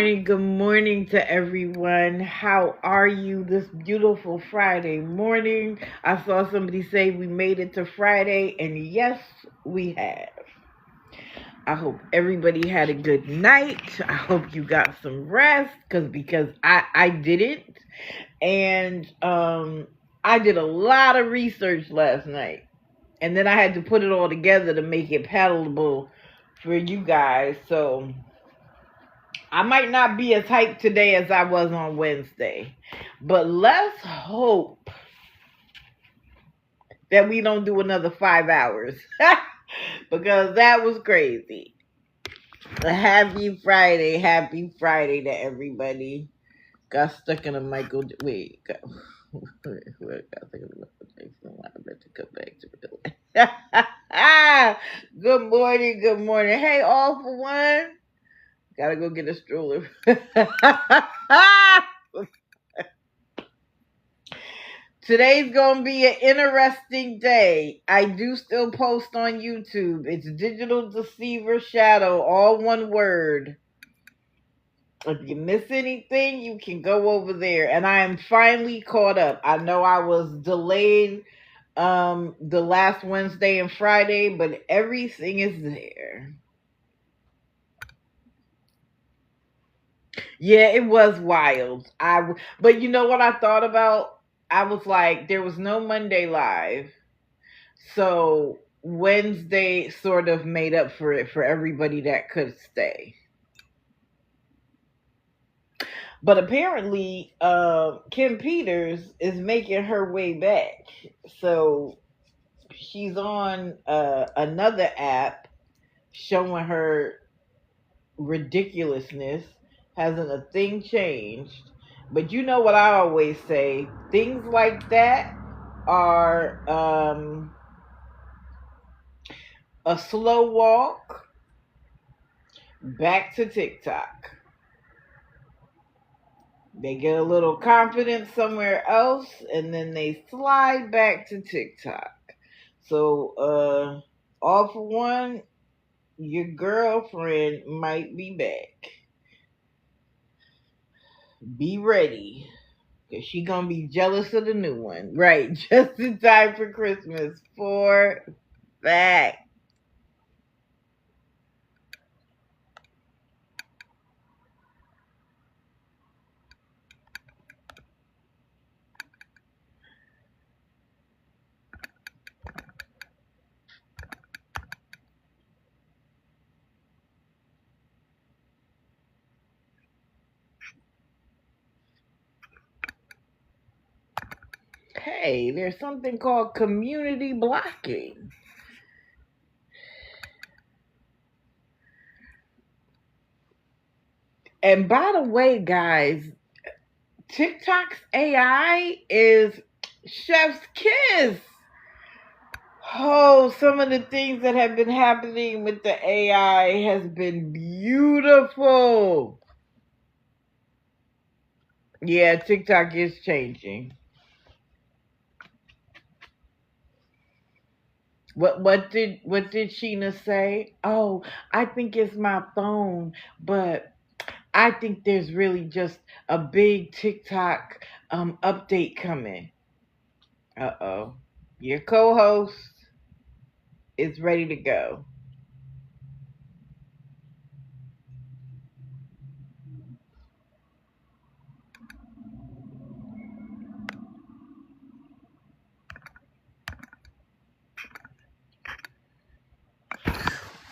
morning to everyone. How are you this beautiful Friday morning? I saw somebody say we made it to Friday, and yes, we have. I hope everybody had a good night. I hope you got some rest, because I didn't, and I did a lot of research last night, and then I had to put it all together to make it palatable for you guys. So I might not be as hyped today as I was on Wednesday, but let's hope that we don't do another 5 hours because that was crazy. Happy Friday to everybody. Got stuck in a Michael. Wait, got stuck in a Michael. I meant to come back to real life. Good morning. Hey, all for one. Gotta go get a stroller. Today's gonna be an interesting day. I do still post on YouTube. It's Digital Deceiver Shadow, all one word. If you miss anything, you can go over there. And I am finally caught up. I know I was delayed the last Wednesday and Friday, but everything is there. Yeah, it was wild. But you know what I thought about? I was like, there was no Monday live, so Wednesday sort of made up for it for everybody that could stay. But apparently, Kim Peters is making her way back, so she's on another app showing her ridiculousness. Hasn't a thing changed? But you know what I always say? Things like that are a slow walk back to TikTok. They get a little confidence somewhere else and then they slide back to TikTok. So, all for one, your girlfriend might be back. Be ready. Cause she gonna be jealous of the new one. Right. Just in time for Christmas. For fact. Hey, there's something called community blocking. And by the way, guys, TikTok's AI is chef's kiss. Oh, some of the things that have been happening with the AI has been beautiful. Yeah, TikTok is changing. What did Sheena say? Oh, I think it's my phone, but I think there's really just a big TikTok update coming. Uh-oh. Your co-host is ready to go.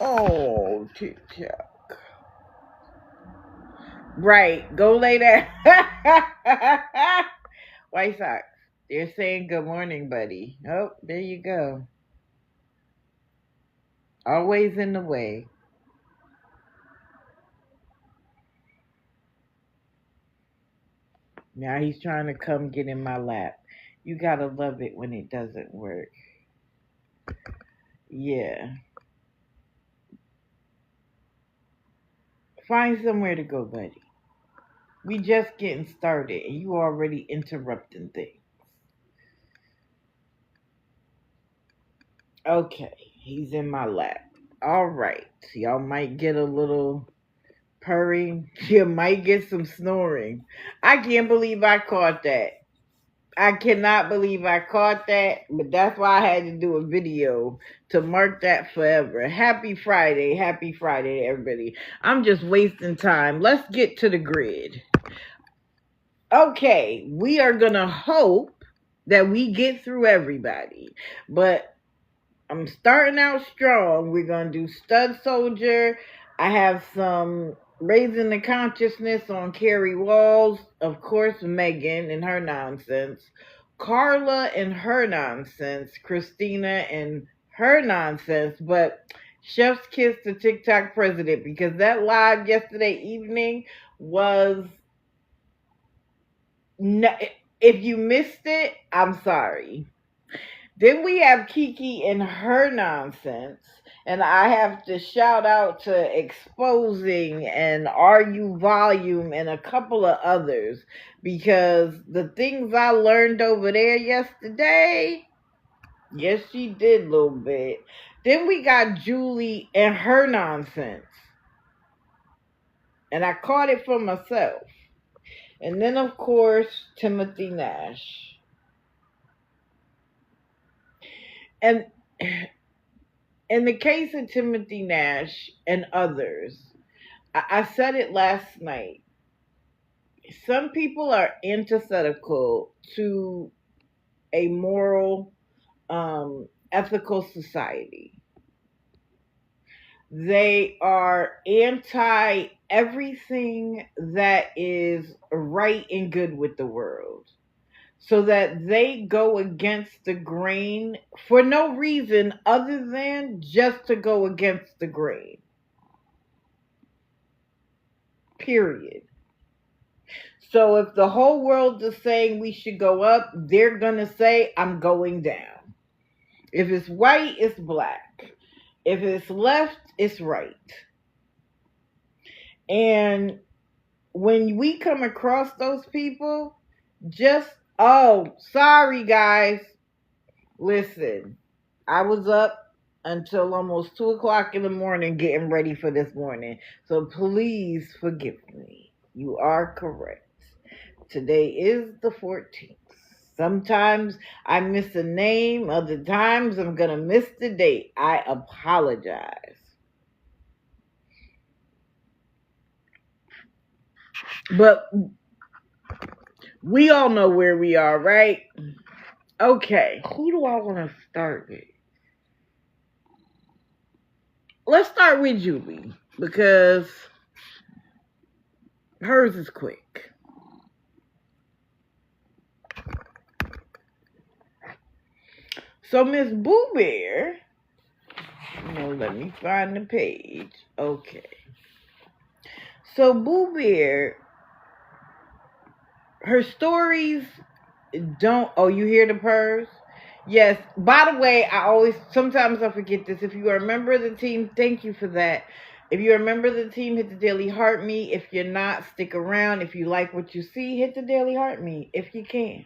Oh, TikTok. Right. Go lay down. White socks. They're saying good morning, buddy. Oh, there you go. Always in the way. Now he's trying to come get in my lap. You gotta love it when it doesn't work. Yeah. Find somewhere to go, buddy. We just getting started and you already interrupting things. Okay, he's in my lap. All right. Y'all might get a little Purring. You might get some snoring. I can't believe I caught that. I cannot believe I caught that, but that's why I had to do a video to mark that forever. Happy Friday. Happy Friday, everybody. I'm just wasting time. Let's get to the grid. Okay, we are going to hope that we get through everybody, but I'm starting out strong. We're going to do Stud Soldier. I have some Raising the Consciousness on Carrie Walls. Of course, Megan and her nonsense. Carla and her nonsense. Christina and her nonsense. But Chef's Kiss to TikTok president, because that live yesterday evening was... No, if you missed it, I'm sorry. Then we have Kiki and her nonsense. And I have to shout out to Exposing and RU Volume and a couple of others, because the things I learned over there yesterday, yes, she did a little bit. Then we got Julie and her nonsense. And I caught it for myself. And then, of course, Timothy Nash. And in the case of Timothy Nash and others, I said it last night. Some people are antithetical to a moral, ethical society. They are anti everything that is right and good with the world, so that they go against the grain for no reason other than just to go against the grain. Period. So if the whole world is saying we should go up, they're going to say, I'm going down. If it's white, it's black. If it's left, it's right. And when we come across those people, just, oh, sorry guys. Listen, I was up until almost 2 o'clock in the morning getting ready for this morning. So please forgive me. You are correct. Today is the 14th. Sometimes I miss a name. Other times I'm going to miss the date. I apologize. But we all know where we are, right? Okay, who do I want to start with? Let's start with Julie, because hers is quick. So Miss Boo Bear, let me find the page. Okay. So Boo Bear, her stories don't... Oh, you hear the purrs? Yes. By the way, sometimes I forget this. If you are a member of the team, thank you for that. If you're a member of the team, hit the Daily Heart Me. If you're not, stick around. If you like what you see, hit the Daily Heart Me if you can.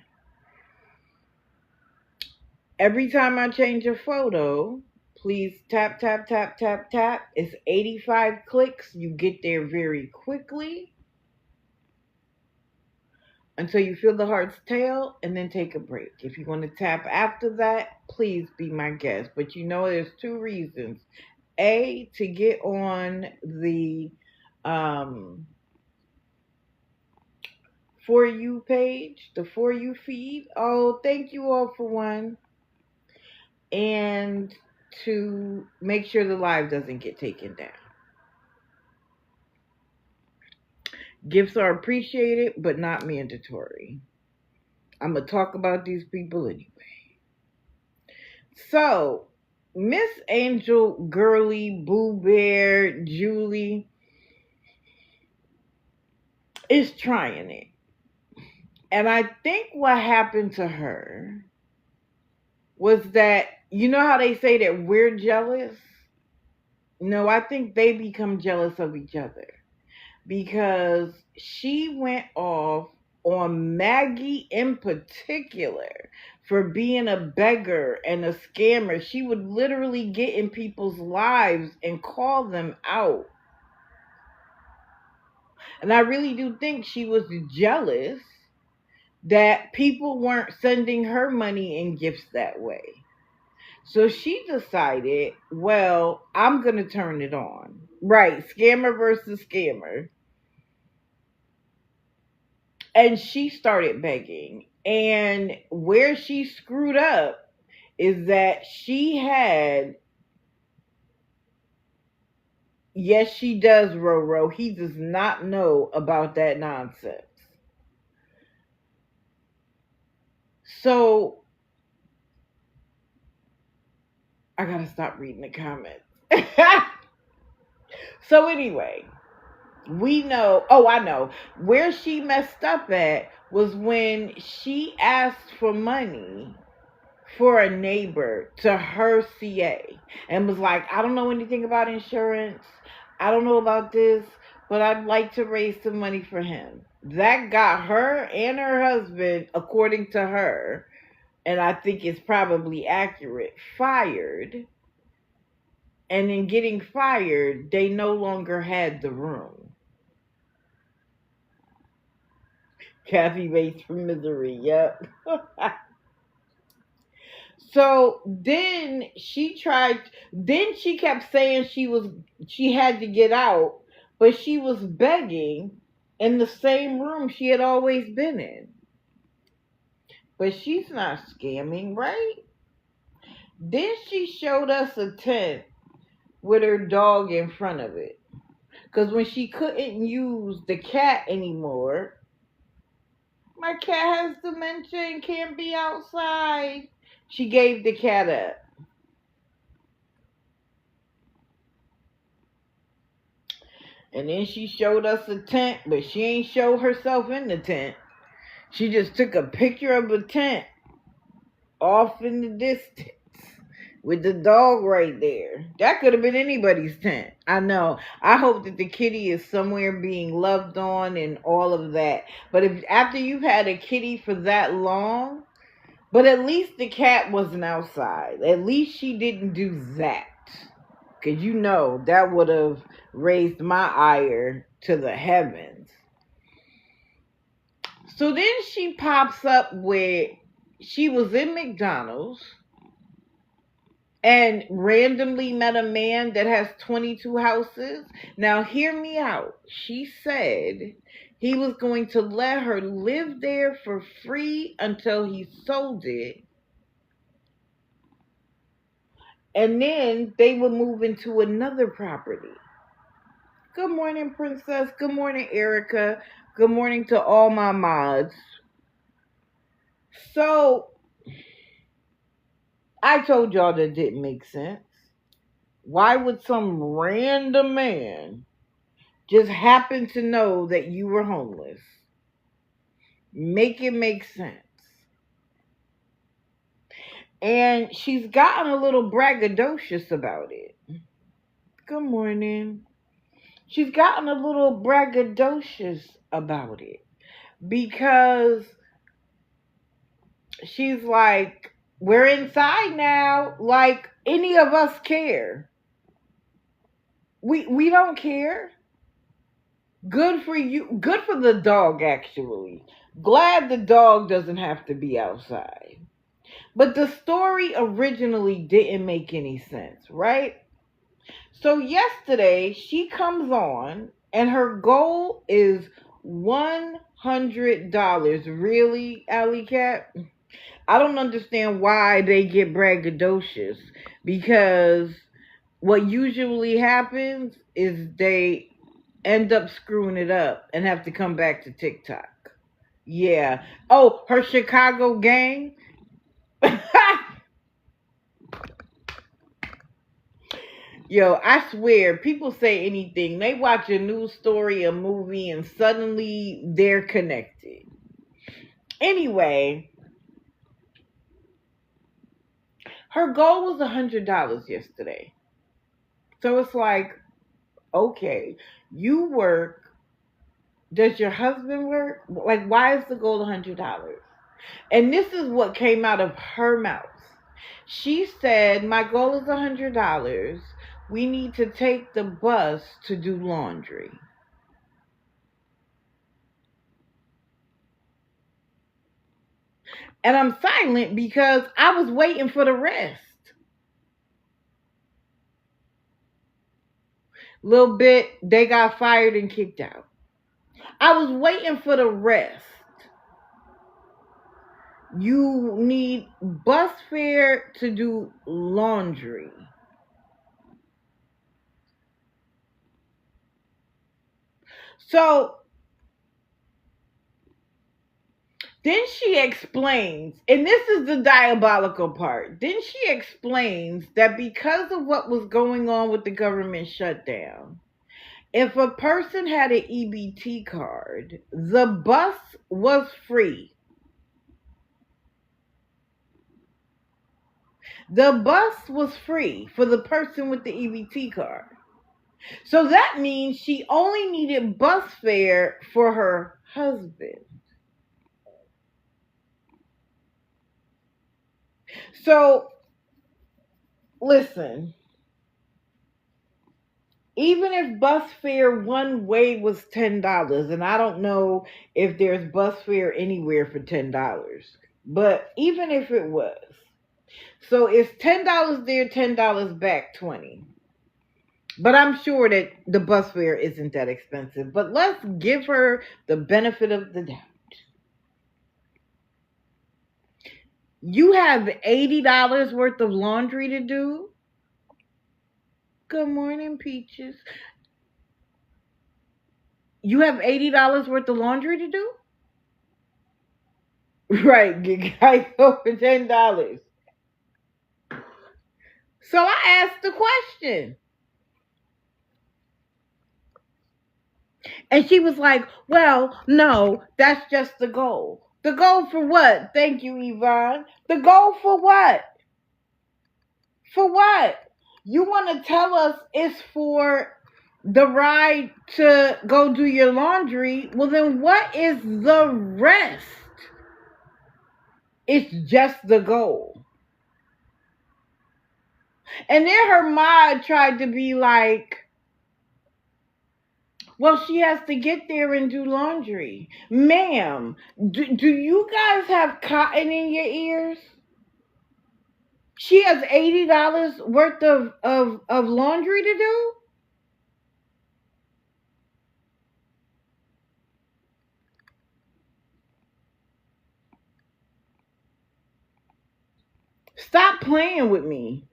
Every time I change a photo, please tap, tap, tap, tap, tap. It's 85 clicks. You get there very quickly until you feel the heart's tail, and then take a break. If you want to tap after that, please be my guest. But there's 2 reasons. A, to get on the For You page, the For You feed. Oh, thank you all for one. And to make sure the live doesn't get taken down. Gifts are appreciated, but not mandatory. I'm going to talk about these people anyway. So, Miss Angel, Girly, Boo Bear, Julie is trying it. And I think what happened to her was that, how they say that we're jealous? No, I think they become jealous of each other. Because she went off on Maggie in particular for being a beggar and a scammer. She would literally get in people's lives and call them out. And I really do think she was jealous that people weren't sending her money and gifts that way. So she decided, well, I'm going to turn it on. Right, scammer versus scammer. And she started begging. And where she screwed up is that she had, yes, she does, Roro. He does not know about that nonsense. So I gotta stop reading the comments. So anyway, we know, oh, I know. Where she messed up at was when she asked for money for a neighbor to her CA and was like, I don't know anything about insurance. I don't know about this, but I'd like to raise some money for him. That got her and her husband, according to her, and I think it's probably accurate, fired. And in getting fired, they no longer had the room. Kathy waits for misery, yep. So then she kept saying she had to get out, but she was begging in the same room she had always been in. But she's not scamming, right? Then she showed us a tent with her dog in front of it. Because when she couldn't use the cat anymore, my cat has dementia and can't be outside, she gave the cat up. And then she showed us a tent, but she ain't show herself in the tent. She just took a picture of a tent off in the distance with the dog right there. That could have been anybody's tent. I know. I hope that the kitty is somewhere being loved on and all of that. But if after you've had a kitty for that long, but at least the cat wasn't outside. At least she didn't do that. Because you know that would have raised my ire to the heavens. So then she pops up with, she was in McDonald's and randomly met a man that has 22 houses. Now hear me out. She said he was going to let her live there for free until he sold it. And then they would move into another property. Good morning, Princess. Good morning, Erica. Good morning to all my mods. So, I told y'all that didn't make sense. Why would some random man just happen to know that you were homeless? Make it make sense. And she's gotten a little braggadocious about it. Good morning. She's gotten a little braggadocious about it because she's like, we're inside now, like any of us care. We don't care. Good for you. Good for the dog, actually. Glad the dog doesn't have to be outside. But the story originally didn't make any sense, right? So yesterday she comes on and her goal is $100. Really, Alley Cat? I don't understand why they get braggadocious, because what usually happens is they end up screwing it up and have to come back to TikTok. Yeah. Oh, her Chicago gang? Yo, I swear, people say anything. They watch a news story, a movie, and suddenly they're connected. Anyway, her goal was $100 yesterday. So it's like, okay, you work. Does your husband work? Like, why is the goal $100? And this is what came out of her mouth. She said, my goal is $100. We need to take the bus to do laundry. And I'm silent because I was waiting for the rest. Little bit, they got fired and kicked out. I was waiting for the rest. You need bus fare to do laundry. So then she explains, and this is the diabolical part. Then she explains that because of what was going on with the government shutdown, if a person had an EBT card, the bus was free. The bus was free for the person with the EBT card. So that means she only needed bus fare for her husband. So, listen, even if bus fare one way was $10, and I don't know if there's bus fare anywhere for $10, but even if it was, so it's $10 there, $10 back, 20. But I'm sure that the bus fare isn't that expensive. But let's give her the benefit of the doubt. You have $80 worth of laundry to do. Good morning, Peaches. You have $80 worth of laundry to do? Right, get Geico for $10. So I asked the question. And she was like, well, no, that's just the goal. The goal for what? Thank you, Yvonne. The goal for what? For what? You want to tell us it's for the ride to go do your laundry? Well, then what is the rest? It's just the goal. And then her mod tried to be like, well, she has to get there and do laundry. Ma'am, do you guys have cotton in your ears? She has $80 worth of laundry to do? Stop playing with me.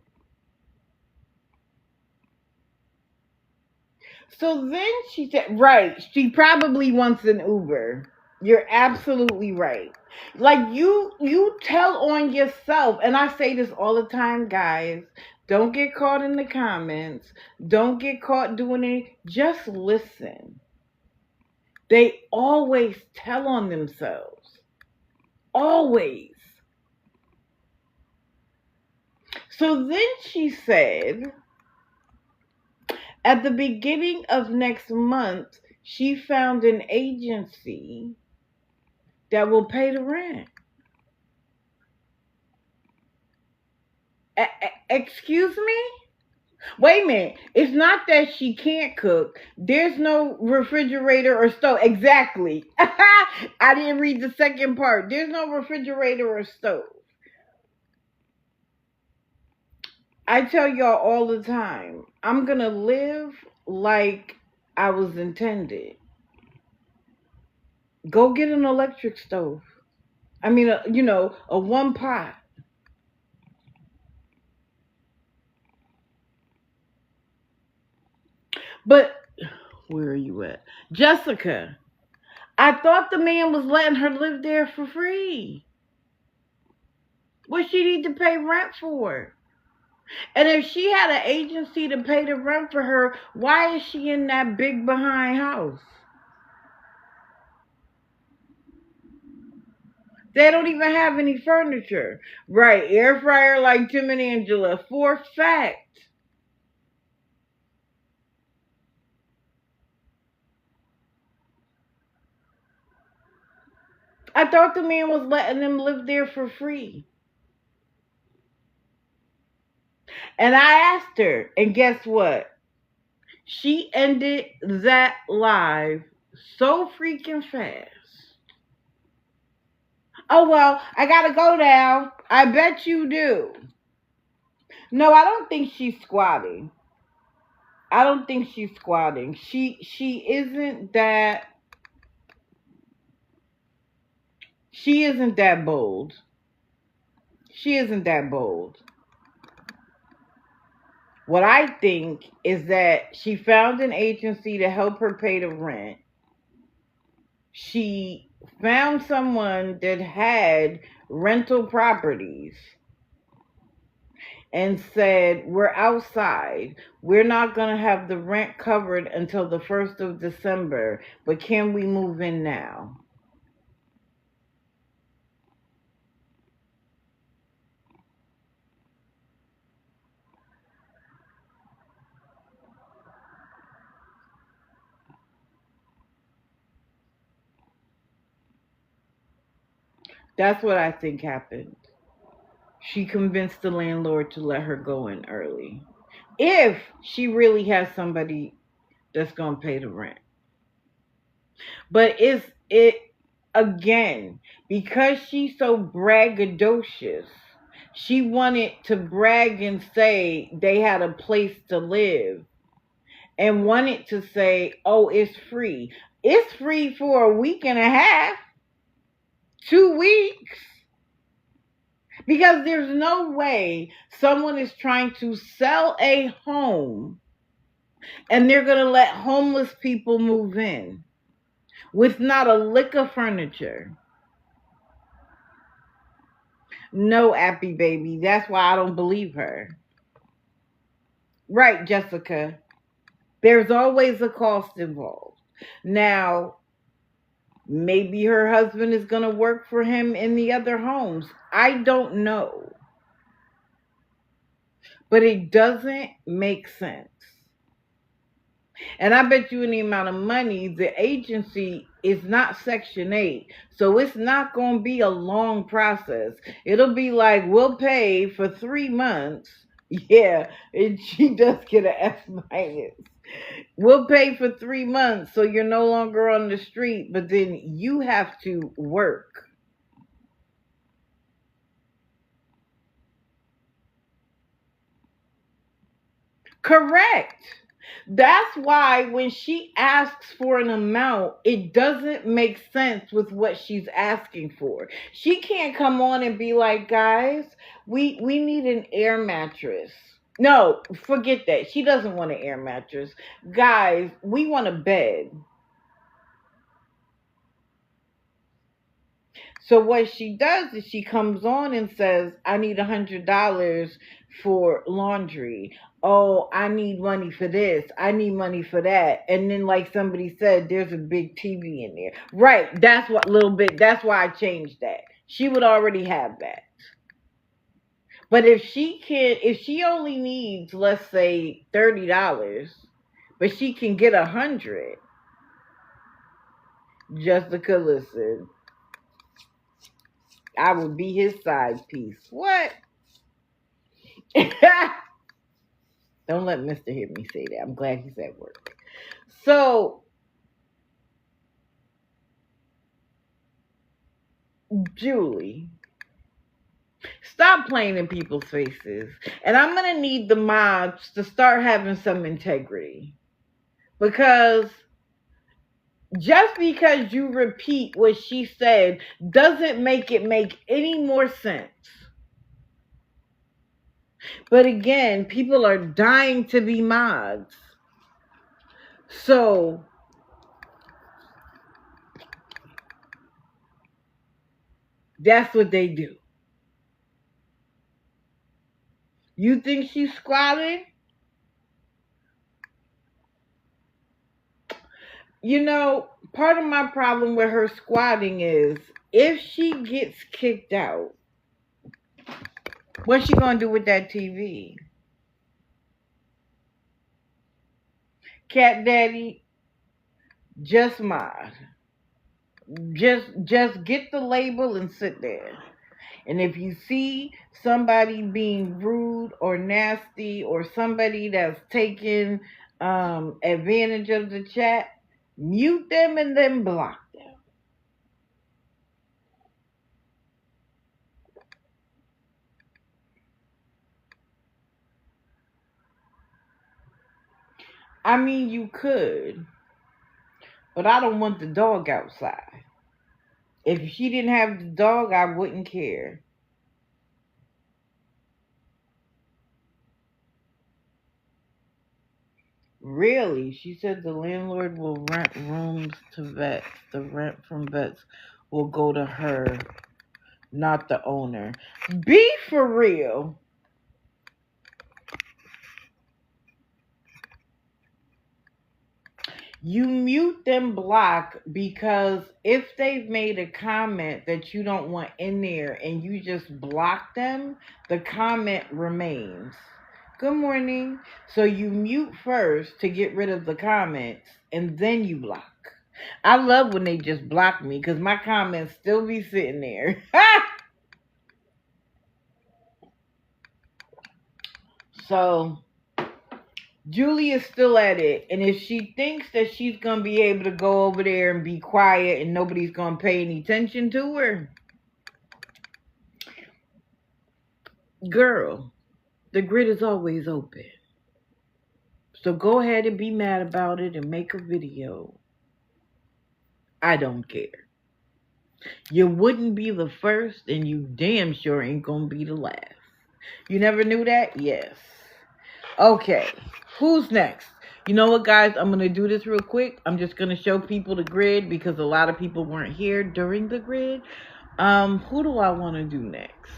So then she said, right, she probably wants an Uber. You're absolutely right. Like you tell on yourself, and I say this all the time, guys. Don't get caught in the comments. Don't get caught doing it. Just listen. They always tell on themselves. Always. So then she said, at the beginning of next month, she found an agency that will pay the rent. Excuse me? Wait a minute. It's not that she can't cook. There's no refrigerator or stove. Exactly. I didn't read the second part. There's no refrigerator or stove. I tell y'all all the time, I'm going to live like I was intended. Go get an electric stove. I mean, a one pot. But where are you at? Jessica, I thought the man was letting her live there for free. What she need to pay rent for? And if she had an agency to pay the rent for her, why is she in that big behind house? They don't even have any furniture. Right, air fryer like Tim and Angela. For fact. I thought the man was letting them live there for free. And I asked her, and guess what? She ended that live so freaking fast. Oh, well, I gotta go now. I bet you do. No, I don't think she's squatting. I don't think she's squatting. She isn't that bold. She isn't that bold. What I think is that she found an agency to help her pay the rent. She found someone that had rental properties and said, we're outside. We're not going to have the rent covered until the 1st of December, but can we move in now? That's what I think happened. She convinced the landlord to let her go in early. If she really has somebody that's going to pay the rent. But is it, again, because she's so braggadocious, she wanted to brag and say they had a place to live and wanted to say, oh, it's free. It's free for a week and a half, 2 weeks. Because there's no way someone is trying to sell a home and they're going to let homeless people move in with not a lick of furniture. No, Appy baby. That's why I don't believe her. Right, Jessica. There's always a cost involved. Now, maybe her husband is going to work for him in the other homes. I don't know. But it doesn't make sense. And I bet you any amount of money, the agency is not Section 8. So it's not going to be a long process. It'll be like, we'll pay for 3 months. Yeah, and she does get an F minus. We'll pay for 3 months so you're no longer on the street, but then you have to work. Correct. That's why when she asks for an amount, it doesn't make sense with what she's asking for. She can't come on and be like, guys, we need an air mattress. No, forget that. She doesn't want an air mattress. Guys, we want a bed. So what she does is she comes on and says, I need $100 for laundry. Oh, I need money for this. I need money for that. And then like somebody said, there's a big TV in there. Right. That's that's why I changed that. She would already have that. But if she only needs, let's say, $30, but she can get 100, Jessica, listen, I would be his side piece. What? Don't let Mr. hear me say that. I'm glad he's at work. So, Julie, stop playing in people's faces. And I'm going to need the mods to start having some integrity. Because just because you repeat what she said doesn't make it make any more sense. But again, people are dying to be mods. So, that's what they do. You think she's squatting? You know, part of my problem with her squatting is if she gets kicked out, what's she going to do with that TV? Cat Daddy, just mod. Just get the label and sit there. And if you see somebody being rude or nasty or somebody that's taking advantage of the chat, mute them and then block them. I mean, you could, but I don't want the dog outside. If she didn't have the dog, I wouldn't care. Really? She said the landlord will rent rooms to vets. The rent from vets will go to her, not the owner. Be for real. You mute them block because if they've made a comment that you don't want in there and you just block them, the comment remains. Good morning. So you mute first to get rid of the comments and then you block. I love when they just block me because my comments still be sitting there. So Julie is still at it, and if she thinks that she's gonna be able to go over there and be quiet and nobody's gonna pay any attention to her, girl, the grid is always open. So go ahead and be mad about it and make a video. I don't care. You wouldn't be the first, and you damn sure ain't gonna be the last. You never knew that? Yes. Okay, who's next? You know what, guys? I'm going to do this real quick. I'm just going to show people the grid because a lot of people weren't here during the grid. Who do I want to do next?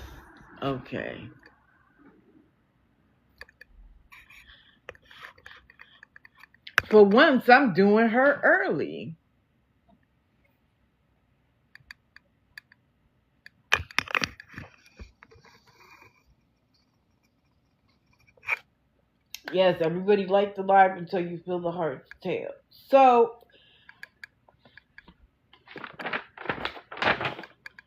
Okay. For once, I'm doing her early. Yes, everybody liked the live until you feel the heart's tale. So,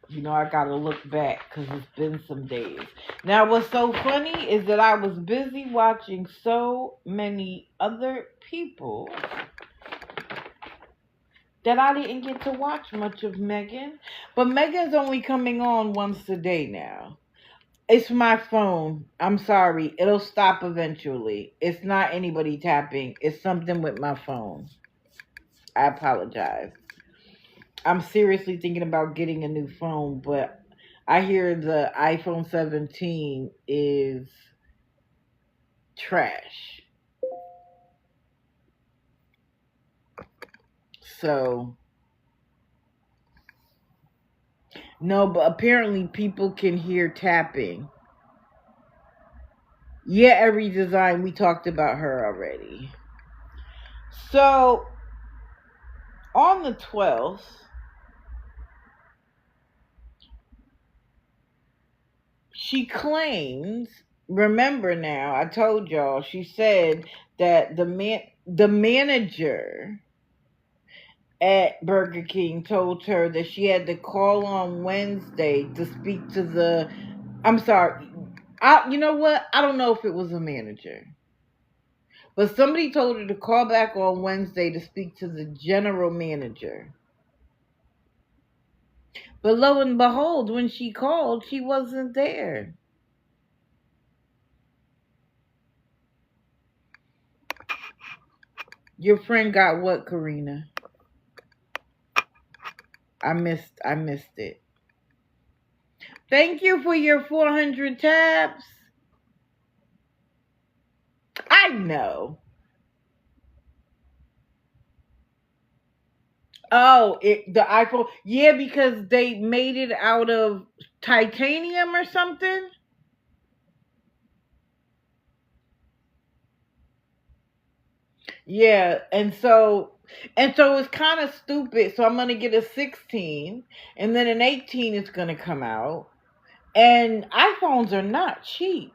you know, I gotta look back because it's been some days. Now, what's so funny is that I was busy watching so many other people that I didn't get to watch much of Megan. But Megan's only coming on once a day now. It's my phone. I'm sorry. It'll stop eventually. It's not anybody tapping. It's something with my phone. I apologize. I'm seriously thinking about getting a new phone, but I hear the iPhone 17 is trash. So, no, but apparently people can hear tapping. Yeah, every design, we talked about her already. So, on the 12th, she claims, remember now, I told y'all, she said that the manager at Burger King told her that she had to call on Wednesday to speak to the, I'm sorry, you know what? I don't know if it was a manager. But somebody told her to call back on Wednesday to speak to the general manager. But lo and behold, when she called, she wasn't there. Your friend got what, Karina? I missed it. Thank you for your 400 tabs. I know. Oh, the iPhone. Yeah, because they made it out of titanium or something. Yeah, and so it's kind of stupid. So I'm gonna get a 16, and then an 18 is gonna come out. And iPhones are not cheap.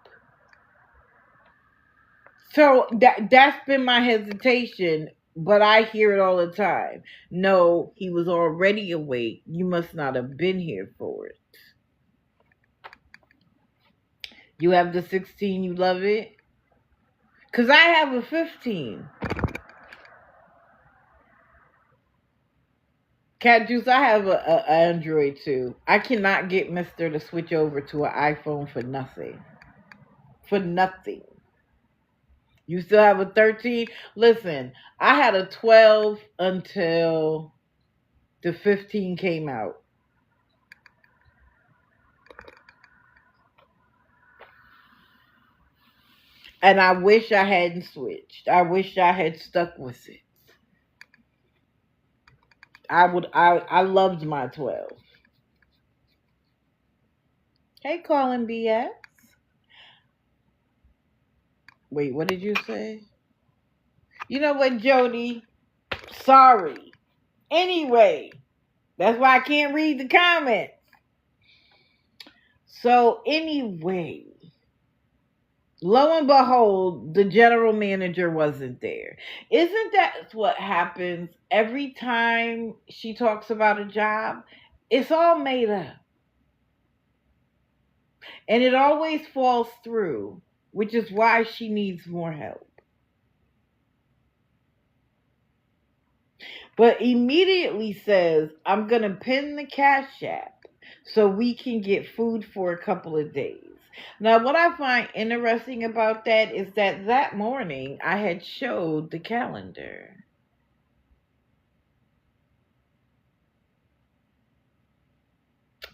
So that's been my hesitation, but I hear it all the time. No, he was already awake. You must not have been here for it. You have the 16, you love it? Because I have a 15. Cat Juice, I have a Android too. I cannot get Mister to switch over to an iPhone for nothing. For nothing. You still have a 13? Listen, I had a 12 until the 15 came out. And I wish I hadn't switched. I wish I had stuck with it. I loved my 12. Hey, calling BS. Wait, what did you say? You know what, Jody? Sorry. Anyway, that's why I can't read the comments. So anyway, lo and behold, the general manager wasn't there. Isn't that what happens every time she talks about a job? It's all made up. And it always falls through, which is why she needs more help. But immediately says, I'm going to pin the Cash App so we can get food for a couple of days. Now, what I find interesting about that is that morning I had showed the calendar.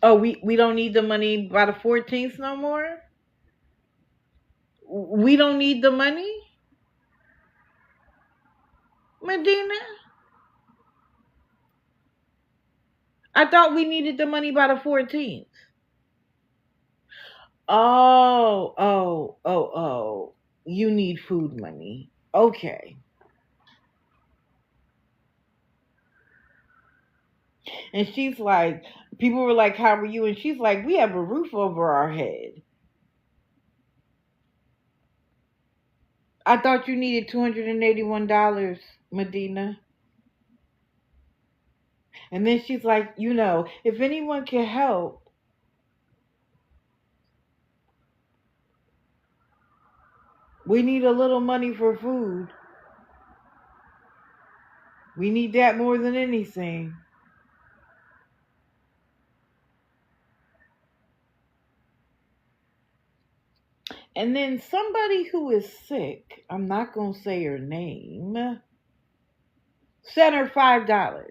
Oh, we don't need the money by the 14th no more? We don't need the money? Medina? I thought we needed the money by the 14th. Oh. You need food money. Okay. And she's like, people were like, how are you? And she's like, we have a roof over our head. I thought you needed $281, Medina. And then she's like, if anyone can help, we need a little money for food. We need that more than anything. And then somebody who is sick, I'm not going to say her name, sent her $5.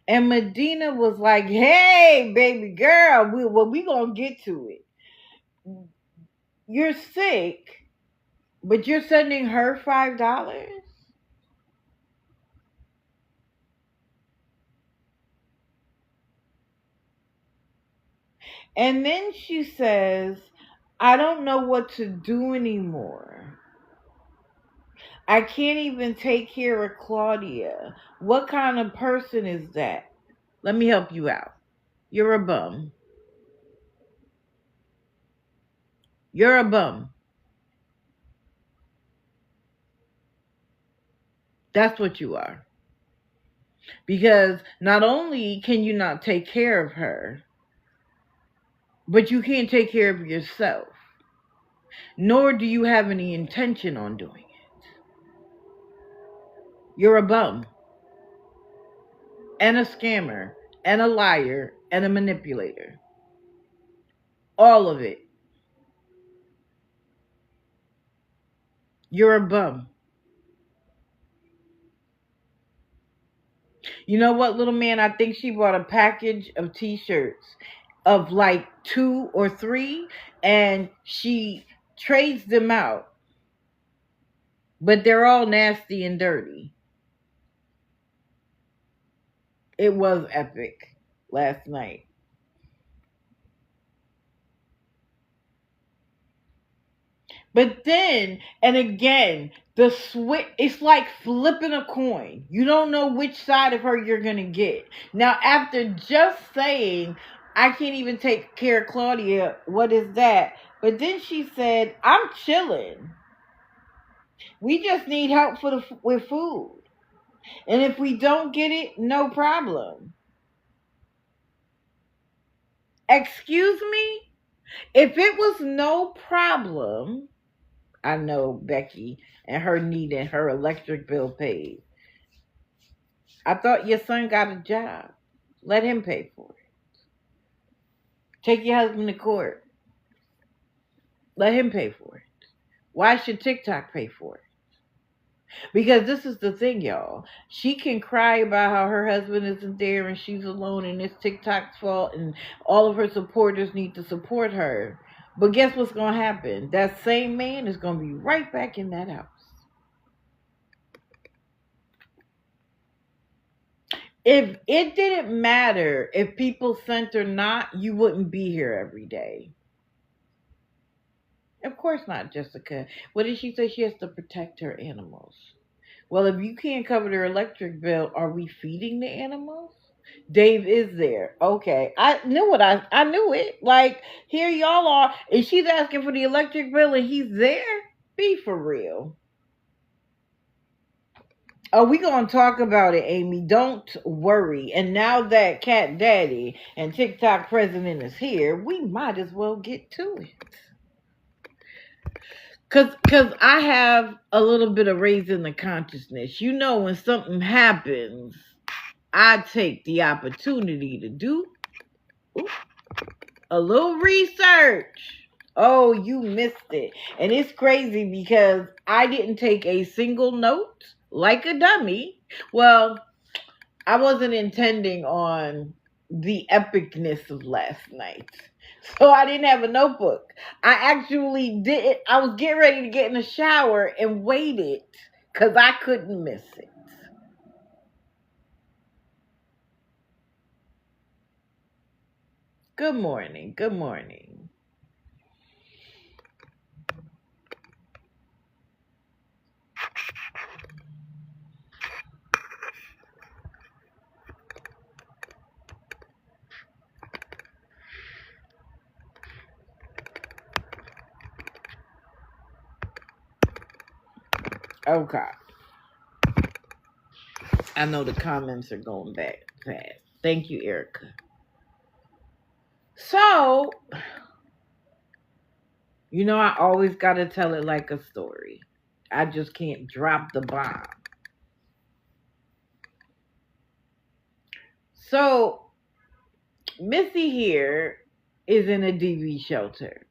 And Medina was like, hey, baby girl, we going to get to it. You're sick, but you're sending her $5? And then she says, I don't know what to do anymore. I can't even take care of Claudia. What kind of person is that? Let me help you out. You're a bum. You're a bum. That's what you are. Because not only can you not take care of her, but you can't take care of yourself. Nor do you have any intention on doing it. You're a bum. And a scammer. And a liar. And a manipulator. All of it. You're a bum. You know what, little man? I think she bought a package of t-shirts of like 2 or 3, and she trades them out. But they're all nasty and dirty. It was epic last night. But then, and again, the switch, it's like flipping a coin. You don't know which side of her you're going to get. Now, after just saying, I can't even take care of Claudia, what is that? But then she said, I'm chilling. We just need help with food. And if we don't get it, no problem. Excuse me? If it was no problem, I know Becky and her needing her electric bill paid. I thought your son got a job. Let him pay for it. Take your husband to court. Let him pay for it. Why should TikTok pay for it? Because this is the thing, y'all. She can cry about how her husband isn't there and she's alone and it's TikTok's fault and all of her supporters need to support her. But guess what's going to happen? That same man is going to be right back in that house. If it didn't matter if people sent or not, you wouldn't be here every day. Of course not, Jessica. What did she say? She has to protect her animals. Well, if you can't cover their electric bill, are we feeding the animals? Dave is there. Okay. I knew it. Like, here y'all are, and she's asking for the electric bill and he's there? Be for real. Oh, we gonna talk about it, Amy. Don't worry. And now that Cat Daddy and TikTok president is here, we might as well get to it. Cause I have a little bit of raising the consciousness. You know, when something happens, I take the opportunity to do a little research. Oh, you missed it. And it's crazy because I didn't take a single note like a dummy. Well, I wasn't intending on the epicness of last night. So I didn't have a notebook. I actually did. I was getting ready to get in the shower and waited because I couldn't miss it. Good morning. Good morning. Okay. I know the comments are going back fast. Thank you, Erica. So, I always got to tell it like a story. I just can't drop the bomb. So, Missy here is in a DV shelter.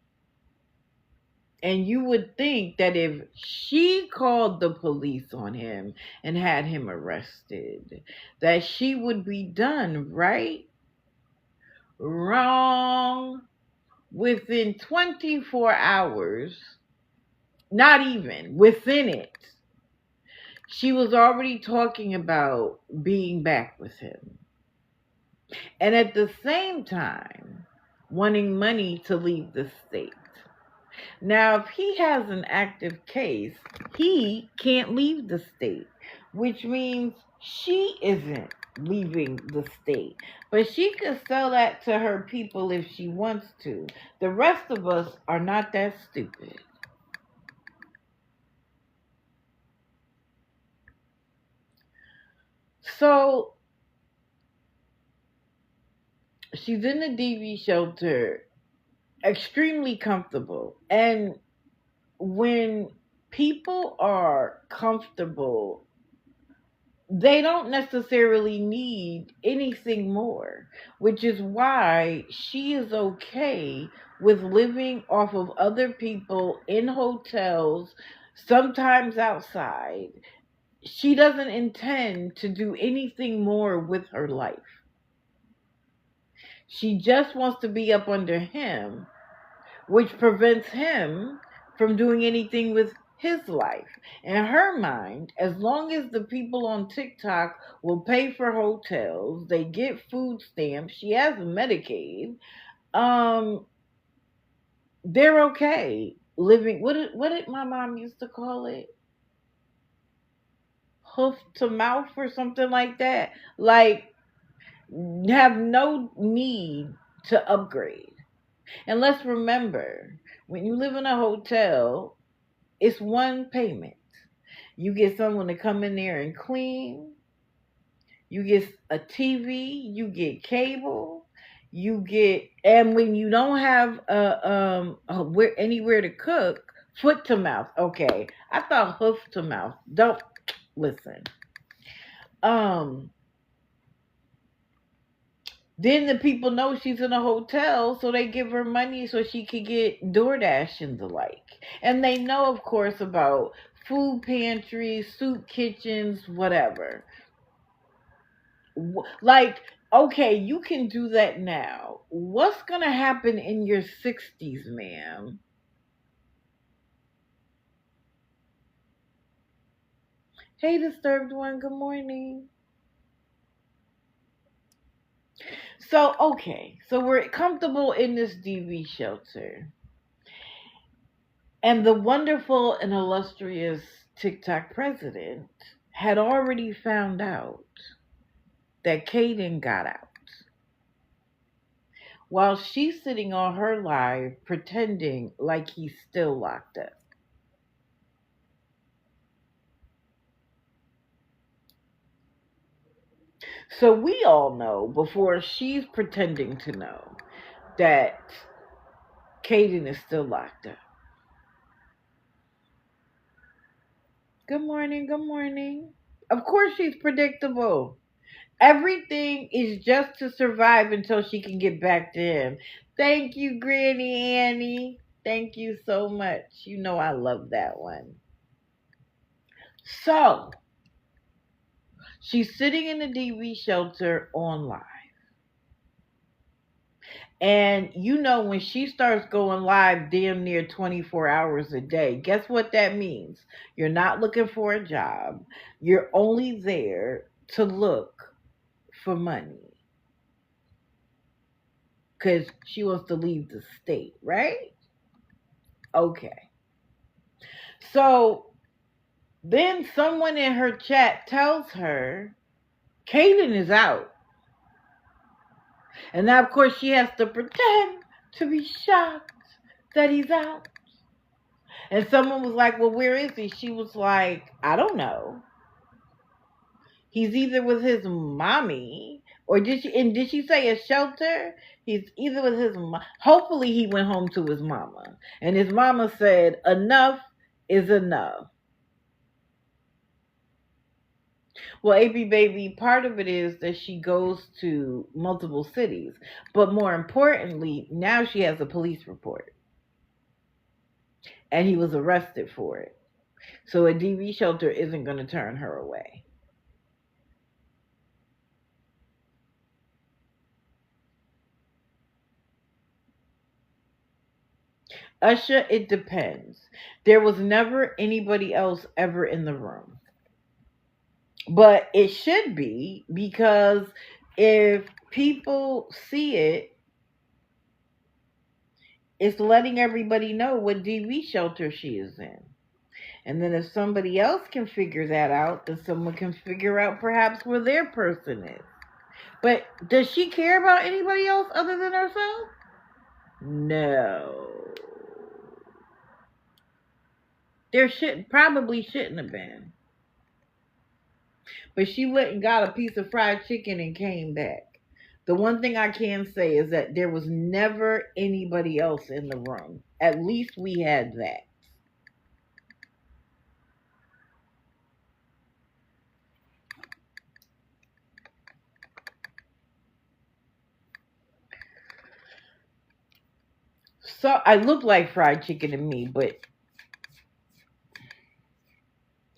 And you would think that if she called the police on him and had him arrested, that she would be done, right? Wrong. Within 24 hours, not even within it, she was already talking about being back with him. And at the same time, wanting money to leave the state. Now, if he has an active case, he can't leave the state, which means she isn't leaving the state. But she could sell that to her people if she wants to. The rest of us are not that stupid. So, she's in the DV shelter, extremely comfortable. And when people are comfortable, they don't necessarily need anything more, which is why she is okay with living off of other people in hotels, sometimes outside. She doesn't intend to do anything more with her life. She just wants to be up under him, which prevents him from doing anything with his life. In her mind, as long as the people on TikTok will pay for hotels, they get food stamps, she has Medicaid, they're okay living. What did my mom used to call it? Hoof to mouth or something like that. Like, have no need to upgrade. And let's remember, when you live in a hotel, it's one payment. You get someone to come in there and clean. You get a TV. You get cable. And when you don't have anywhere to cook, foot to mouth. Okay, I thought hoof to mouth. Don't listen. Then the people know she's in a hotel, so they give her money so she could get DoorDash and the like. And they know, of course, about food pantries, soup kitchens, whatever. Like, okay, you can do that now. What's going to happen in your 60s, ma'am? Hey, disturbed one, good morning. So, okay, so we're comfortable in this DV shelter. And the wonderful and illustrious TikTok president had already found out that Kaden got out while she's sitting on her live pretending like he's still locked up. So we all know before she's pretending to know that Kaden is still locked up. Good morning, good morning. Of course she's predictable. Everything is just to survive until she can get back to him. Thank you, Granny Annie. Thank you so much. You know I love that one. So, she's sitting in the DV shelter on live. And you know when she starts going live damn near 24 hours a day, guess what that means? You're not looking for a job. You're only there to look for money. Because she wants to leave the state, right? Okay. So then someone in her chat tells her Kaden is out. And now, of course, she has to pretend to be shocked that he's out. And someone was like, well, where is he? She was like, I don't know. He's either with his mommy, or did she say a shelter? He's either with his mom. Hopefully he went home to his mama. And his mama said, enough is enough. Well, AB Baby, part of it is that she goes to multiple cities. But more importantly, now she has a police report. And he was arrested for it. So a DV shelter isn't going to turn her away. Usher, it depends. There was never anybody else ever in the room. But it should be, because if people see it, it's letting everybody know what DV shelter she is in. And then if somebody else can figure that out, then someone can figure out perhaps where their person is. But does she care about anybody else other than herself? No. There probably shouldn't have been. But she went and got a piece of fried chicken and came back. The one thing I can say is that there was never anybody else in the room. At least we had that. So I look like fried chicken to me, but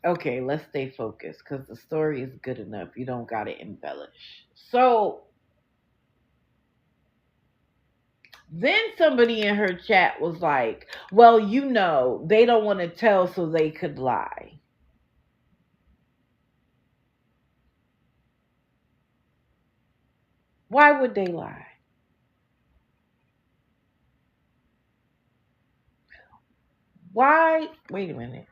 okay, let's stay focused because the story is good enough. You don't got to embellish. So then somebody in her chat was like, well, you know, they don't want to tell so they could lie. Why would they lie? Why? Wait a minute.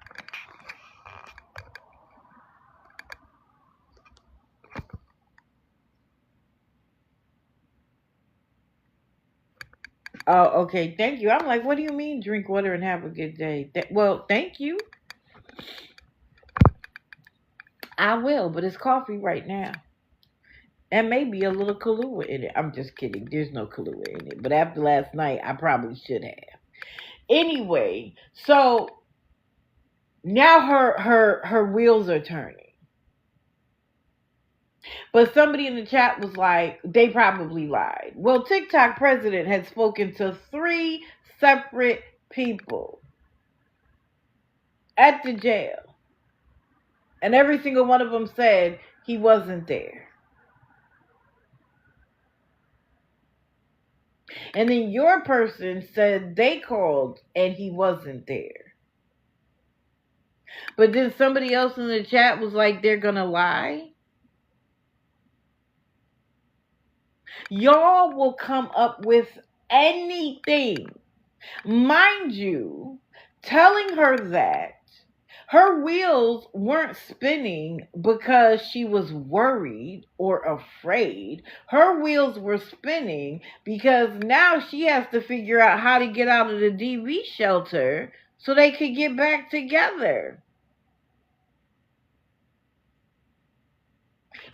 Oh, okay. Thank you. I'm like, what do you mean drink water and have a good day? Well, thank you. I will, but it's coffee right now. And maybe a little Kahlua in it. I'm just kidding. There's no Kahlua in it. But after last night, I probably should have. Anyway, so now her wheels are turning. But somebody in the chat was like, they probably lied. Well, TikTok president had spoken to 3 separate people at the jail. And every single one of them said he wasn't there. And then your person said they called and he wasn't there. But then somebody else in the chat was like, they're gonna lie. Y'all will come up with anything. Mind you, telling her that her wheels weren't spinning because she was worried or afraid. Her wheels were spinning because now she has to figure out how to get out of the DV shelter so they could get back together.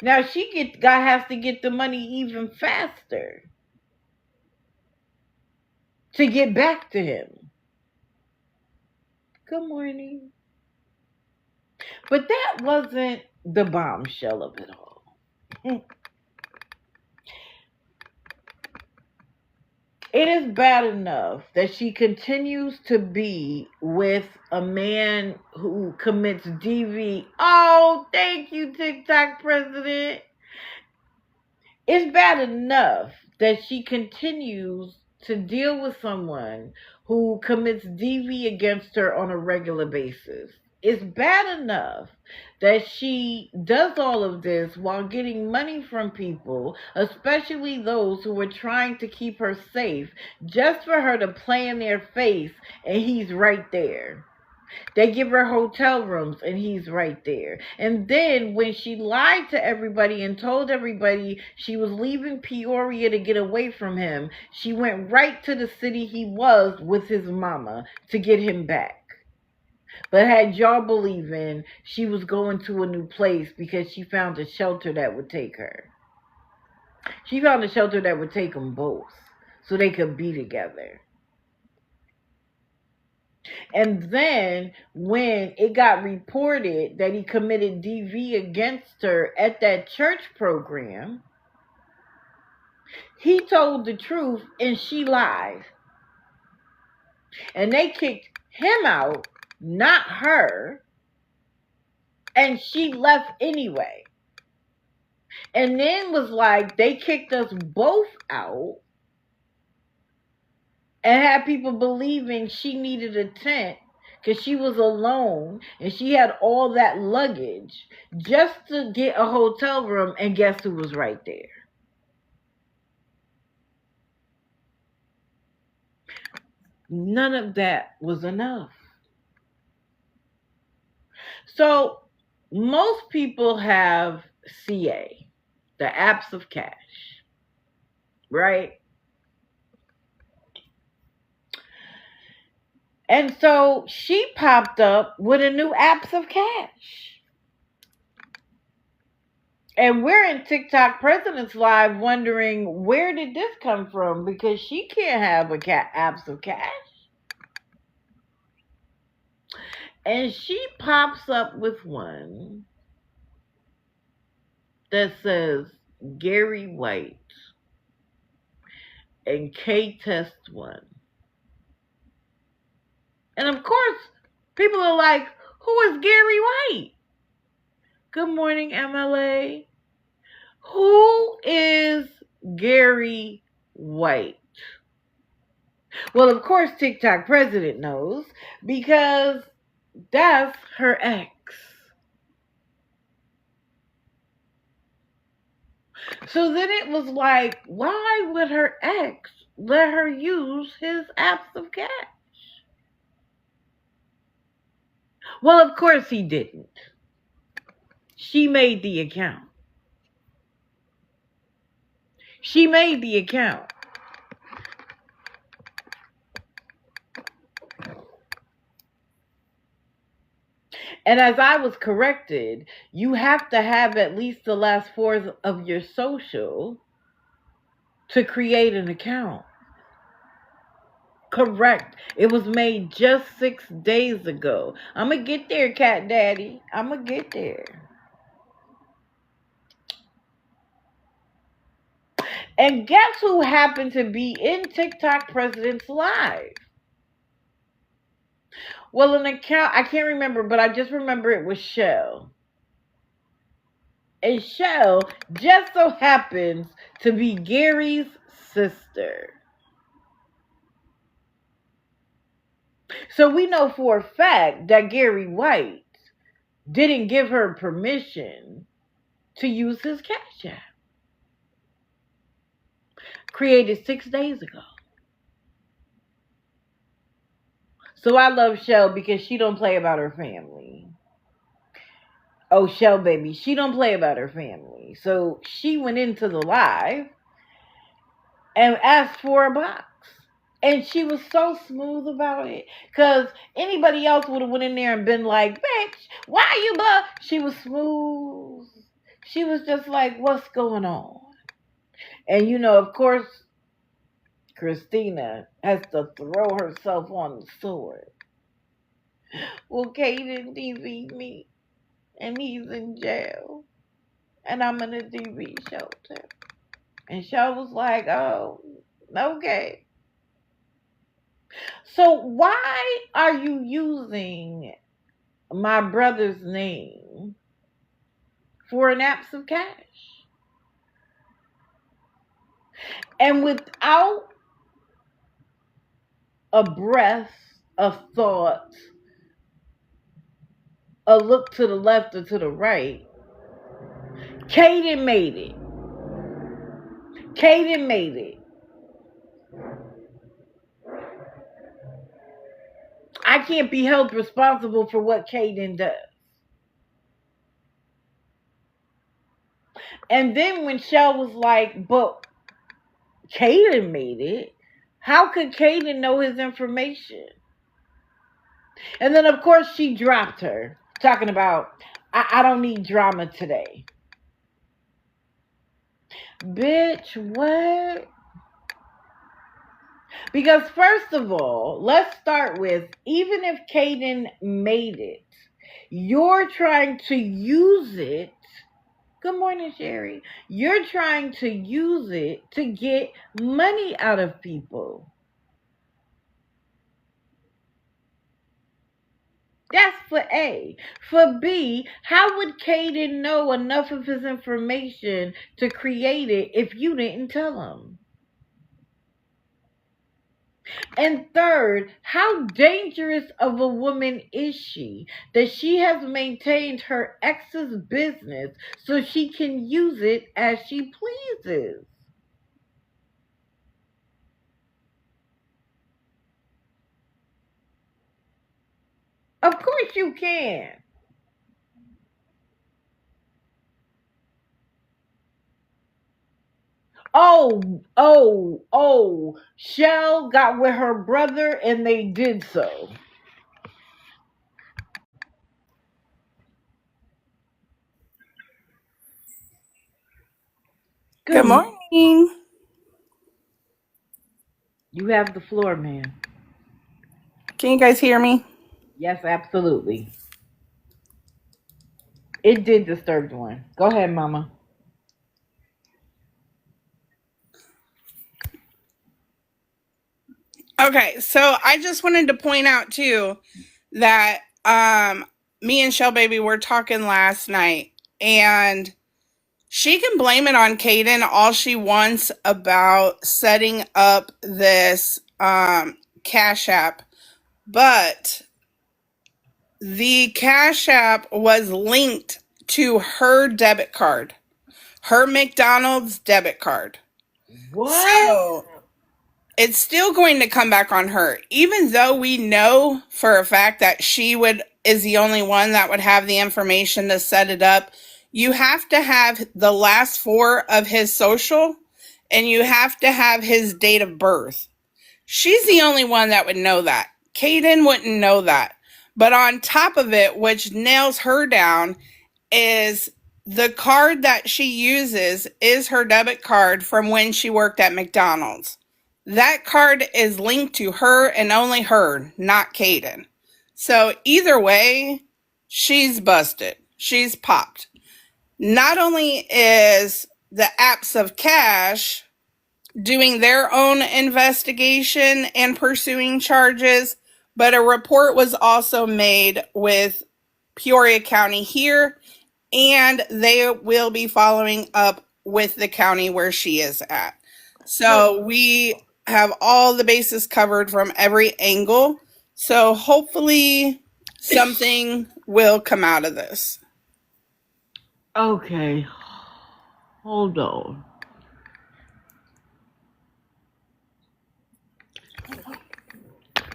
Now she has to get the money even faster to get back to him. Good morning. But that wasn't the bombshell of it all. It is bad enough that she continues to be with a man who commits DV. Oh, thank you, TikTok president. It's bad enough that she continues to deal with someone who commits DV against her on a regular basis. It's bad enough that she does all of this while getting money from people, especially those who are trying to keep her safe, just for her to play in their face and he's right there. They give her hotel rooms and he's right there. And then when she lied to everybody and told everybody she was leaving Peoria to get away from him, she went right to the city he was with his mama to get him back. But had y'all believing she was going to a new place because she found a shelter that would take her. She found a shelter that would take them both so they could be together. And then when it got reported that he committed DV against her at that church program, he told the truth and she lied. And they kicked him out, not her. And she left anyway. And then was like, they kicked us both out. And had people believing she needed a tent because she was alone and she had all that luggage just to get a hotel room, and guess who was right there? None of that was enough. So most people have CA, the apps of cash, right? And so she popped up with a new apps of cash. And we're in TikTok President's Live wondering, where did this come from? Because she can't have a apps of cash. And she pops up with one that says Gary White and K-Test 1. And of course, people are like, who is Gary White? Good morning, MLA. Who is Gary White? Well, of course, TikTok president knows, because that's her ex. So then it was like, why would her ex let her use his apps of cash? Well, of course he didn't. She made the account. She made the account. And as I was corrected, you have to have at least the last 4 of your social to create an account. Correct. It was made just 6 days ago. I'm going to get there, Cat Daddy. I'm going to get there. And guess who happened to be in TikTok President's Live? Well, an account, I can't remember, but I just remember it was Shell. And Shell just so happens to be Gary's sister. So we know for a fact that Gary White didn't give her permission to use his Cash App. Created 6 days ago. So I love Shell because she don't play about her family. Oh, Shell baby, she don't play about her family. So she went into the live and asked for a box. And she was so smooth about it. Because anybody else would have went in there and been like, bitch, why you blah? She was smooth. She was just like, what's going on? And you know, of course, Christina has to throw herself on the sword. Well, Kaden DV'd me. And he's in jail. And I'm in a DV shelter. And Shell was like, oh, okay. So why are you using my brother's name for an apps of cash? And without a breath, a thought, a look to the left or to the right, Kaden made it. Kaden made it. I can't be held responsible for what Kaden does. And then when Shell was like, but Kaden made it, how could Kaden know his information? And then, of course, she dropped her, talking about, I don't need drama today. Bitch, what? Because first of all, let's start with, even if Kaden made it, you're trying to use it. Good morning, Sherry. You're trying to use it to get money out of people. That's for A. For B, how would Kaden know enough of his information to create it if you didn't tell him? And third, how dangerous of a woman is she that she has maintained her ex's business so she can use it as she pleases? Of course you can. Oh, Shell got with her brother and they did so. Good morning. You have the floor, ma'am. Can you guys hear me? Yes, absolutely. It did disturb one. Go ahead, Mama. Okay, so I just wanted to point out too that me and Shell Baby were talking last night, and she can blame it on Kaden all she wants about setting up this Cash App, but the Cash App was linked to her debit card, her McDonald's debit card. What? So it's still going to come back on her, even though we know for a fact that she is the only one that would have the information to set it up. You have to have the last 4 of his social, and you have to have his date of birth. She's the only one that would know that. Kaden wouldn't know that. But on top of it, which nails her down, is the card that she uses is her debit card from when she worked at McDonald's. That card is linked to her and only her, not Kaden. So either way, she's busted. She's popped. Not only is the apps of cash doing their own investigation and pursuing charges, but a report was also made with Peoria County here, and they will be following up with the county where she is at. So we have all the bases covered from every angle. So hopefully something will come out of this. Okay. Hold on.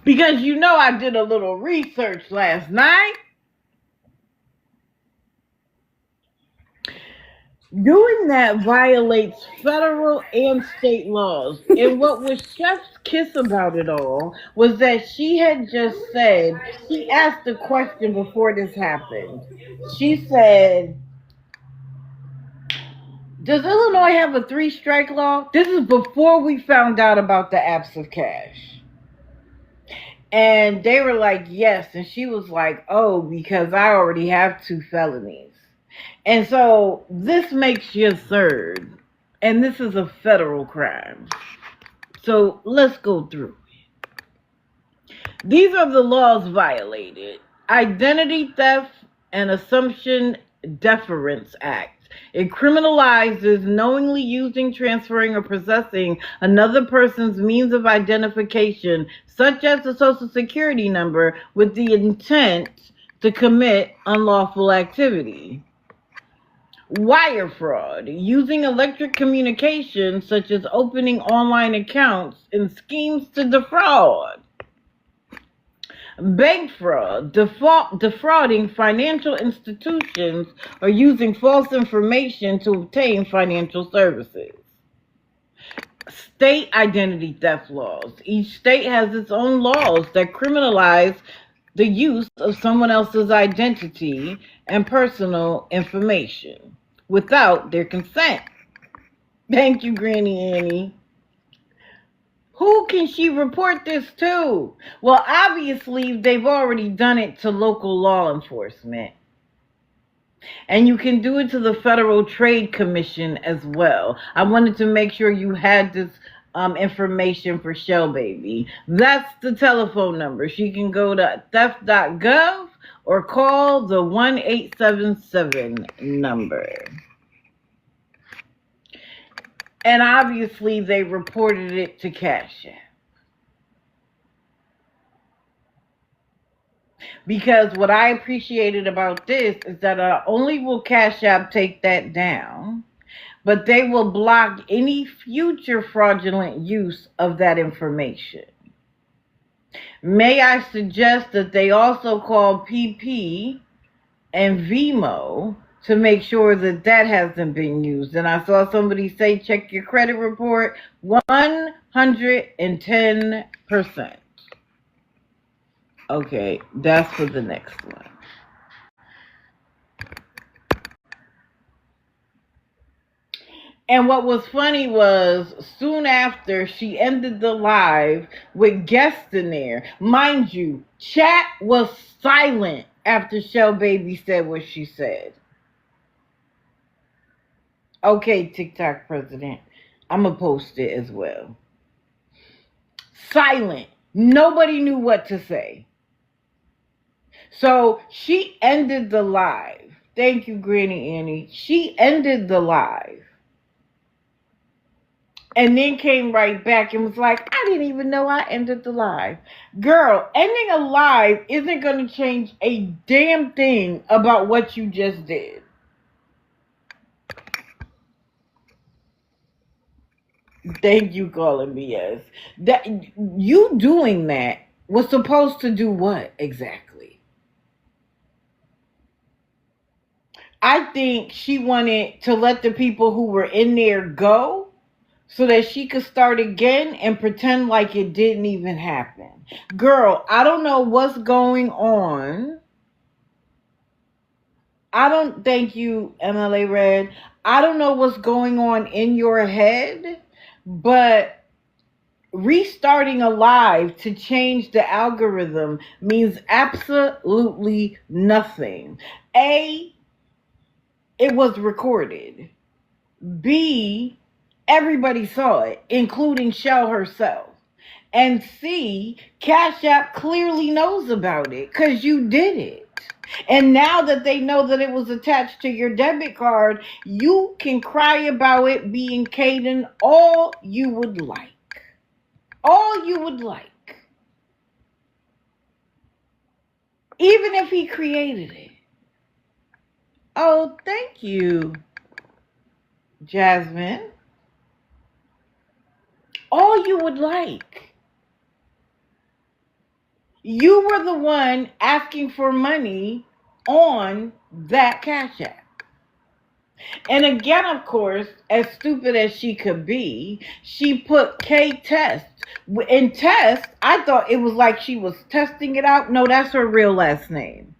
Because you know I did a little research last night. Doing that violates federal and state laws. And what was Chef's kiss about it all was that she had just said, she asked a question before this happened. She said, does Illinois have a 3-strike law? This is before we found out about the apps of cash. And they were like, yes. And she was like, oh, because I already have 2 felonies. And so this makes you a third. And this is a federal crime. So let's go through it. These are the laws violated. Identity Theft and Assumption Deference Act. It criminalizes knowingly using, transferring, or possessing another person's means of identification, such as a social security number, with the intent to commit unlawful activity. Wire fraud, using electric communication, such as opening online accounts in schemes to defraud. Bank fraud, defrauding financial institutions or using false information to obtain financial services. State identity theft laws. Each state has its own laws that criminalize the use of someone else's identity and personal information without their consent. Thank you, Granny Annie. Who can she report this to? Well, obviously, they've already done it to local law enforcement. And you can do it to the Federal Trade Commission as well. I wanted to make sure you had this information for Shell Baby. That's the telephone number. She can go to theft.gov or call the 1-877 number. And obviously, they reported it to Cash App. Because what I appreciated about this is that not only will Cash App take that down, but they will block any future fraudulent use of that information. May I suggest that they also call PP and Vimo to make sure that that hasn't been used. And I saw somebody say, check your credit report, 110%. Okay, that's for the next one. And what was funny was soon after she ended the live with guests in there. Mind you, chat was silent after Shell Baby said what she said. Okay, TikTok president, I'm going to post it as well. Silent. Nobody knew what to say. So she ended the live. Thank you, Granny Annie. She ended the live. And then came right back and was like, I didn't even know I ended the live. Girl, ending a live isn't going to change a damn thing about what you just did. Thank you, calling BS. That you doing that was supposed to do what exactly? I think she wanted to let the people who were in there go so that she could start again and pretend like it didn't even happen. Girl, I don't know what's going on. Thank you, MLA Red. I don't know what's going on in your head, but restarting a live to change the algorithm means absolutely nothing. A, it was recorded. B, Everybody saw it, including Shell herself. And C, Cash App clearly knows about it because you did it. And now that they know that it was attached to your debit card, you can cry about it being Caden all you would like. All you would like. Even if he created it. Oh, thank you, Jasmine. All you would like. You were the one asking for money on that Cash App. And again, of course, as stupid as she could be, she put K Test. In Test, I thought it was like she was testing it out. No, that's her real last name.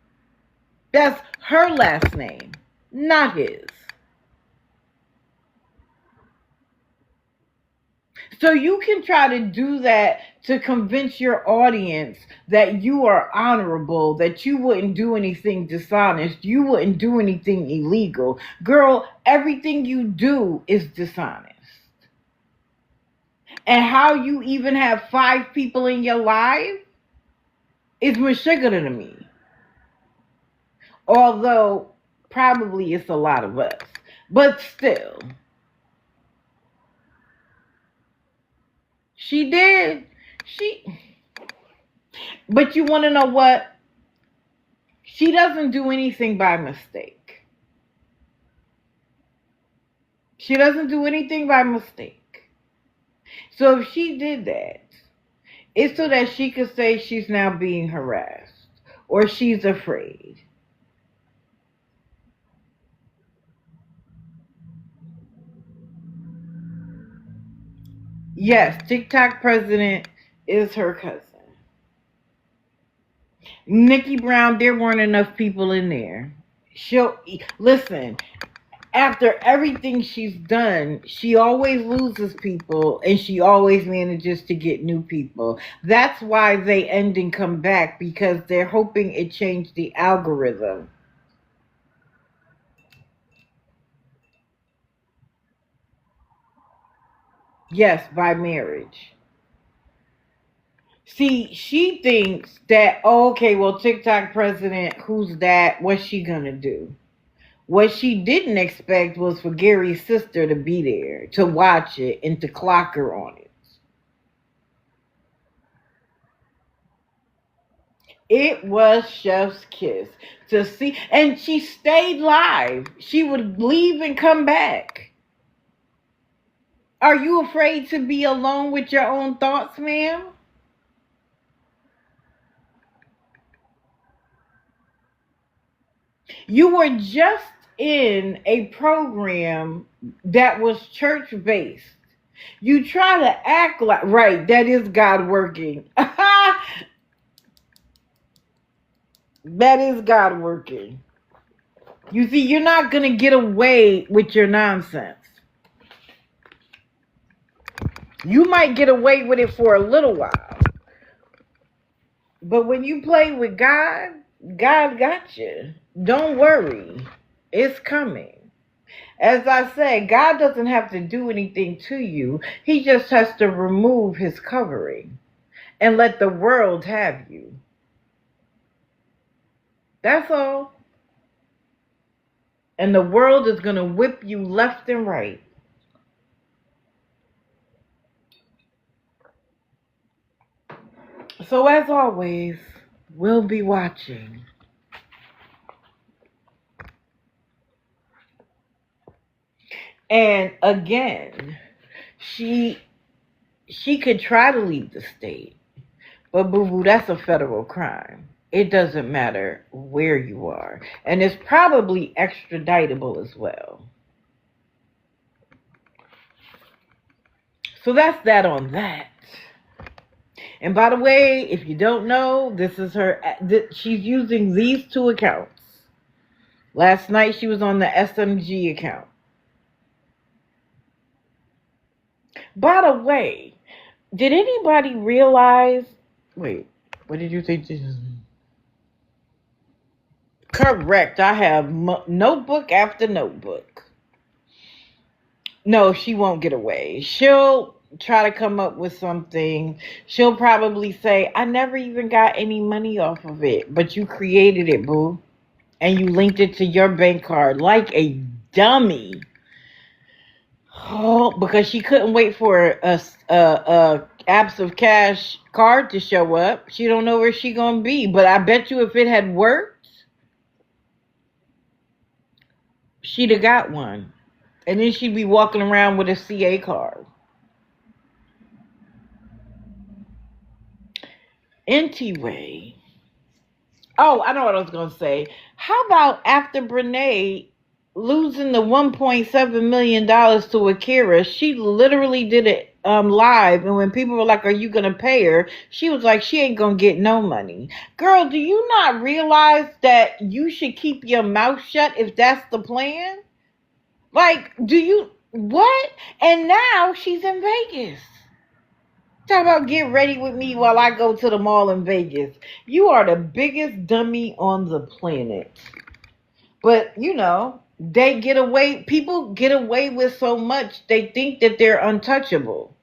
That's her last name, not his. So you can try to do that to convince your audience that you are honorable, that you wouldn't do anything dishonest, you wouldn't do anything illegal. Girl, everything you do is dishonest. And how you even have 5 people in your life is sugar to me. Although probably it's a lot of us. But still. She did. But you want to know what? She doesn't do anything by mistake. She doesn't do anything by mistake. So if she did that, it's so that she could say she's now being harassed or she's afraid. Yes, TikTok president is her cousin. Nikki Brown, there weren't enough people in there. Listen, after everything she's done, she always loses people and she always manages to get new people. That's why they end and come back, because they're hoping it changed the algorithm. Yes, by marriage. See, she thinks that, oh, okay, well, TikTok president, who's that? What's she gonna do? What she didn't expect was for Gary's sister to be there, to watch it, and to clock her on it. It was chef's kiss to see, and she stayed live. She would leave and come back. Are you afraid to be alone with your own thoughts, ma'am? You were just in a program that was church-based. You try to act like, right, that is God working. That is God working. You see, you're not going to get away with your nonsense. You might get away with it for a little while. But when you play with God, God got you. Don't worry. It's coming. As I say, God doesn't have to do anything to you. He just has to remove his covering and let the world have you. That's all. And the world is going to whip you left and right. So as always, we'll be watching. And again, she could try to leave the state, but boo-boo, that's a federal crime. It doesn't matter where you are. And it's probably extraditable as well. So that's that on that. And by the way, if you don't know, this is her. She's using these 2 accounts. Last night she was on the SMG account. By the way, did anybody realize... Wait, what did you say? Correct. I have notebook after notebook. No, she won't get away. She'll try to come up with something. She'll probably say, I never even got any money off of it. But you created it, boo. And you linked it to your bank card like a dummy. Oh, because she couldn't wait for a apps of cash card to show up. She don't know where she gonna be. But I bet you if it had worked, she'd have got one. And then she'd be walking around with a CA card. Anyway. Oh, I know what I was going to say. How about after Brene losing the $1.7 million to Akira, she literally did it live. And when people were like, are you going to pay her? She was like, she ain't going to get no money. Girl, do you not realize that you should keep your mouth shut if that's the plan? Like, do you, what? And now she's in Vegas. Talk about get ready with me while I go to the mall in Vegas. You are the biggest dummy on the planet. But, you know, they get away, people get away with so much, they think that they're untouchable.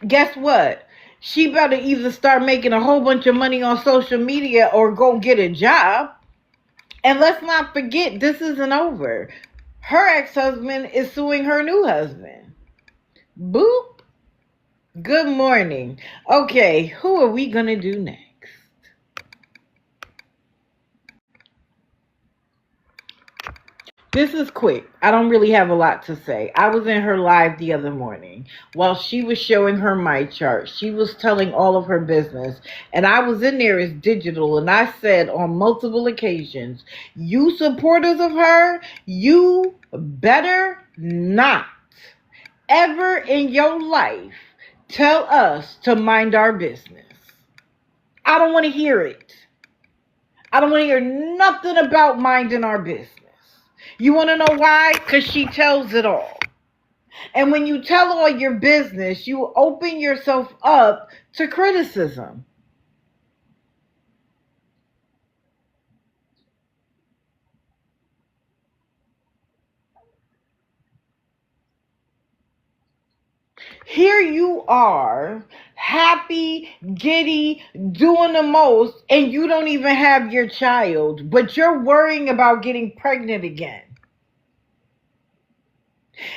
Guess what? She better either start making a whole bunch of money on social media or go get a job. And let's not forget, this isn't over. Her ex-husband is suing her new husband. Boop. Good morning. Okay, who are we going to do next? This is quick. I don't really have a lot to say. I was in her live the other morning. While she was showing her my chart, she was telling all of her business. And I was in there as digital. And I said on multiple occasions, you supporters of her, you better not ever in your life tell us to mind our business. I don't want to hear it. I don't want to hear nothing about minding our business. You want to know why? Because she tells it all. And when you tell all your business, you open yourself up to criticism. Here you are, happy, giddy, doing the most, and you don't even have your child, but you're worrying about getting pregnant again.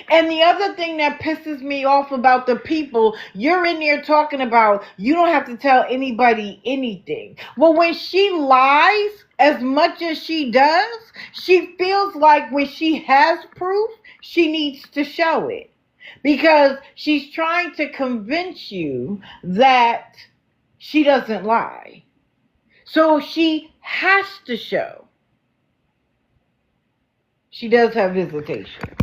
And the other thing that pisses me off about the people, you're in there talking about you don't have to tell anybody anything. Well, when she lies as much as she does, she feels like when she has proof, she needs to show it. Because she's trying to convince you that she doesn't lie. So she has to show. She does have visitation.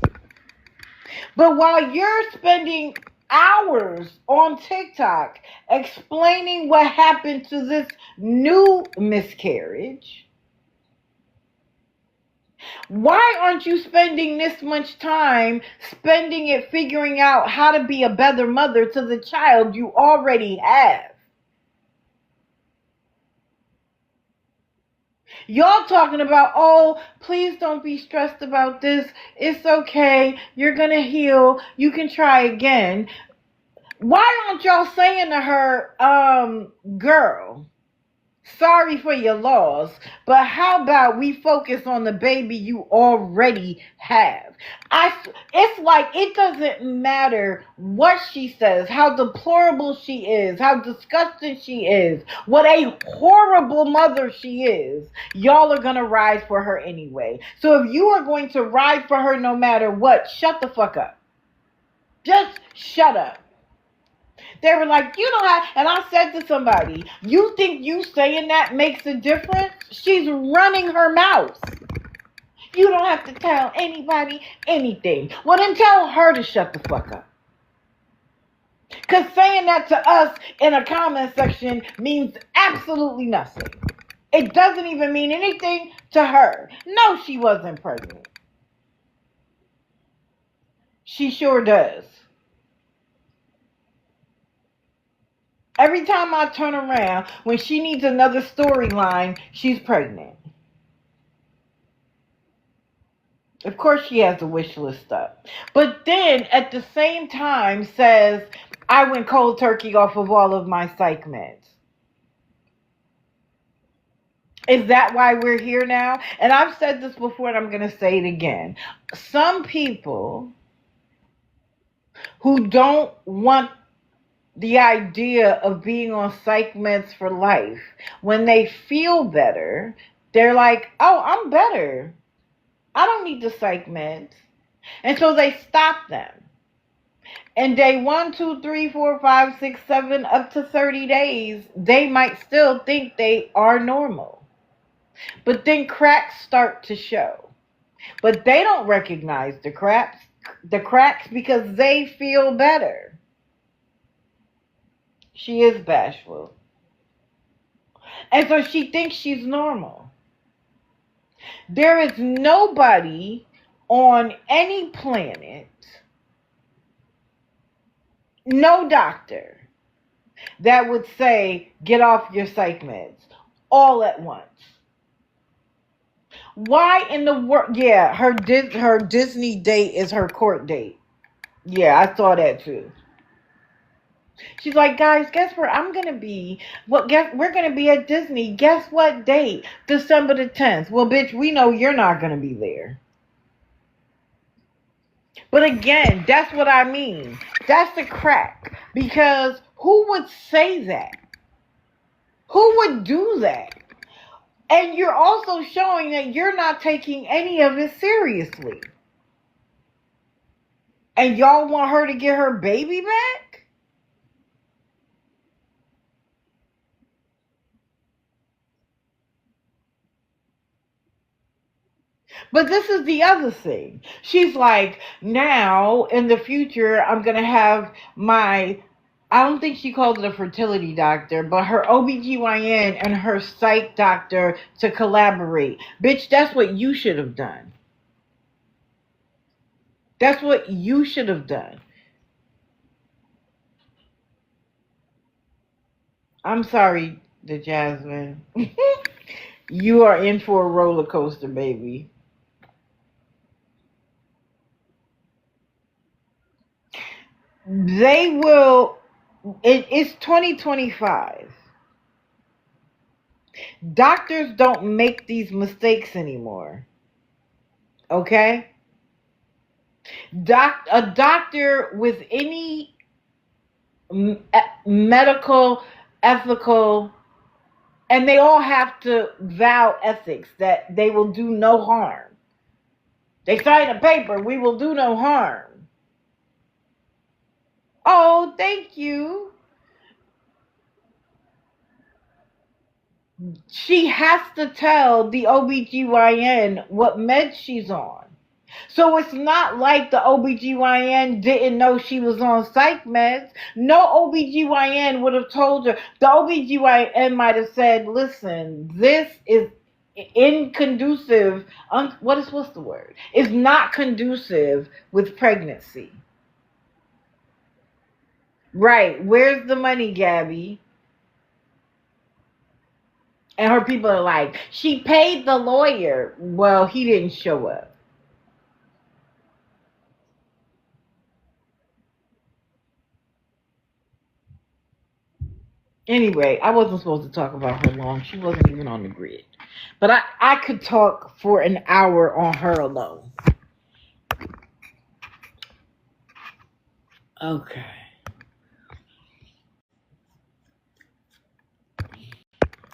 But while you're spending hours on TikTok explaining what happened to this new miscarriage, why aren't you spending this much time spending it figuring out how to be a better mother to the child you already have? Y'all talking about, oh, please don't be stressed about this. It's okay. You're going to heal. You can try again. Why aren't y'all saying to her, girl, sorry for your loss, but how about we focus on the baby you already have? It's like it doesn't matter what she says, how deplorable she is, how disgusting she is, what a horrible mother she is. Y'all are going to ride for her anyway. So if you are going to ride for her no matter what, shut the fuck up. Just shut up. They were like, you don't have, and I said to somebody, you think you saying that makes a difference? She's running her mouth. You don't have to tell anybody anything. Well, then tell her to shut the fuck up. Because saying that to us in a comment section means absolutely nothing. It doesn't even mean anything to her. No, she wasn't pregnant. She sure does. Every time I turn around, when she needs another storyline, she's pregnant. Of course she has the wish list up. But then at the same time says, I went cold turkey off of all of my psych meds. Is that why we're here now? And I've said this before and I'm going to say it again. Some people who don't want the idea of being on psych meds for life, when they feel better, they're like, oh, I'm better. I don't need the psych meds. And so they stop them. And day 1, 2, 3, 4, 5, 6, 7, up to 30 days, they might still think they are normal. But then cracks start to show. But they don't recognize the cracks because they feel better. She is bashful. And so she thinks she's normal. There is nobody on any planet, no doctor, that would say, get off your psych meds all at once. Why in the world? Yeah, her Disney date is her court date. Yeah, I saw that too. She's like, guys, guess where I'm gonna be? We're gonna be at Disney. Guess what date? December the 10th. Well, bitch, we know you're not gonna be there. But again, that's what I mean. That's the crack. Because who would say that? Who would do that? And you're also showing that you're not taking any of it seriously. And y'all want her to get her baby back? But this is the other thing. She's like, now in the future, I'm going to have my, I don't think she calls it a fertility doctor, but her OBGYN and her psych doctor to collaborate. Bitch, that's what you should have done. That's what you should have done. I'm sorry, the Jasmine. You are in for a roller coaster, baby. They will, it's 2025. Doctors don't make these mistakes anymore. Okay? A doctor with any medical, ethical, and they all have to vow ethics that they will do no harm. They sign a paper, we will do no harm. Oh, thank you. She has to tell the OBGYN what meds she's on. So it's not like the OBGYN didn't know she was on psych meds. No OBGYN would have told her. The OBGYN might have said, listen, this is inconducive. What's the word? It's not conducive with pregnancy. Right. Where's the money, Gabby? And her people are like, she paid the lawyer. Well, he didn't show up. Anyway, I wasn't supposed to talk about her long. She wasn't even on the grid. But I could talk for an hour on her alone. Okay.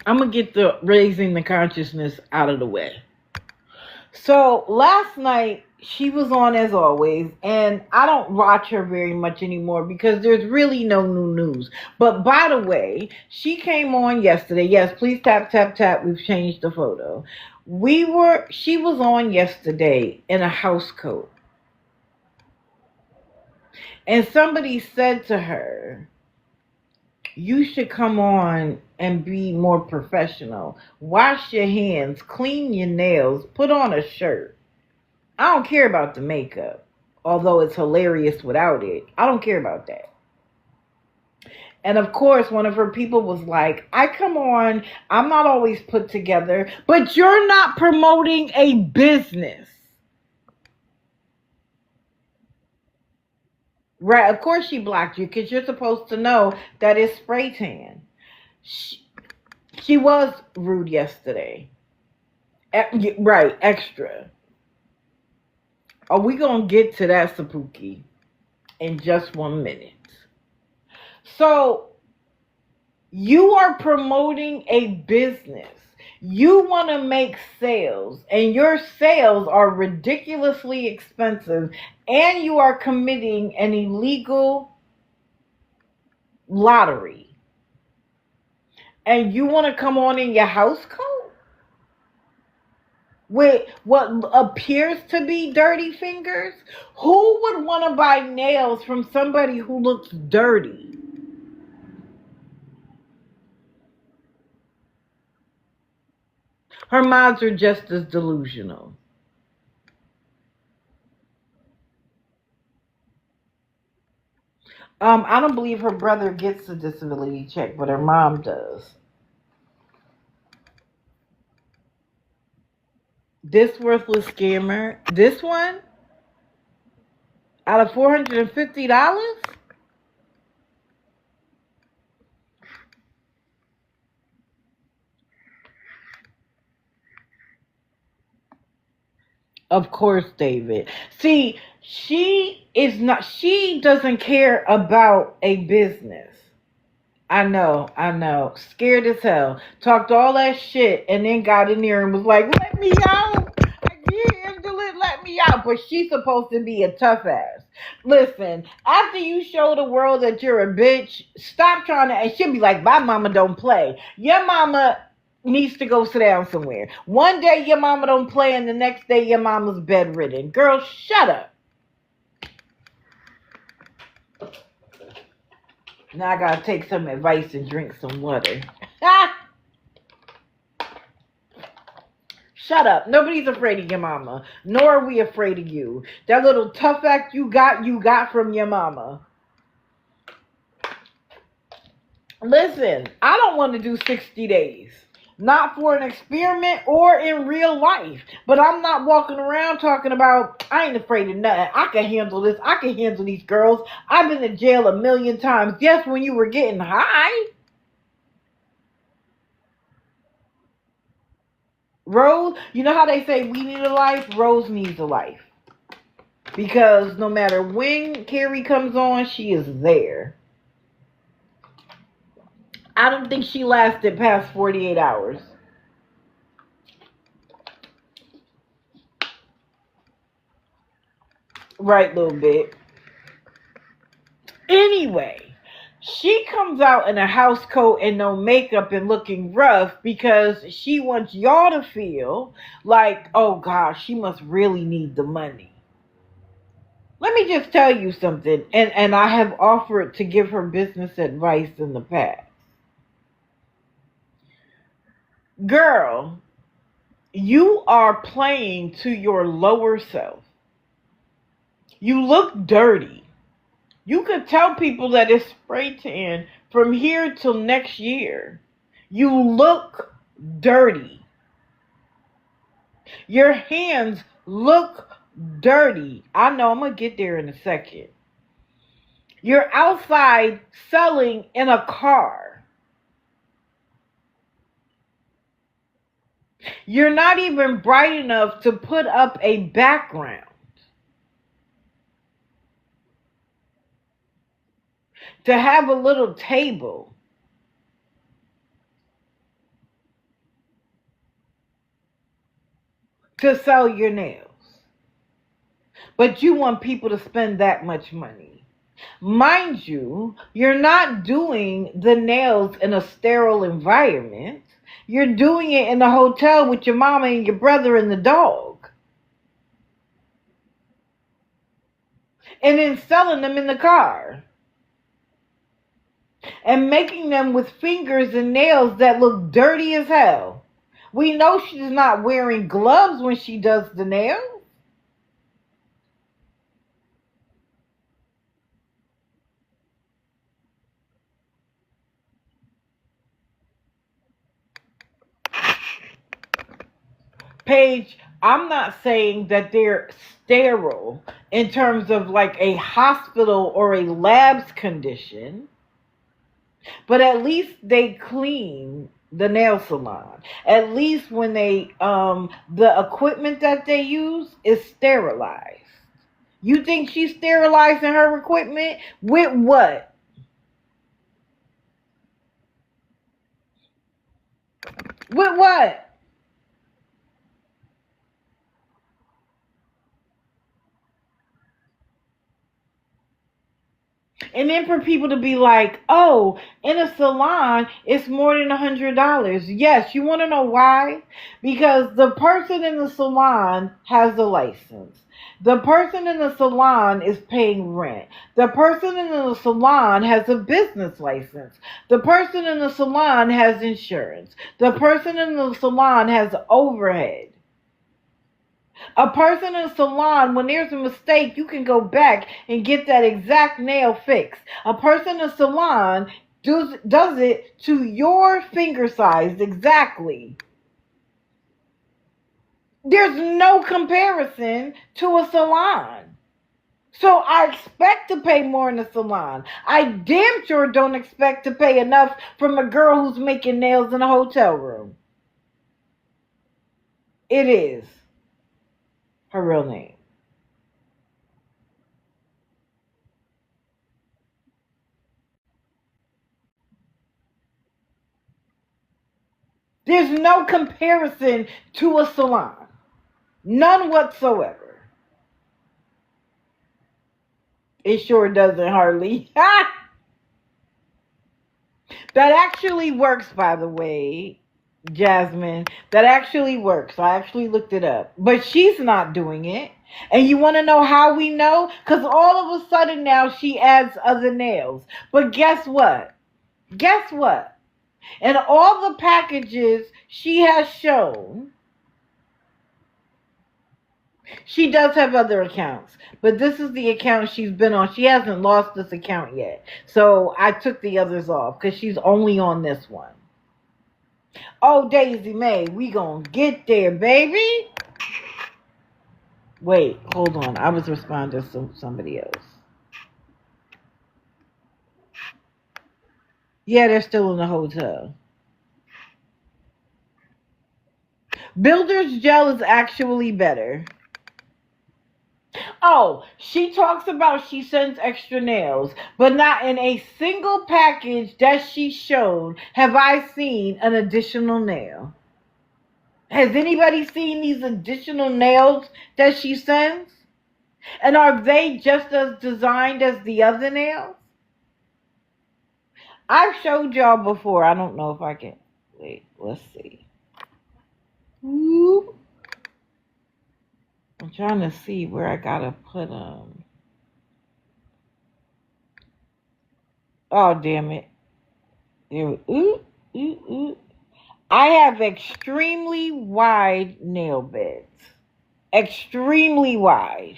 I'm going to get the raising the consciousness out of the way. So last night, she was on as always, and I don't watch her very much anymore because there's really no new news. But by the way, she came on yesterday. Yes, please tap, tap, tap. We've changed the photo. She was on yesterday in a house coat. And somebody said to her, you should come on and be more professional. Wash your hands, clean your nails, put on a shirt. I don't care about the makeup, although it's hilarious without it. I don't care about that. And of course, one of her people was like, I come on, I'm not always put together, but you're not promoting a business. Right, of course she blocked you because you're supposed to know that it's spray tan. She was rude yesterday. Right, extra. Are we gonna get to that, Sapuki, in just 1 minute? So you are promoting a business. You want to make sales, and your sales are ridiculously expensive, and you are committing an illegal lottery. And you want to come on in your house coat with what appears to be dirty fingers? Who would want to buy nails from somebody who looks dirty? Her mods are just as delusional. I don't believe her brother gets a disability check, but her mom does. This worthless scammer. This one out of $450. Of course, David. See, she is not. She doesn't care about a business. I know. Scared as hell. Talked all that shit and then got in there and was like, let me out. I can't handle it. Let me out. But she's supposed to be a tough ass. Listen, after you show the world that you're a bitch, stop trying to. And she'll be like, my mama don't play. Your mama needs to go sit down somewhere. One day your mama don't play and the next day your mama's bedridden. Girl, shut up. Now I gotta take some advice and drink some water. Shut up. Nobody's afraid of your mama. Nor are we afraid of you. That little tough act you got from your mama. Listen, I don't want to do 60 days. Not for an experiment or in real life. But I'm not walking around talking about, I ain't afraid of nothing. I can handle this. I can handle these girls. I've been to jail 1,000,000 times. Yes, when you were getting high. Rose, you know how they say we need a life? Rose needs a life. Because no matter when Carrie comes on, she is there. I don't think she lasted past 48 hours. Right, little bit. Anyway, she comes out in a house coat and no makeup and looking rough because she wants y'all to feel like, oh gosh, she must really need the money. Let me just tell you something, and I have offered to give her business advice in the past. Girl, you are playing to your lower self. You look dirty. You could tell people that it's spray tan from here till next year. You look dirty. Your hands look dirty. I know, I'm going to get there in a second. You're outside selling in a car. You're not even bright enough to put up a background. To have a little table. To sell your nails. But you want people to spend that much money. Mind you, you're not doing the nails in a sterile environment. You're doing it in a hotel with your mama and your brother and the dog. And then selling them in the car. And making them with fingers and nails that look dirty as hell. We know she's not wearing gloves when she does the nails. Paige, I'm not saying that they're sterile in terms of like a hospital or a lab's condition, but at least they clean the nail salon. At least when they the equipment that they use is sterilized. You think she's sterilizing her equipment with what? With what? And then for people to be like, oh, in a salon, it's more than $100. Yes, you want to know why? Because the person in the salon has a license. The person in the salon is paying rent. The person in the salon has a business license. The person in the salon has insurance. The person in the salon has overhead. A person in a salon, when there's a mistake, you can go back and get that exact nail fixed. A person in a salon does it to your finger size exactly. There's no comparison to a salon. So I expect to pay more in a salon. I damn sure don't expect to pay enough from a girl who's making nails in a hotel room. It is her real name. There's no comparison to a salon. None whatsoever. It sure doesn't hardly. That actually works, by the way, Jasmine. That actually works. I actually looked it up. But she's not doing it. And you want to know how we know? Because all of a sudden now she adds other nails. But guess what? Guess what? In all the packages she has shown, she does have other accounts, but this is the account she's been on. She hasn't lost this account yet. So I took the others off because she's only on this one. Oh, Daisy May, we gonna get there, baby. Wait, hold on. I was responding to somebody else. Yeah, they're still in the hotel. Builder's Gel is actually better. Oh, she talks about she sends extra nails, but not in a single package that she's shown have I seen an additional nail. Has anybody seen these additional nails that she sends? And are they just as designed as the other nails? I've showed y'all before. I don't know if I can. Wait, let's see. Ooh. I'm trying to see where I gotta put them. Oh, damn it. There, ooh, ooh, ooh. I have extremely wide nail beds. Extremely wide.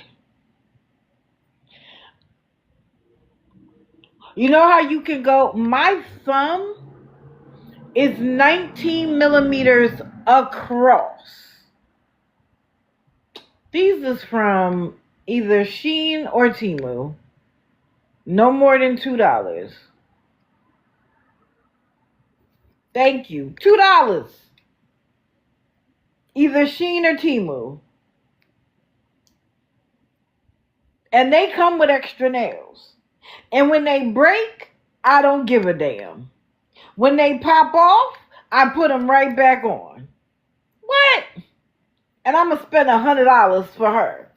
You know how you can go? My thumb is 19 millimeters across. These is from either Shein or Temu. No more than $2. Thank you. $2. Either Shein or Temu. And they come with extra nails. And when they break, I don't give a damn. When they pop off, I put them right back on. What? And I'm going to spend $100 for her.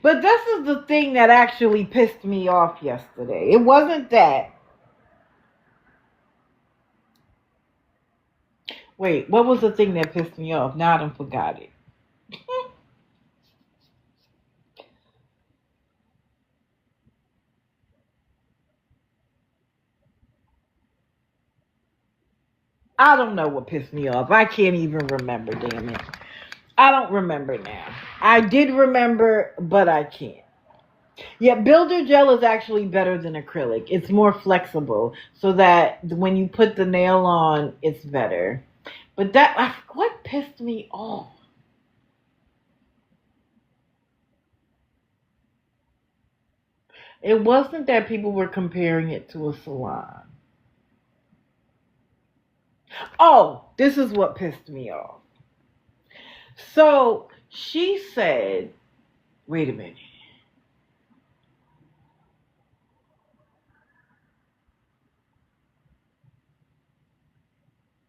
But this is the thing that actually pissed me off yesterday. It wasn't that. Wait, what was the thing that pissed me off? Now I done forgot it. I don't know what pissed me off. I can't even remember, damn it. I don't remember now. I did remember, but I can't. Yeah, Builder Gel is actually better than acrylic. It's more flexible so that when you put the nail on, it's better. But that, what pissed me off? It wasn't that people were comparing it to a salon. Oh, this is what pissed me off. So she said, wait a minute.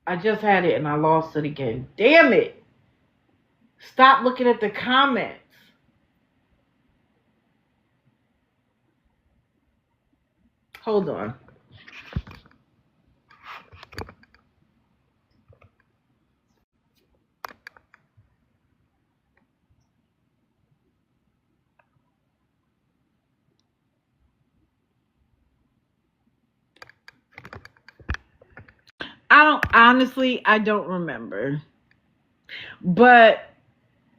I just had it and I lost it again. Damn it. Stop looking at the comments. Hold on. I don't remember. But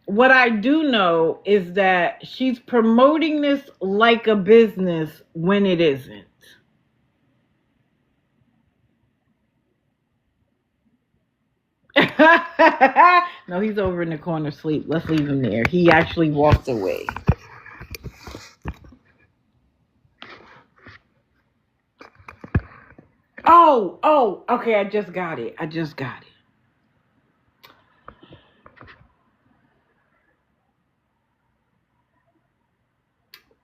what I do know is that she's promoting this like a business when it isn't. No, he's over in the corner asleep. Let's leave him there. He actually walked away. Oh, okay, I just got it.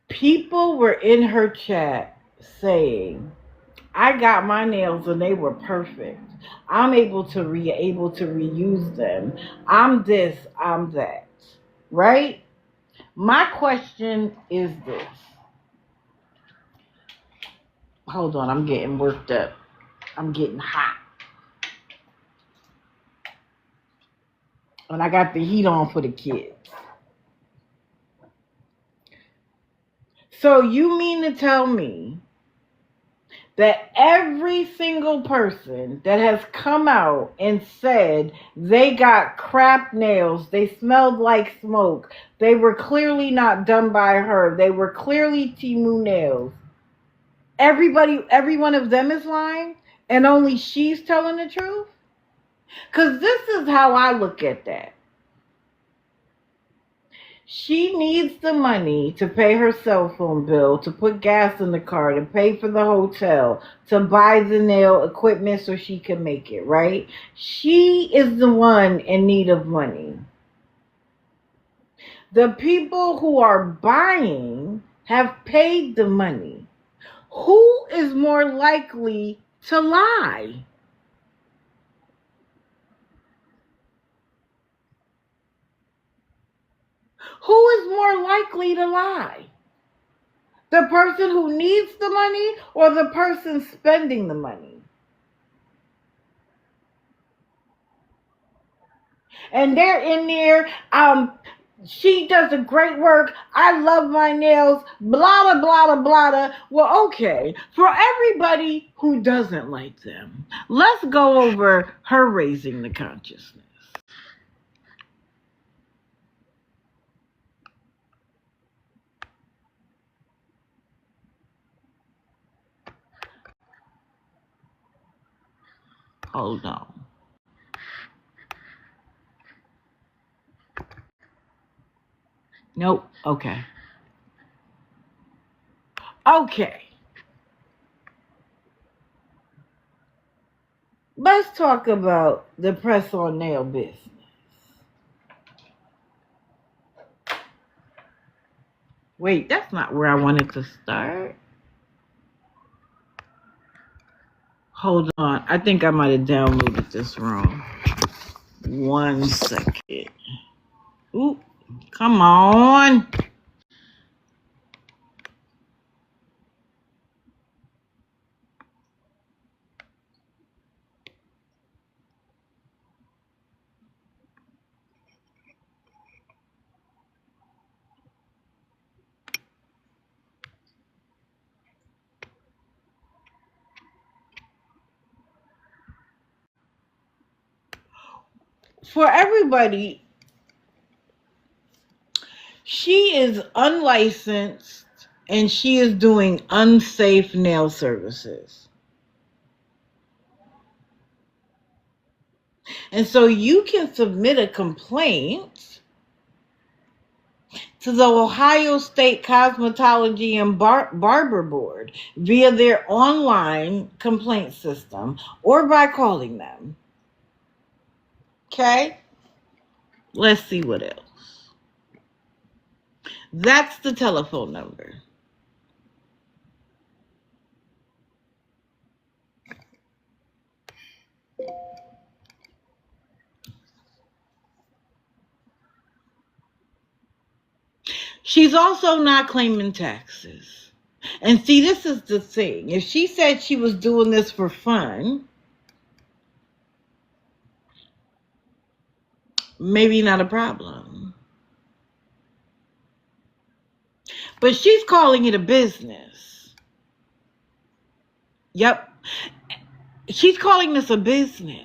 People were in her chat saying, I got my nails and they were perfect. I'm able to reuse them. I'm this, I'm that. Right? My question is this. Hold on, I'm getting worked up. I'm getting hot. And I got the heat on for the kids. So you mean to tell me that every single person that has come out and said they got crap nails, they smelled like smoke, they were clearly not done by her, they were clearly Temu nails, every one of them is lying and only she's telling the truth? Because this is how I look at that. She needs the money to pay her cell phone bill, to put gas in the car, to pay for the hotel, to buy the nail equipment so she can make it, right? She is the one in need of money. The people who are buying have paid the money. Who is more likely to lie? Who is more likely to lie? The person who needs the money or the person spending the money? And they're in there, she does a great work, I love my nails, blah, blah, blah, blah, blah. Well, okay, for everybody who doesn't like them, let's go over her raising the consciousness. Hold on. Nope. Okay. Let's talk about the press on nail business. Wait, that's not where I wanted to start. Hold on. I think I might have downloaded this wrong. 1 second. Ooh, come on. For everybody, she is unlicensed and she is doing unsafe nail services. And so you can submit a complaint to the Ohio State Cosmetology and Barber Board via their online complaint system or by calling them. Okay? Let's see what else. That's the telephone number. She's also not claiming taxes. And see, this is the thing. If she said she was doing this for fun, maybe not a problem. But she's calling it a business. Yep. She's calling this a business.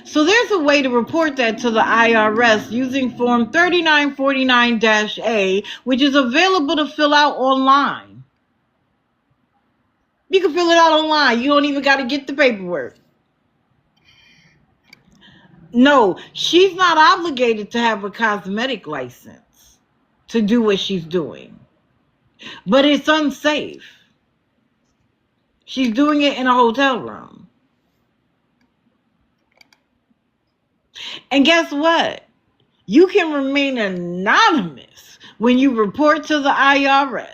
So there's a way to report that to the IRS using Form 3949-A, which is available to fill out online. You can fill it out online. You don't even got to get the paperwork. No, she's not obligated to have a cosmetic license to do what she's doing. But it's unsafe. She's doing it in a hotel room. And guess what? You can remain anonymous when you report to the IRS.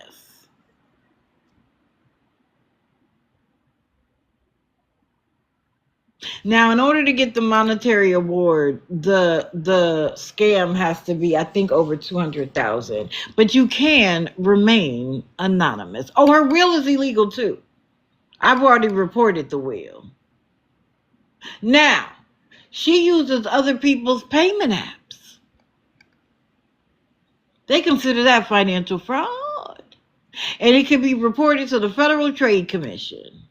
Now, in order to get the monetary award, the scam has to be, I think, over $200,000. But you can remain anonymous. Oh, her will is illegal too. I've already reported the will. Now, she uses other people's payment apps. They consider that financial fraud. And it can be reported to the Federal Trade Commission.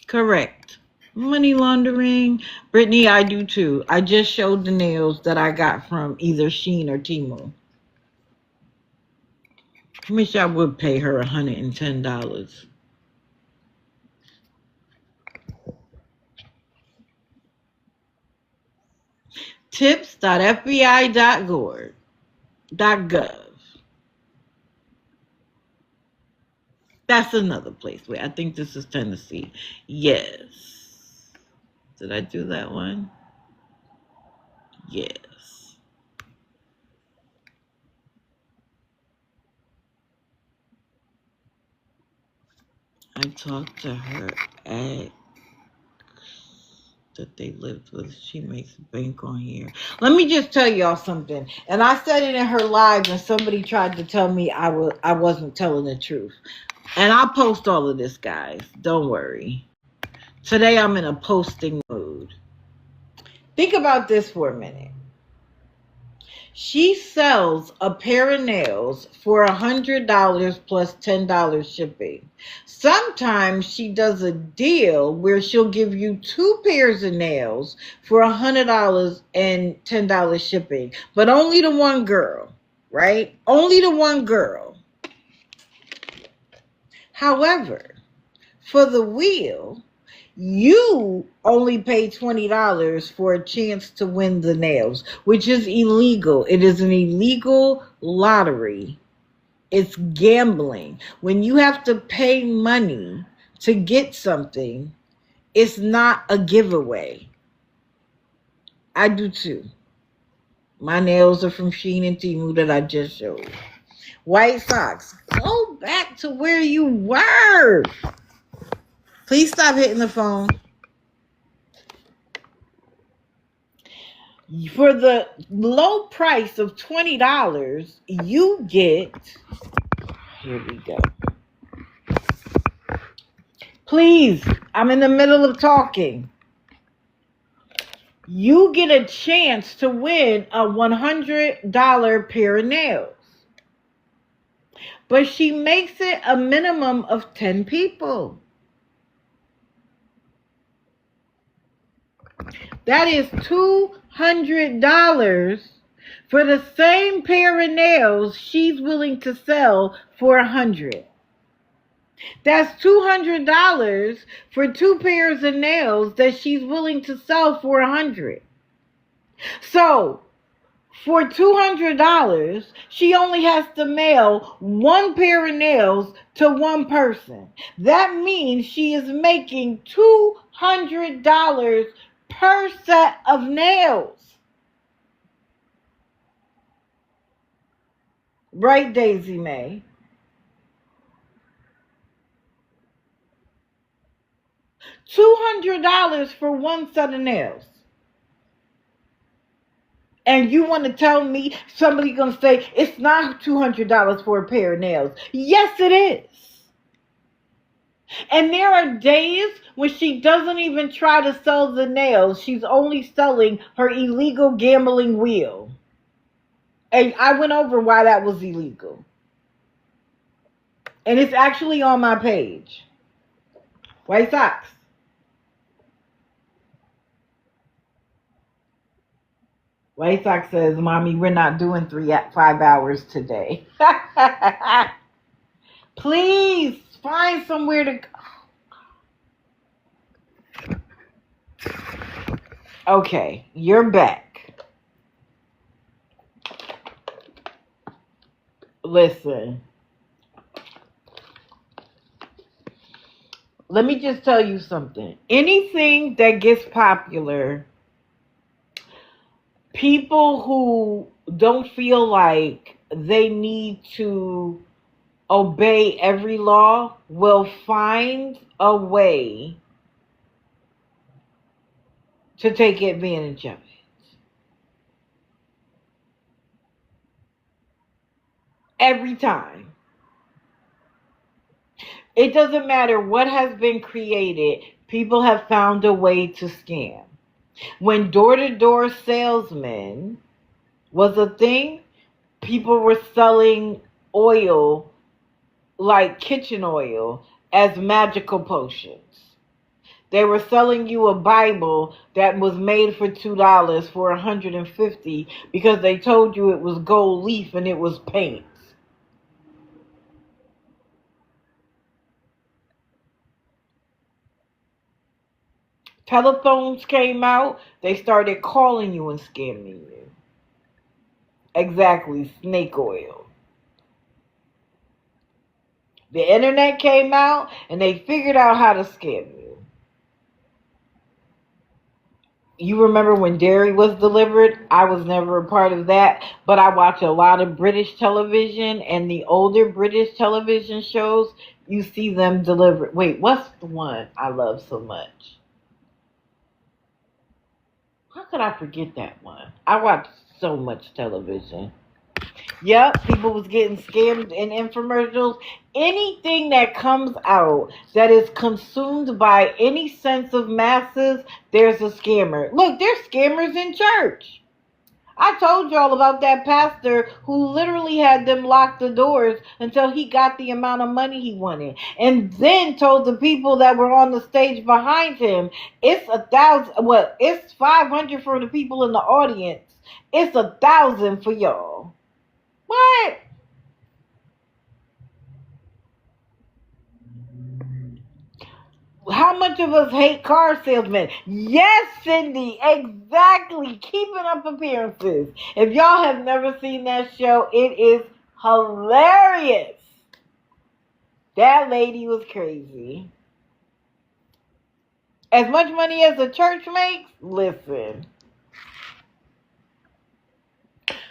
Correct. Money laundering. Brittany, I do too. I just showed the nails that I got from either Shein or Temu. I wish I would pay her $110. Tips.fbi.gov. That's another place. Wait, I think this is Tennessee. Yes. Did I do that one? Yes. I talked to her ex that they lived with. She makes bank on here. Let me just tell y'all something. And I said it in her live and somebody tried to tell me I wasn't telling the truth. And I'll post all of this, guys. Don't worry. Today I'm in a posting mood. Think about this for a minute. She sells a pair of nails for $100 plus $10 shipping. Sometimes she does a deal where she'll give you 2 pairs of nails for $100 and $10 shipping. But only to one girl, right? Only to one girl. However, for the wheel, you only pay $20 for a chance to win the nails, which is illegal. It is an illegal lottery. It's gambling. When you have to pay money to get something, it's not a giveaway. I do too. My nails are from Shein and Temu that I just showed. White socks. Go back to where you were. Please stop hitting the phone. For the low price of $20, you get... Here we go. Please, I'm in the middle of talking. You get a chance to win a $100 pair of nails. But she makes it a minimum of 10 people. That is $200 For the same pair of nails, she's willing to sell for $100. That's $200 for 2 pairs of nails that she's willing to sell for $100. So for $200, she only has to mail 1 pair of nails to 1 person. That means she is making $200 per set of nails. Right, Daisy May? $200 for 1 set of nails. And you want to tell me somebody going to say it's not $200 for a pair of nails? Yes, it is. And there are days when she doesn't even try to sell the nails. She's only selling her illegal gambling wheel. And I went over why that was illegal. And it's actually on my page. White Sox. White Sox says, Mommy, we're not doing 5 hours today. Please find somewhere to go. Okay, you're back. Listen. Let me just tell you something. Anything that gets popular, people who don't feel like they need to obey every law will find a way to take advantage of it. Every time. It doesn't matter what has been created, people have found a way to scam. When door-to-door salesmen was a thing, people were selling oil, like kitchen oil, as magical potions. They were selling you a Bible that was made for $2 for $150 because they told you it was gold leaf and it was paint. Telephones came out, they started calling you and scamming you. Exactly, snake oil. The internet came out and they figured out how to scam you. You remember when dairy was delivered? I was never a part of that, but I watch a lot of British television, and the older British television shows, you see them deliver. Wait, what's the one I love so much? How could I forget that one? I watch so much television. Yep, people was getting scammed in infomercials. Anything that comes out that is consumed by any sense of masses, there's a scammer. Look, there's scammers in church. I told y'all about that pastor who literally had them lock the doors until he got the amount of money he wanted. And then told the people that were on the stage behind him, it's 1,000, well, it's 500 for the people in the audience. It's 1,000 for y'all. What? How much of us hate car salesmen? Yes, Cindy, exactly. Keeping up appearances. If y'all have never seen that show, it is hilarious. That lady was crazy. As much money as a church makes, listen.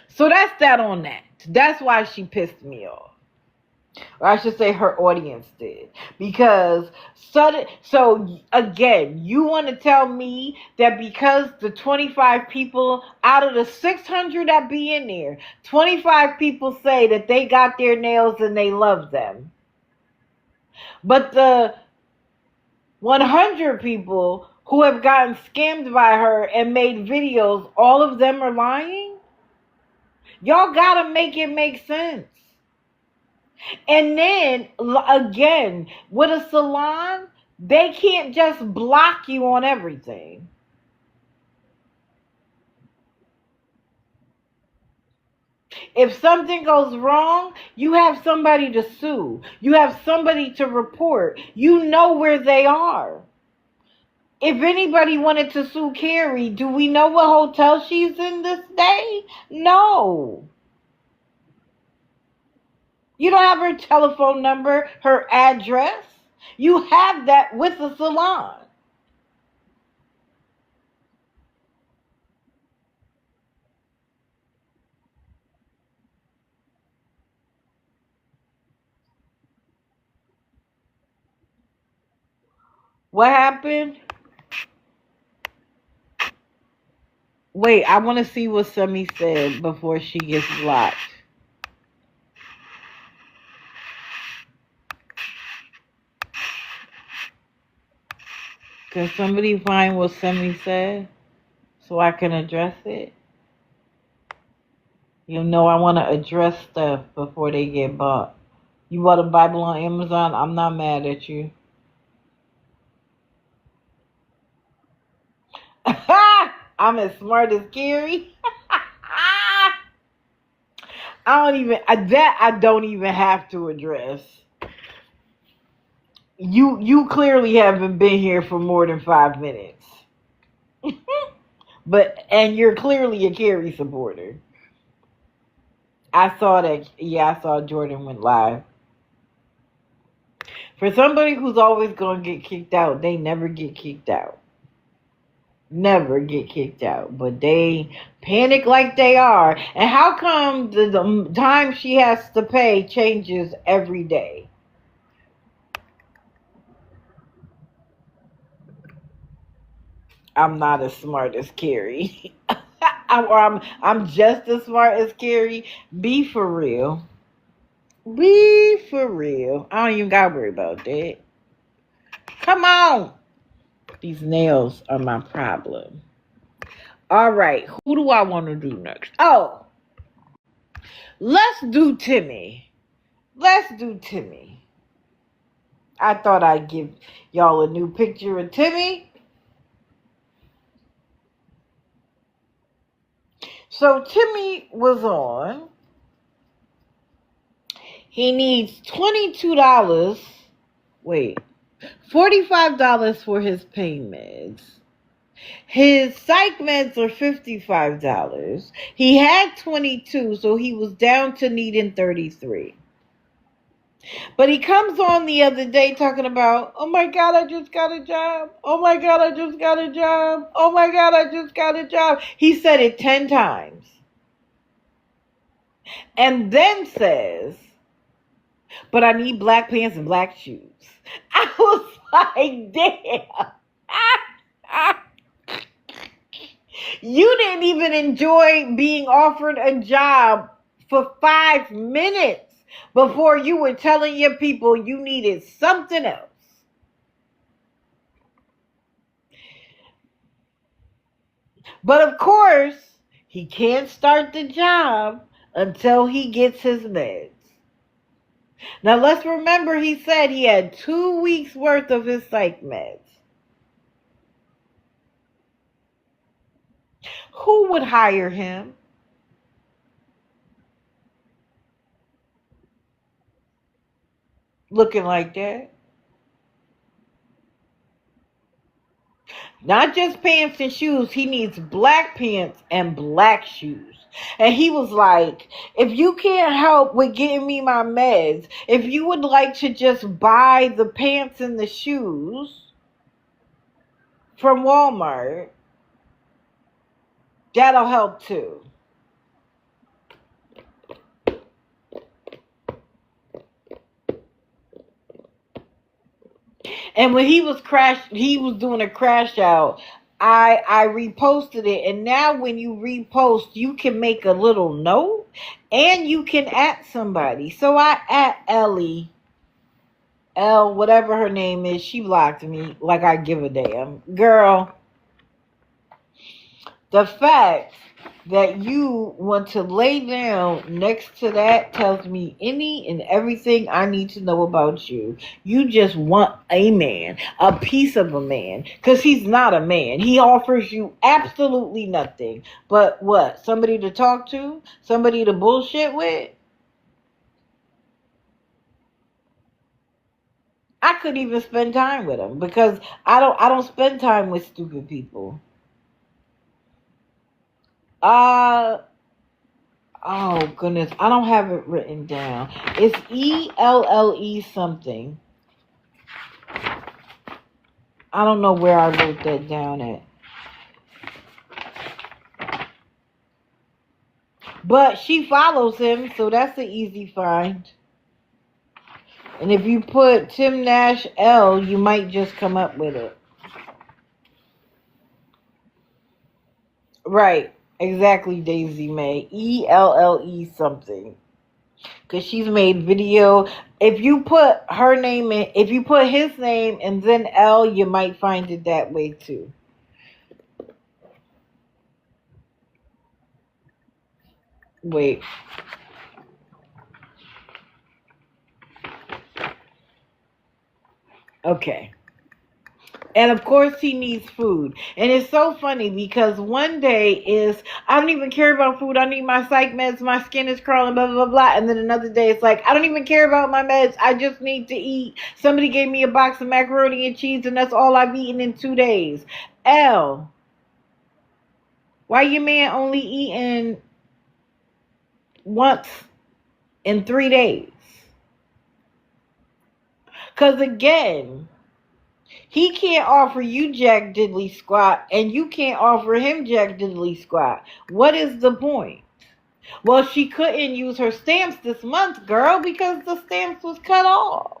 So that's that on that. That's why she pissed me off. Or I should say her audience did. Because, so again, you want to tell me that because the 25 people out of the 600 that be in there, 25 people say that they got their nails and they love them. But the 100 people who have gotten scammed by her and made videos, all of them are lying? Y'all gotta make it make sense. And then, again, with a salon, they can't just block you on everything. If something goes wrong, you have somebody to sue. You have somebody to report. You know where they are. If anybody wanted to sue Carrie, do we know what hotel she's in this day? No. You don't have her telephone number, her address. You have that with the salon. What happened? Wait, I want to see what Semi said before she gets blocked. Can somebody find what Semi said so I can address it? You know I want to address stuff before they get bought. You bought a Bible on Amazon? I'm not mad at you. I'm as smart as Carrie. I don't even have to address. You clearly haven't been here for more than 5 minutes. And you're clearly a Carrie supporter. I saw that. Yeah, I saw Jordan went live. For somebody who's always going to get kicked out, they never get kicked out. Never get kicked out. But they panic like they are. And how come the time she has to pay changes every day? I'm not as smart as Carrie. I'm just as smart as Carrie. Be for real. Be for real. I don't even gotta worry about that. Come on. These nails are my problem. All right. Who do I want to do next? Oh, let's do Timmy. Let's do Timmy. I thought I'd give y'all a new picture of Timmy. So Timmy was on. He needs $22. Wait. $45 for his pain meds. His psych meds are $55. He had 22, so he was down to needing 33. But he comes on the other day talking about, oh my God, I just got a job. Oh my God, I just got a job. Oh my God, I just got a job. He said it 10 times. And then says, but I need black pants and black shoes. I was like, damn. You didn't even enjoy being offered a job for 5 minutes before you were telling your people you needed something else. But of course, he can't start the job until he gets his meds. Now let's remember he said he had 2 weeks worth of his psych meds. Who would hire him? Looking like that? Not just pants and shoes. He needs black pants and black shoes. And he was like, if you can't help with getting me my meds, if you would like to just buy the pants and the shoes from Walmart, that'll help too. And when he was doing a crash out, I reposted it, and now when you repost, you can make a little note and you can at somebody. So I at Ellie, whatever her name is, she blocked me like I give a damn. Girl, the fact that you want to lay down next to that tells me any and everything I need to know about you. You just want a man, a piece of a man, because he's not a man. He offers you absolutely nothing. But what? Somebody to talk to? Somebody to bullshit with? I couldn't even spend time with him because I don't spend time with stupid people. Oh goodness, I don't have it written down. It's ELLE something. I don't know where I wrote that down at. But she follows him, so that's an easy find. And if you put Tim Nash L, you might just come up with it. Right. Exactly, Daisy May. ELLE something. Because she's made video. If you put her name in, if you put his name and then L, you might find it that way too. Wait. Okay. And of course he needs food. And it's so funny because one day is, I don't even care about food. I need my psych meds. My skin is crawling, blah, blah, blah, blah. And then another day it's like, I don't even care about my meds. I just need to eat. Somebody gave me a box of macaroni and cheese and that's all I've eaten in 2 days. L, why your man only eating once in 3 days? Because again, he can't offer you jack diddly squat, and you can't offer him jack diddly squat. What is the point? Well, she couldn't use her stamps this month, girl, because the stamps was cut off.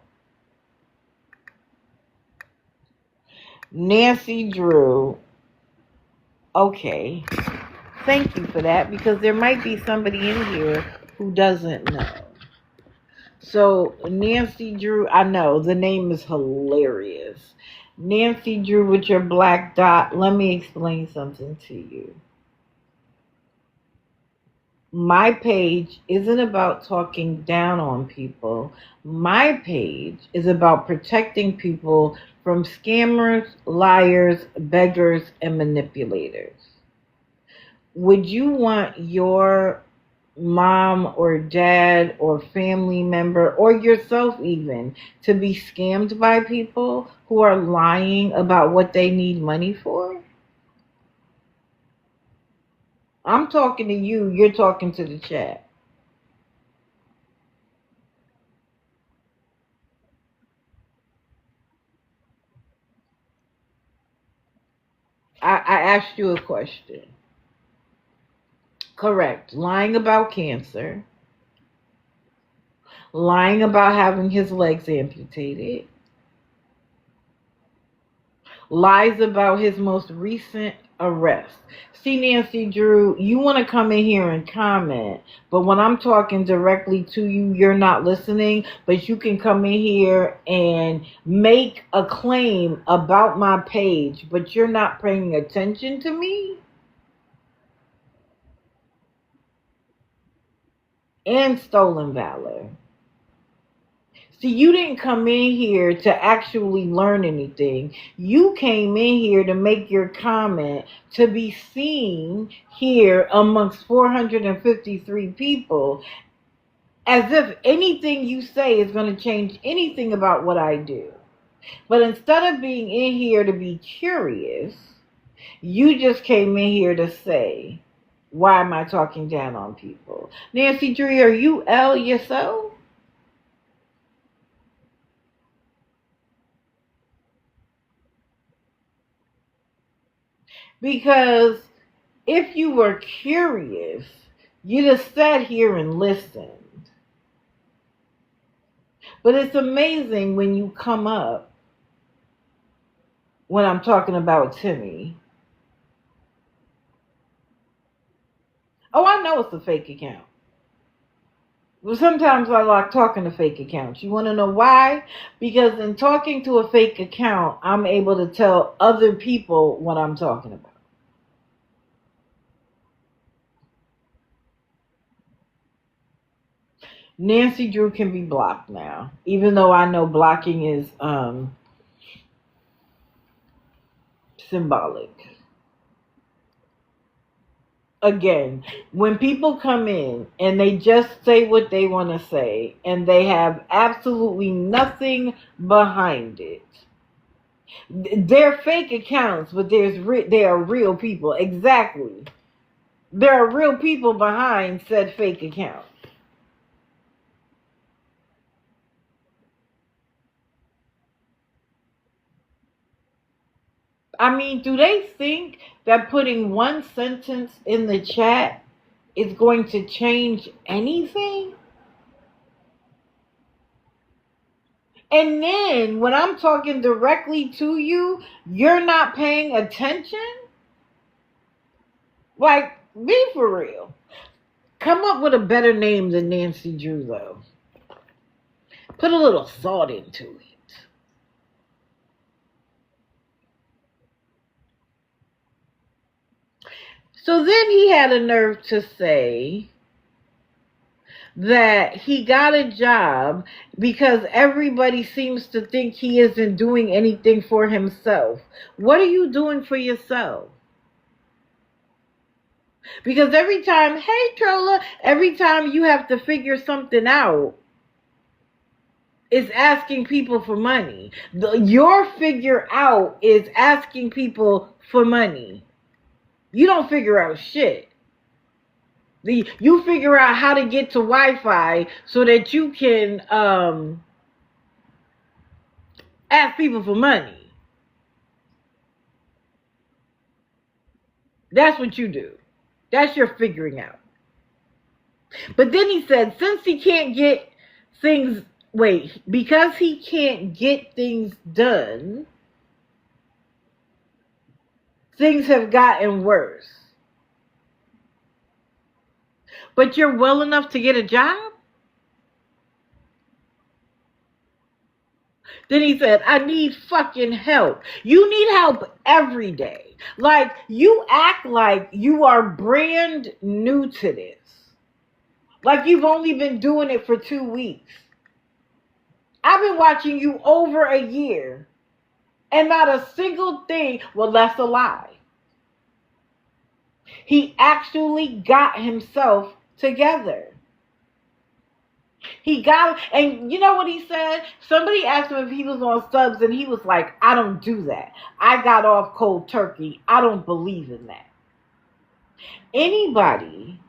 Nancy Drew. Okay. Thank you for that, because there might be somebody in here who doesn't know. So, Nancy Drew, I know, the name is hilarious. Nancy Drew with your black dot, let me explain something to you. My page isn't about talking down on people. My page is about protecting people from scammers, liars, beggars, and manipulators. Would you want your mom or dad or family member or yourself even to be scammed by people who are lying about what they need money for? I'm talking to you, you're talking to the chat. I asked you a question. Correct. Lying about cancer. Lying about having his legs amputated. Lies about his most recent arrest. See, Nancy Drew, you want to come in here and comment, but when I'm talking directly to you, you're not listening, but you can come in here and make a claim about my page, but you're not paying attention to me? And stolen valor. See, you didn't come in here to actually learn anything. You came in here to make your comment to be seen here amongst 453 people as if anything you say is going to change anything about what I do. But instead of being in here to be curious, you just came in here to say, why am I talking down on people? Nancy Drew, are you L yourself? Because if you were curious, you'd have sat here and listened. But it's amazing when you come up when I'm talking about Timmy. Oh, I know it's a fake account. Well, sometimes I like talking to fake accounts. You want to know why? Because in talking to a fake account, I'm able to tell other people what I'm talking about. Nancy Drew can be blocked now, even though I know blocking is symbolic. Again, when people come in and they just say what they want to say and they have absolutely nothing behind it, they're fake accounts, but they are real people. Exactly. There are real people behind said fake account. I mean, do they think that putting one sentence in the chat is going to change anything? And then when I'm talking directly to you, you're not paying attention? Like, be for real. Come up with a better name than Nancy Drew, though. Put a little thought into it. So then he had a nerve to say that he got a job because everybody seems to think he isn't doing anything for himself. What are you doing for yourself? Because every time, hey Trolla, every time you have to figure something out, it's asking people for money. Your figure out is asking people for money. You don't figure out shit. You figure out how to get to Wi-Fi so that you can ask people for money. That's what you do. That's your figuring out. But then he said, since he can't get things, because he can't get things done, things have gotten worse. But you're well enough to get a job? Then he said, I need fucking help. You need help every day. Like, you act like you are brand new to this. Like you've only been doing it for 2 weeks. I've been watching you over a year. And not a single thing, well, that's a lie. He actually got himself together. He got, and you know what he said? Somebody asked him if he was on subs, and he was like, I don't do that. I got off cold turkey. I don't believe in that. Anybody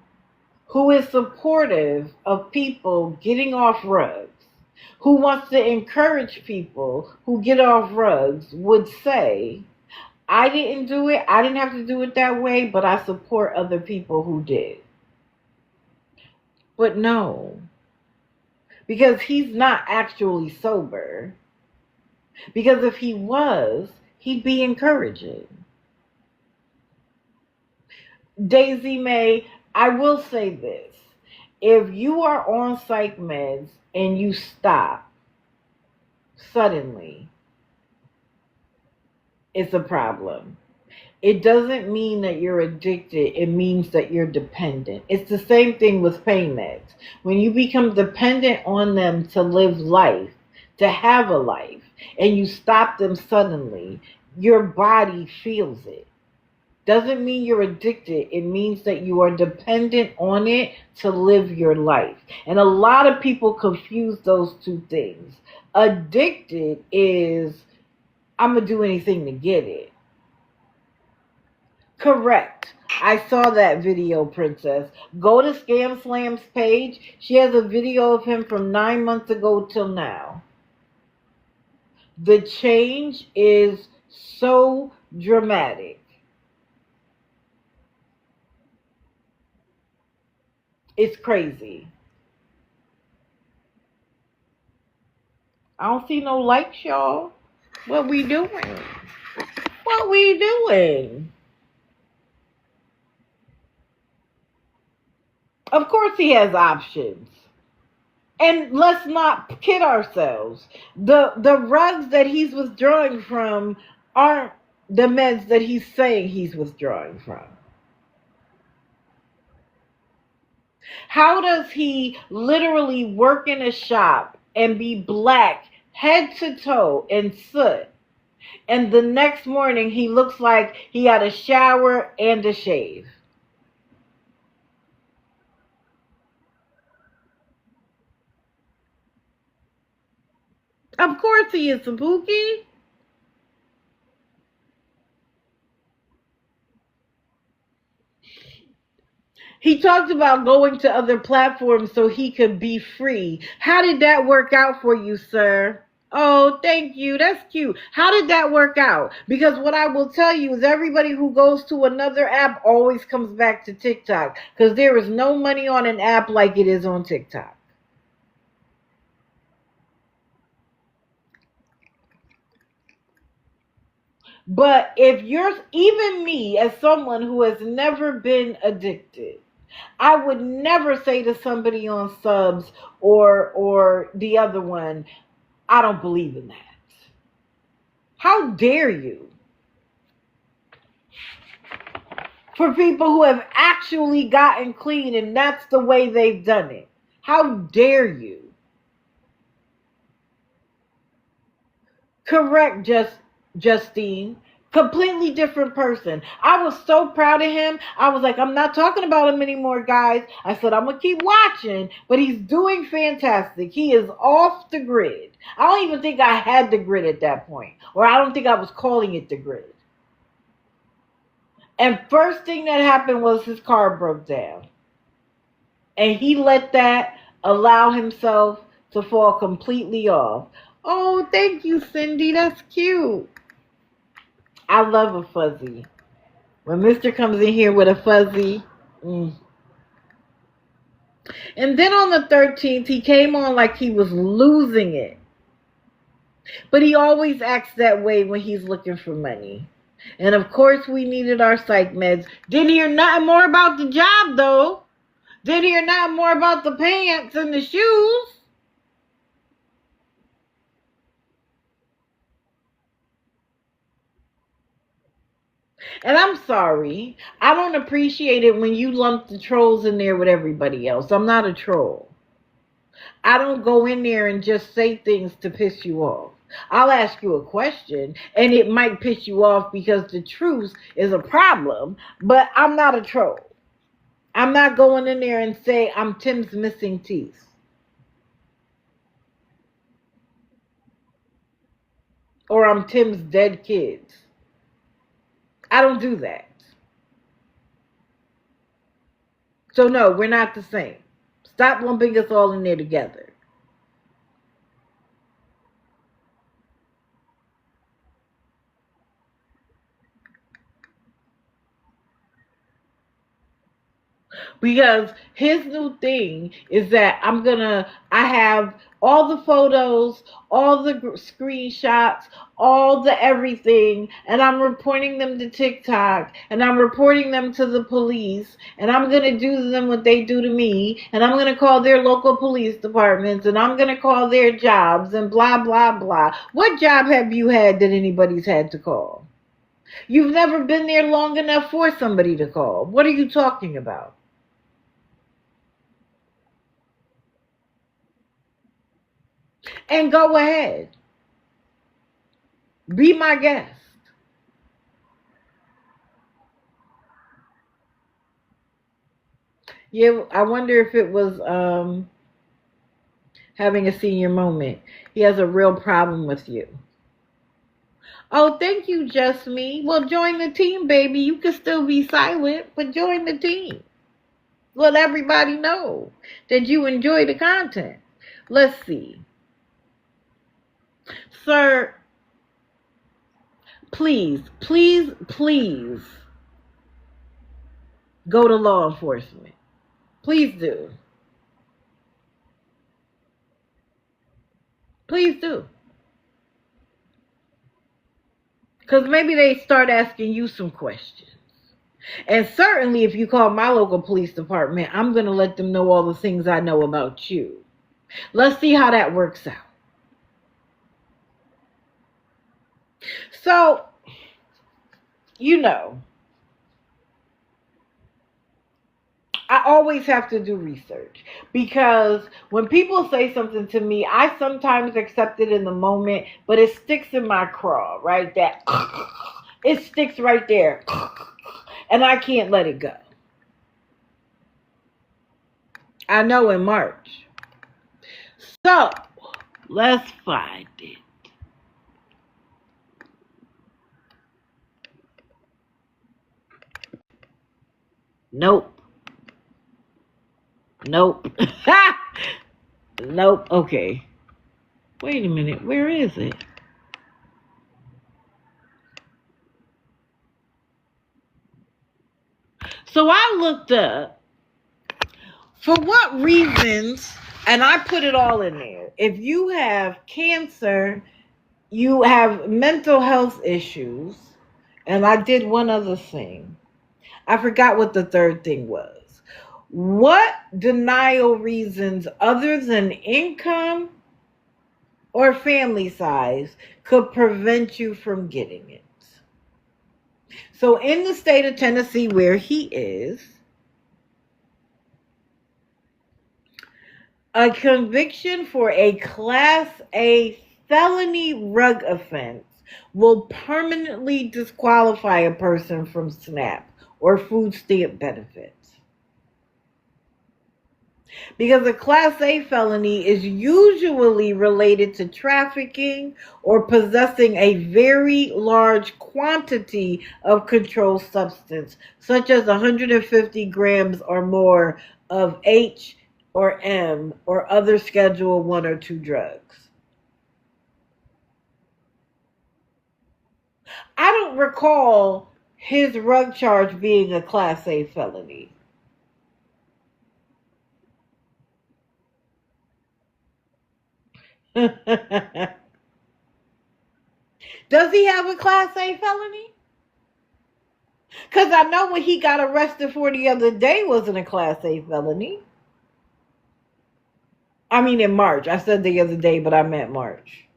who is supportive of people getting off rugs, who wants to encourage people who get off rugs, would say, I didn't do it. I didn't have to do it that way, but I support other people who did. But no. Because he's not actually sober. Because if he was, he'd be encouraging. Daisy May, I will say this. If you are on psych meds and you stop suddenly, it's a problem. It doesn't mean that you're addicted. It means that you're dependent. It's the same thing with pain meds. When you become dependent on them to live life, to have a life, and you stop them suddenly, your body feels it. Doesn't mean you're addicted. It means that you are dependent on it to live your life. And a lot of people confuse those two things. Addicted is, I'm going to do anything to get it. Correct. I saw that video, Princess. Go to Scam Slam's page. She has a video of him from 9 months ago till now. The change is so dramatic. It's crazy. I don't see no likes, y'all. What we doing? What we doing? Of course he has options. And let's not kid ourselves. The rugs that he's withdrawing from aren't the meds that he's saying he's withdrawing from. How does he literally work in a shop and be black head to toe in soot, and the next morning he looks like he had a shower and a shave? Of course he is, Sabuki. He talked about going to other platforms so he could be free. How did that work out for you, sir? Oh, thank you. That's cute. How did that work out? Because what I will tell you is everybody who goes to another app always comes back to TikTok because there is no money on an app like it is on TikTok. But if you're, even me, as someone who has never been addicted, I would never say to somebody on subs or the other one, I don't believe in that. How dare you? For people who have actually gotten clean and that's the way they've done it. How dare you? Correct, Justine. Completely different person. I was so proud of him. I was like, I'm not talking about him anymore, guys. I said, I'm going to keep watching, but he's doing fantastic. He is off the grid. I don't even think I had the grid at that point, or I don't think I was calling it the grid. And first thing that happened was his car broke down. And he let that allow himself to fall completely off. Oh, thank you, Cindy. That's cute. I love a fuzzy. When Mister comes in here with a fuzzy. And then on the 13th, he came on like he was losing it. But he always acts that way when he's looking for money. And of course, we needed our psych meds. Didn't hear nothing more about the job, though. Didn't hear nothing more about the pants and the shoes. And I'm sorry. I don't appreciate it when you lump the trolls in there with everybody else. I'm not a troll. I don't go in there and just say things to piss you off. I'll ask you a question and it might piss you off because the truth is a problem, but I'm not a troll. I'm not going in there and say I'm Tim's missing teeth. Or I'm Tim's dead kids. I don't do that. So no, we're not the same. Stop lumping us all in there together. Because his new thing is that I have all the photos, all the screenshots, all the everything, and I'm reporting them to TikTok, and I'm reporting them to the police, and I'm going to do to them what they do to me, and I'm going to call their local police departments, and I'm going to call their jobs, and blah, blah, blah. What job have you had that anybody's had to call? You've never been there long enough for somebody to call. What are you talking about? And go ahead. Be my guest. Yeah, I wonder if it was having a senior moment. He has a real problem with you. Oh, thank you, Just Me. Well, join the team, baby. You can still be silent, but join the team. Let everybody know that you enjoy the content. Let's see. Sir, please, please, please go to law enforcement. Please do. Please do. Because maybe they start asking you some questions. And certainly, if you call my local police department, I'm going to let them know all the things I know about you. Let's see how that works out. So, you know, I always have to do research because when people say something to me, I sometimes accept it in the moment, but it sticks in my craw, right? That it sticks right there, and I can't let it go. I know in March. So let's find it. Nope. Nope. Nope. Okay. Wait a minute. Where is it? So I looked up for what reasons, and I put it all in there. If you have cancer, you have mental health issues, and I did one other thing. I forgot what the third thing was. What denial reasons other than income or family size could prevent you from getting it? So in the state of Tennessee where he is, a conviction for a Class A felony rug offense will permanently disqualify a person from SNAP or food stamp benefits. Because a Class A felony is usually related to trafficking or possessing a very large quantity of controlled substance, such as 150 grams or more of H or M or other Schedule 1 or 2 drugs. I don't recall his rug charge being a Class A felony. Does he have a Class A felony? Because I know what he got arrested for the other day wasn't a Class A felony. I mean in March. I said the other day, but I meant March.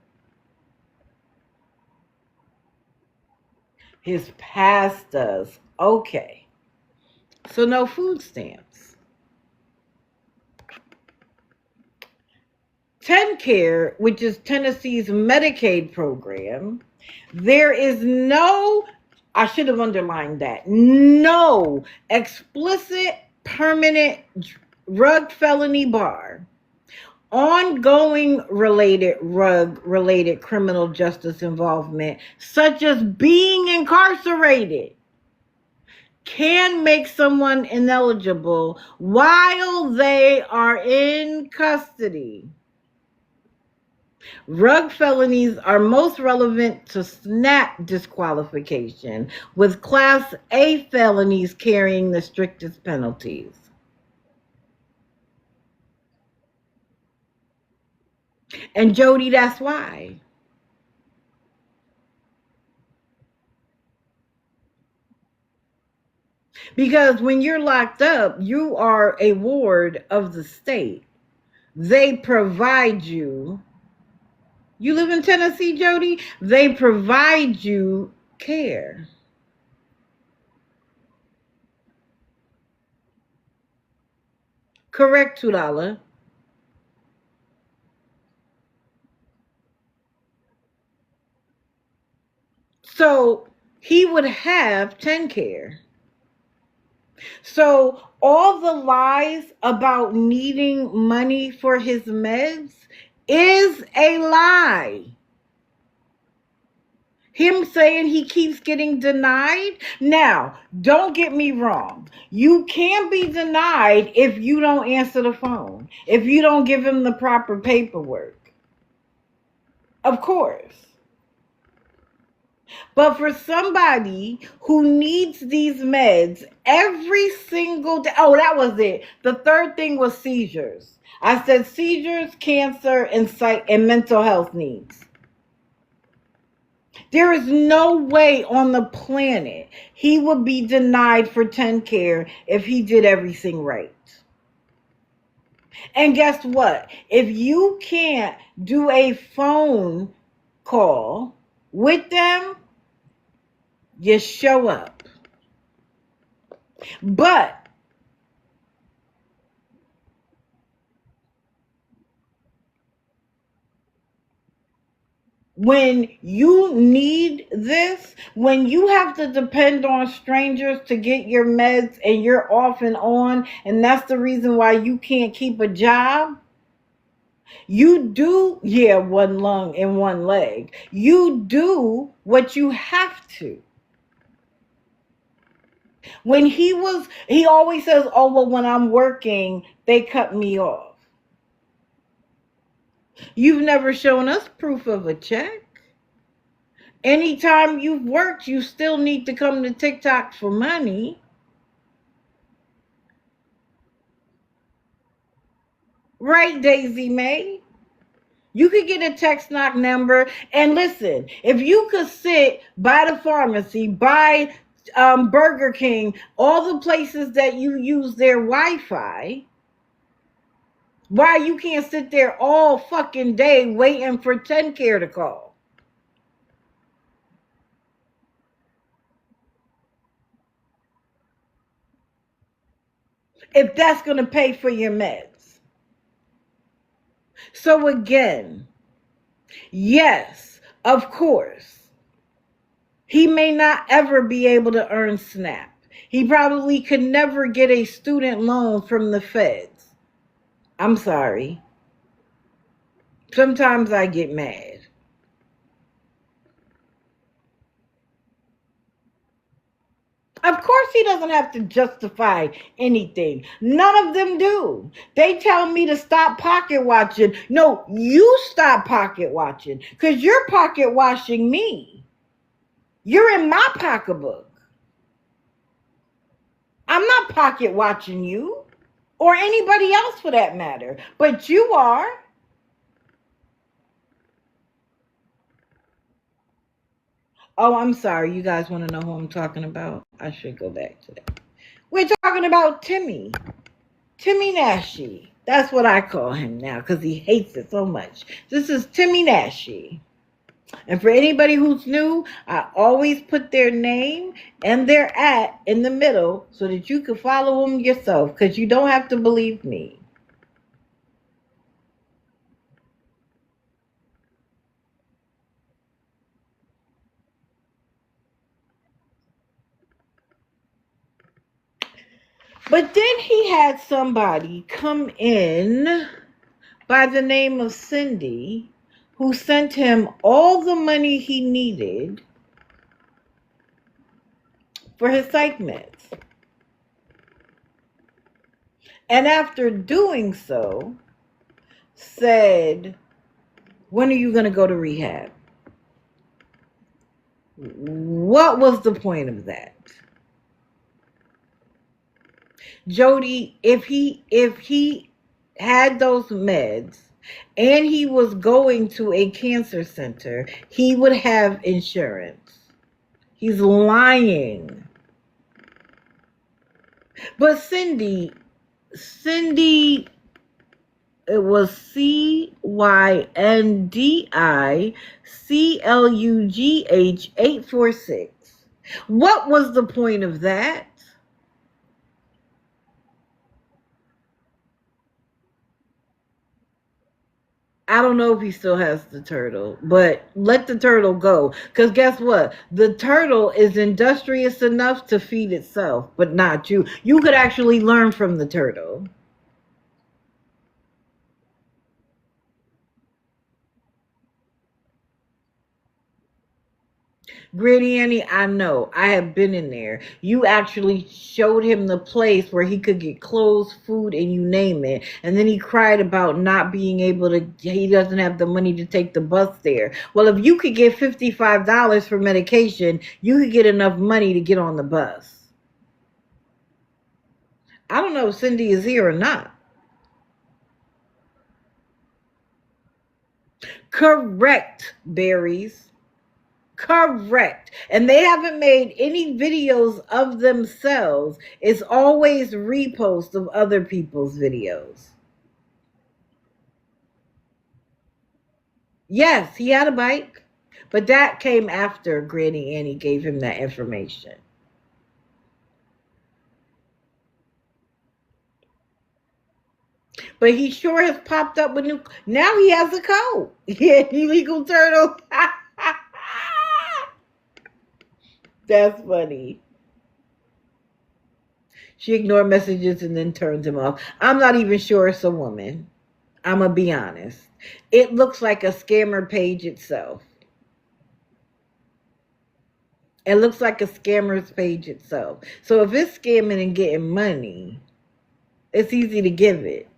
His past does. Okay. So no food stamps. TennCare, which is Tennessee's Medicaid program, there is no, I should have underlined that, no explicit permanent drug felony bar, ongoing drug-related criminal justice involvement, such as being incarcerated, can make someone ineligible while they are in custody. Rug felonies are most relevant to SNAP disqualification, with Class A felonies carrying the strictest penalties. And Jody, that's why. Because when you're locked up, you are a ward of the state. They provide you. You live in Tennessee, Jody? They provide you care. Correct, $2. So he would have TennCare. So all the lies about needing money for his meds is a lie. Him saying he keeps getting denied. Now, don't get me wrong. You can be denied if you don't answer the phone, if you don't give him the proper paperwork. Of course. But for somebody who needs these meds every single day, oh, that was it. The third thing was seizures. I said seizures, cancer, and mental health needs. There is no way on the planet he would be denied for TennCare if he did everything right. And guess what? If you can't do a phone call with them, you show up. But When you need this, when you have to depend on strangers to get your meds and you're off and on, and that's the reason why you can't keep a job, you do, yeah, one lung and one leg. You do what you have to. When he always says, oh, well, when I'm working, they cut me off. You've never shown us proof of a check. Anytime you've worked, you still need to come to TikTok for money. Right, Daisy May? You could get a text knock number. And listen, if you could sit by the pharmacy, by Burger King, all the places that you use their Wi-Fi, why you can't sit there all fucking day waiting for TennCare to call? If that's going to pay for your meds. So again, yes, of course, he may not ever be able to earn SNAP. He probably could never get a student loan from the feds. I'm sorry. Sometimes I get mad. Of course he doesn't have to justify anything. None of them do. They tell me to stop pocket watching. No, you stop pocket watching because you're pocket watching me. You're in my pocketbook. I'm not pocket watching you or anybody else for that matter, but you are. Oh, I'm sorry. You guys want to know who I'm talking about? I should go back to that. We're talking about Timmy. Timmy Nashi. That's what I call him now because he hates it so much. This is Timmy Nashi. And for anybody who's new, I always put their name and their @ in the middle so that you can follow them yourself because you don't have to believe me. But then he had somebody come in by the name of Cindy who sent him all the money he needed for his psych meds. And after doing so, said, when are you going to go to rehab? What was the point of that? Jody, if he had those meds and he was going to a cancer center, he would have insurance. He's lying. But Cindy, it was CYNDICLUGH 846. What was the point of that? I don't know if he still has the turtle, but let the turtle go. Because guess what? The turtle is industrious enough to feed itself, but not you. You could actually learn from the turtle. Granny Annie, I know. I have been in there. You actually showed him the place where he could get clothes, food, and you name it. And then he cried about not being able to, he doesn't have the money to take the bus there. Well, if you could get $55 for medication, you could get enough money to get on the bus. I don't know if Cindy is here or not. Correct, Berries. Correct. And they haven't made any videos of themselves. It's always reposts of other people's videos. Yes, he had a bike, but that came after Granny Annie gave him that information. But he sure has popped up with new. Now he has a coat. Yeah, illegal turtle. That's funny. She ignored messages and then turns him off. I'm not even sure it's a woman. I'm going to be honest. It looks like a scammer page itself. It looks like a scammer's page itself. So if it's scamming and getting money, it's easy to give it.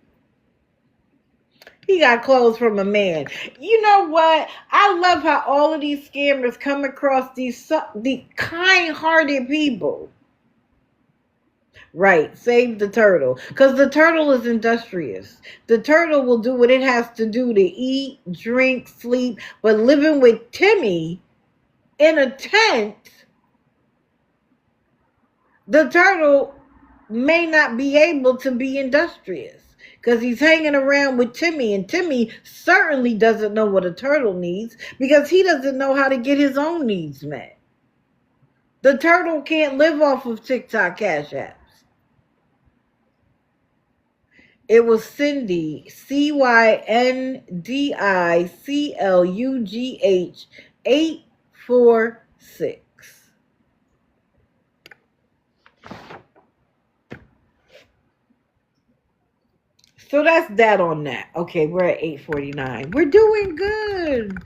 He got clothes from a man. You know what? I love how all of these scammers come across these kind-hearted people. Right, save the turtle. Because the turtle is industrious. The turtle will do what it has to do to eat, drink, sleep. But living with Timmy in a tent, the turtle may not be able to be industrious. Because he's hanging around with Timmy. And Timmy certainly doesn't know what a turtle needs. Because he doesn't know how to get his own needs met. The turtle can't live off of TikTok Cash Apps. It was Cindy, CYNDICLUGH 846. So that's that on that. Okay, we're at 8:49. We're doing good.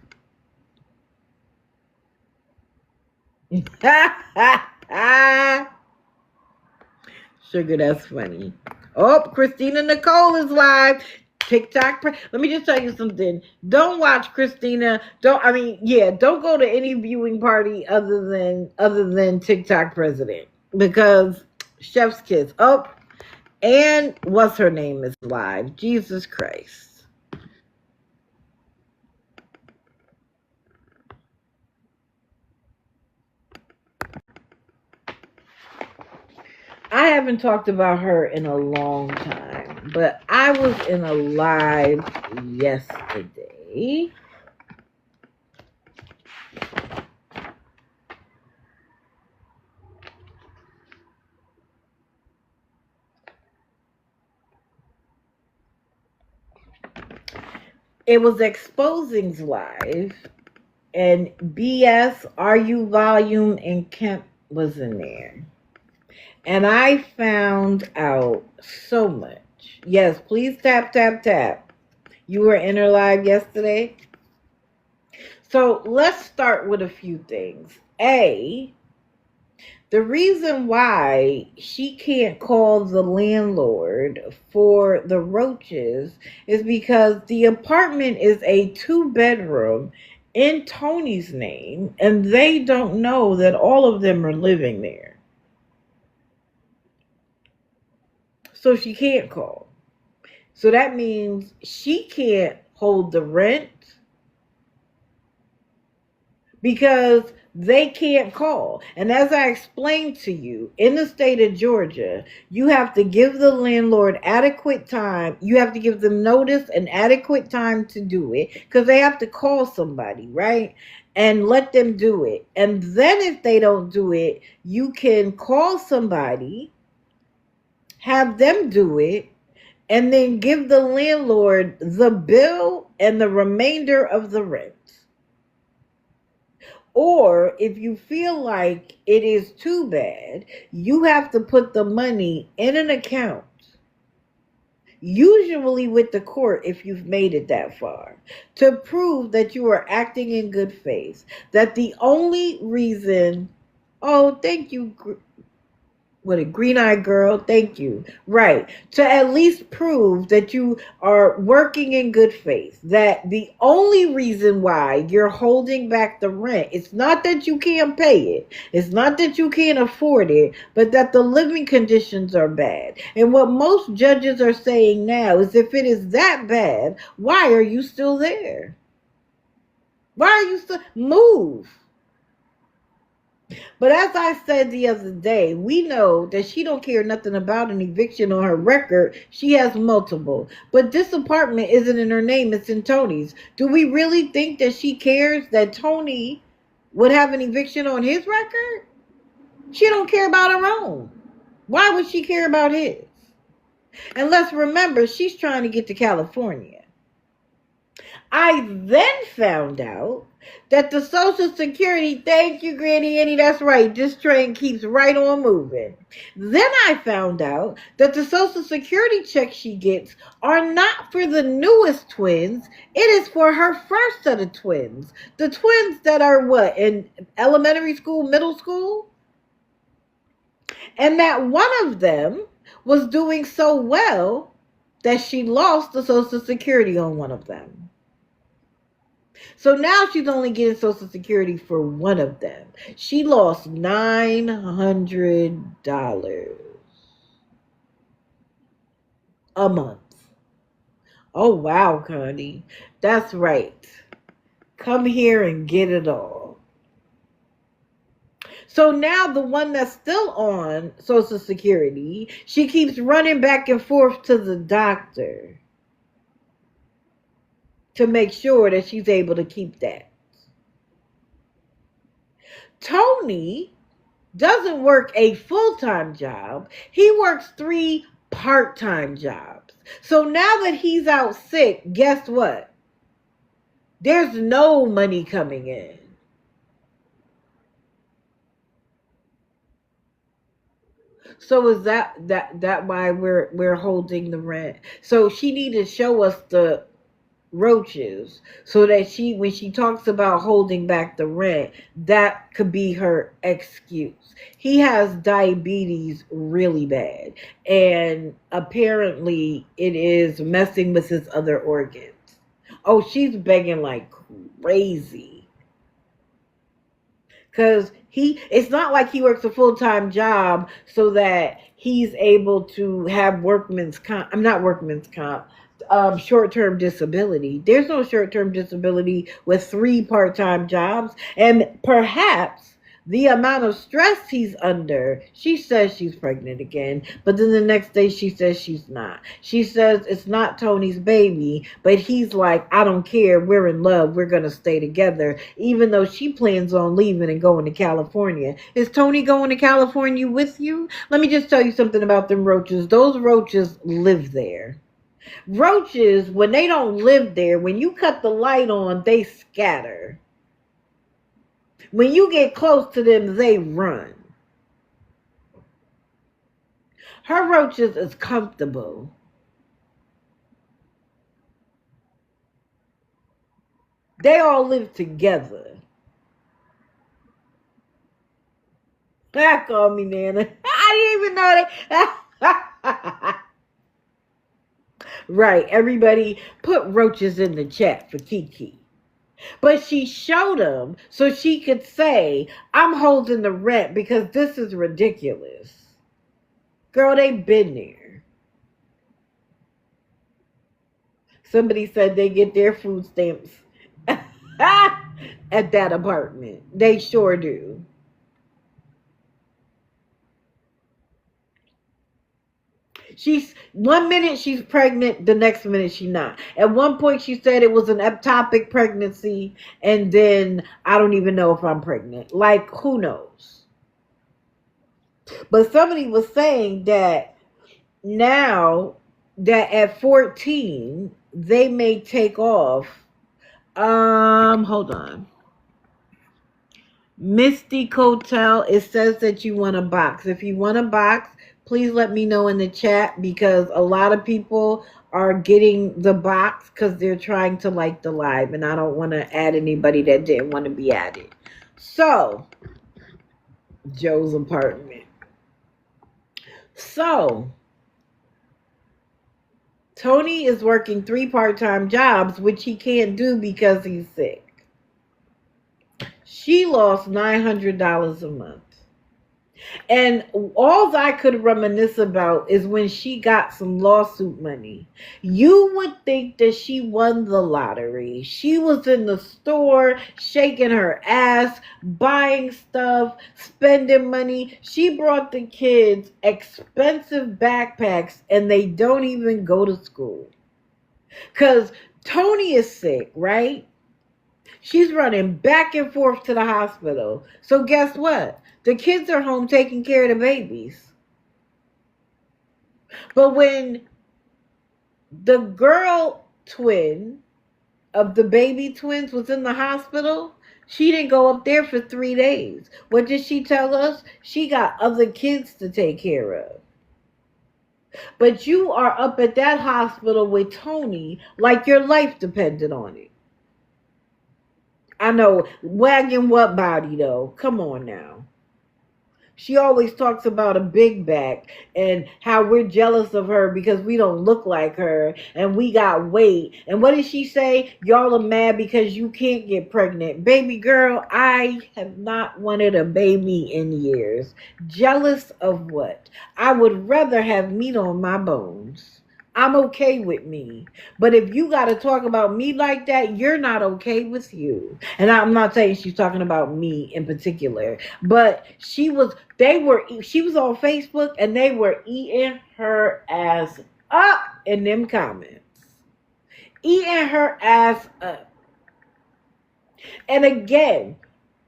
Sugar, that's funny. Oh, Christina Nicole is live. TikTok. Let me just tell you something. Don't watch Christina. Don't go to any viewing party other than TikTok president, because chef's kiss. Oh, and what's her name is live. Jesus Christ. I haven't talked about her in a long time, but I was in a live yesterday. It was Exposing's live, and BS, RU Volume, and Kemp was in there. And I found out so much. Yes, please tap, tap, tap. You were in her live yesterday. So let's start with a few things. A, the reason why she can't call the landlord for the roaches is because the apartment is a 2-bedroom in Tony's name, and they don't know that all of them are living there. So she can't call. So that means she can't hold the rent because they can't call. And as I explained to you, in the state of Georgia, you have to give the landlord adequate time. You have to give them notice and adequate time to do it, because they have to call somebody, right? And let them do it. And then if they don't do it, you can call somebody, have them do it, and then give the landlord the bill and the remainder of the rent. Or if you feel like it is too bad, you have to put the money in an account, usually with the court if you've made it that far, to prove that you are acting in good faith. That the only reason, oh, thank you, what a green-eyed girl, thank you. Right. To at least prove that you are working in good faith. That the only reason why you're holding back the rent, it's not that you can't pay it. It's not that you can't afford it, but that the living conditions are bad. And what most judges are saying now is, if it is that bad, why are you still there? Why are you still... Move. But as I said the other day, we know that she don't care nothing about an eviction on her record. She has multiple. But this apartment isn't in her name, it's in Tony's. Do we really think that she cares that Tony would have an eviction on his record? She don't care about her own. Why would she care about his? And let's remember, she's trying to get to California. I then found out that the Social Security, thank you, Granny Annie, that's right, this train keeps right on moving. Then I found out that the Social Security checks she gets are not for the newest twins, it is for her first set of twins. The twins that are what, in elementary school, middle school? And that one of them was doing so well that she lost the Social Security on one of them. So now she's only getting Social Security for one of them. She lost $900 a month. Oh, wow, Connie. That's right. Come here and get it all. So now the one that's still on Social Security, she keeps running back and forth to the doctor to make sure that she's able to keep that. Tony doesn't work a full-time job. He works 3 part-time jobs. So now that he's out sick, guess what? There's no money coming in. So is that why we're holding the rent? So she need to show us the roaches so that when she talks about holding back the rent, that could be her excuse. He has diabetes really bad, and apparently it is messing with his other organs. Oh, she's begging like crazy. Because it's not like he works a full-time job so that he's able to have short-term disability. There's no short-term disability with 3 part-time jobs. And perhaps the amount of stress he's under, she says she's pregnant again, but then the next day she says she's not. She says it's not Tony's baby, but he's like, I don't care, we're in love, we're going to stay together, even though she plans on leaving and going to California. Is Tony going to California with you? Let me just tell you something about them roaches. Those roaches live there. Roaches, when they don't live there, when you cut the light on, they scatter. When you get close to them, they run. Her roaches is comfortable. They all live together. Call me Nana. I didn't even know that. Right, everybody put roaches in the chat for Kiki. But she showed them so she could say, I'm holding the rent because this is ridiculous. Girl, they've been there. Somebody said they get their food stamps at that apartment. They sure do. One minute she's pregnant, the next minute she's not. At one point she said it was an ectopic pregnancy, and then I don't even know if I'm pregnant. Like, who knows? But somebody was saying that now that at 14 they may take off. Hold on. Misty Cotel, it says that you want a box. If you want a box, please let me know in the chat, because a lot of people are getting the box because they're trying to like the live, and I don't want to add anybody that didn't want to be added. So, Joe's apartment. So, Tony is working 3 part-time jobs, which he can't do because he's sick. She lost $900 a month. And all I could reminisce about is when she got some lawsuit money. You would think that she won the lottery. She was in the store shaking her ass, buying stuff, spending money. She brought the kids expensive backpacks, and they don't even go to school. Because Tony is sick, right? She's running back and forth to the hospital. So guess what? The kids are home taking care of the babies. But when the girl twin of the baby twins was in the hospital, she didn't go up there for 3 days. What did she tell us? She got other kids to take care of. But you are up at that hospital with Tony like your life depended on it. I know, wagging what body though? Come on now. She always talks about a big back and how we're jealous of her because we don't look like her and we got weight. And what did she say? Y'all are mad because you can't get pregnant. Baby girl, I have not wanted a baby in years. Jealous of what? I would rather have meat on my bones. I'm okay with me. But if you got to talk about me like that, you're not okay with you. And I'm not saying she's talking about me in particular, but she was on Facebook and they were eating her ass up in them comments. Eating her ass up. And again,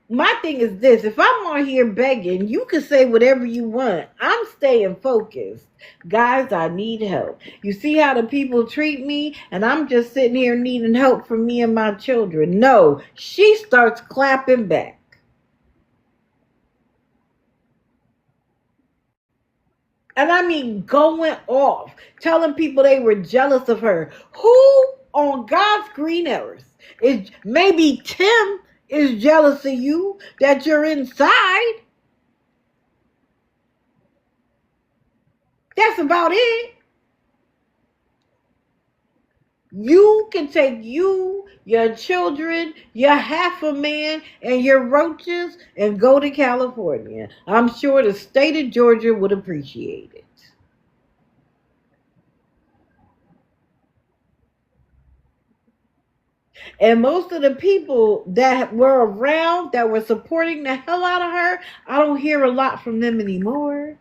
my thing is this: if I'm on here begging, you can say whatever you want. I'm staying focused. Guys, I need help. You see how the people treat me, and I'm just sitting here needing help for me and my children. No, she starts clapping back. And I mean going off, telling people they were jealous of her. Who on God's green earth is, maybe Tim is jealous of you that you're inside. That's about it. You can take you, your children, your half a man, and your roaches and go to California. I'm sure the state of Georgia would appreciate it. And most of the people that were around that were supporting the hell out of her, I don't hear a lot from them anymore.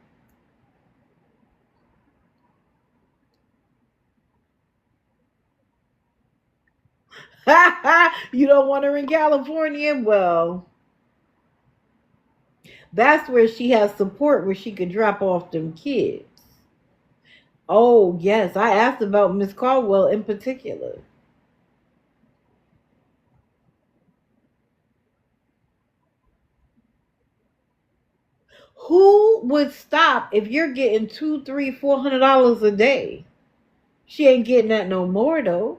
You don't want her in California? Well, that's where she has support, where she could drop off them kids. Oh, yes. I asked about Miss Caldwell in particular. Who would stop if you're getting $200, $300, $400 a day? She ain't getting that no more though.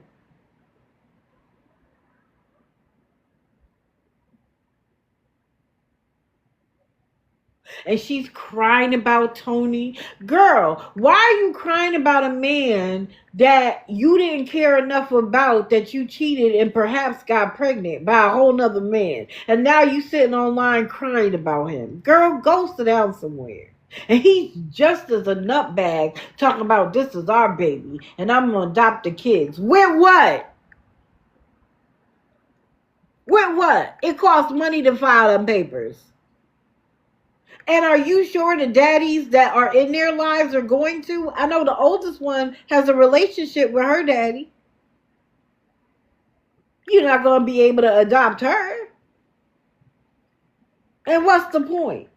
And she's crying about Tony. Girl, why are you crying about a man that you didn't care enough about, that you cheated and perhaps got pregnant by a whole nother man? And now you sitting online crying about him. Girl, go sit down somewhere. And he's just as a nutbag talking about this is our baby and I'm going to adopt the kids. With what? With what? It costs money to file them papers. And are you sure the daddies that are in their lives are going to? I know the oldest one has a relationship with her daddy. You're not going to be able to adopt her. And what's the point?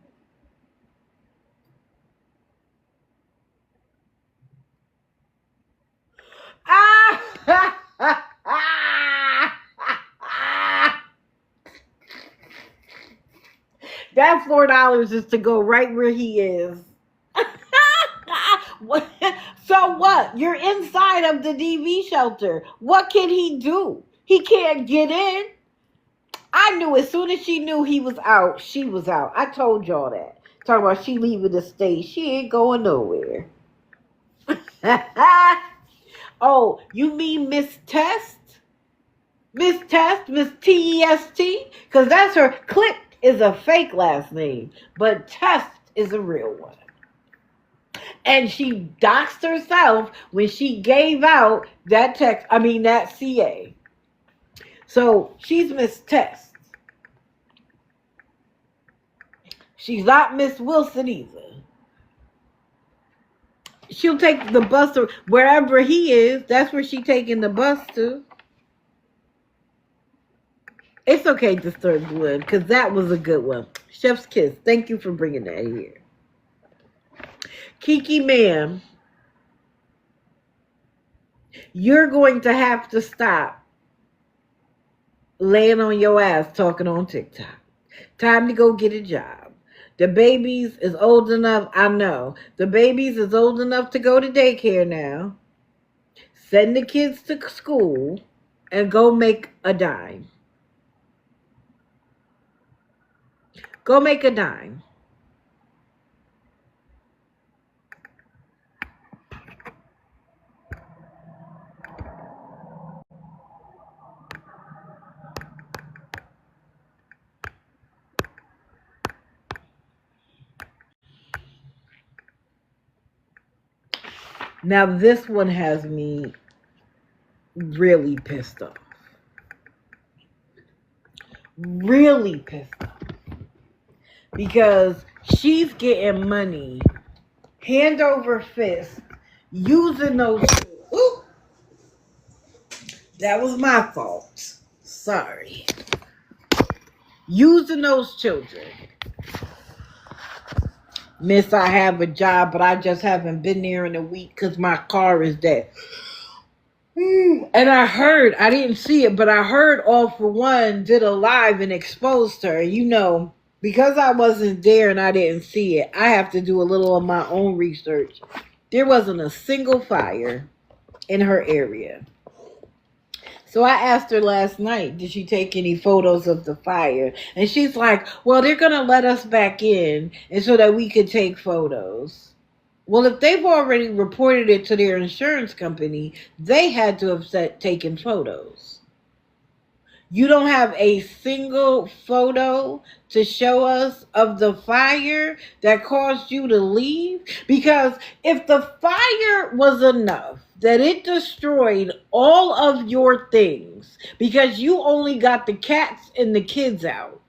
That $4 is to go right where he is. So what? You're inside of the DV shelter. What can he do? He can't get in. I knew as soon as she knew he was out, she was out. I told y'all that. Talking about she leaving the state. She ain't going nowhere. Oh, you mean Miss Test? Miss Test? Miss T-E-S-T? Because that's her. Click is a fake last name, but Test is a real one. And she doxed herself when she gave out that that CA. So she's Miss Test. She's not Miss Wilson either. She'll take the bus to wherever he is. That's where she's taking the bus to. It's okay, Disturbed Wood, because that was a good one. Chef's kiss. Thank you for bringing that here. Kiki Ma'am You're going to have to stop laying on your ass talking on TikTok. Time to go get a job. The babies is old enough. I know. The babies is old enough to go to daycare now. Send the kids to school and go make a dime. Go make a dime. Now this one has me really pissed off. Really pissed off. Because she's getting money hand over fist using those. Ooh, that was my fault. Sorry. Using those children. Miss, I have a job, but I just haven't been there in a week because my car is dead. And I didn't see it, but I heard All For One did a live and exposed her. You know, because I wasn't there and I didn't see it, I have to do a little of my own research. There wasn't a single fire in her area. So I asked her last night, did she take any photos of the fire? And she's like, well, they're going to let us back in and so that we could take photos. Well, if they've already reported it to their insurance company, they had to have taken photos. You don't have a single photo to show us of the fire that caused you to leave? Because if the fire was enough that it destroyed all of your things because you only got the cats and the kids out,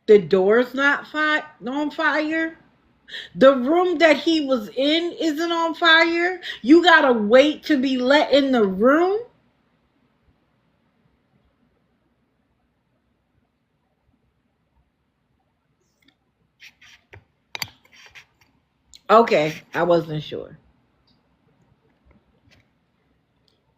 the door's not on fire, the room that he was in isn't on fire, you gotta wait to be let in the room. Okay, I wasn't sure.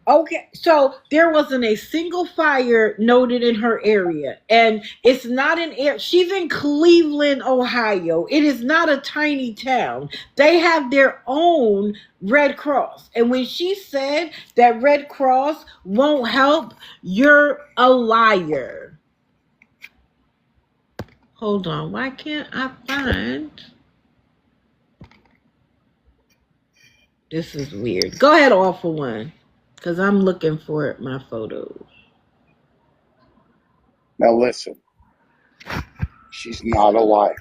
Okay, so there wasn't a single fire noted in her area, and it's not an air. She's in Cleveland, Ohio. It is not a tiny town. They have their own Red Cross, and when she said that Red Cross won't help, you're a liar. Hold on, why can't I find? This is weird. Go ahead, All For One. Because I'm looking for my photos. Now listen, she's not a liar.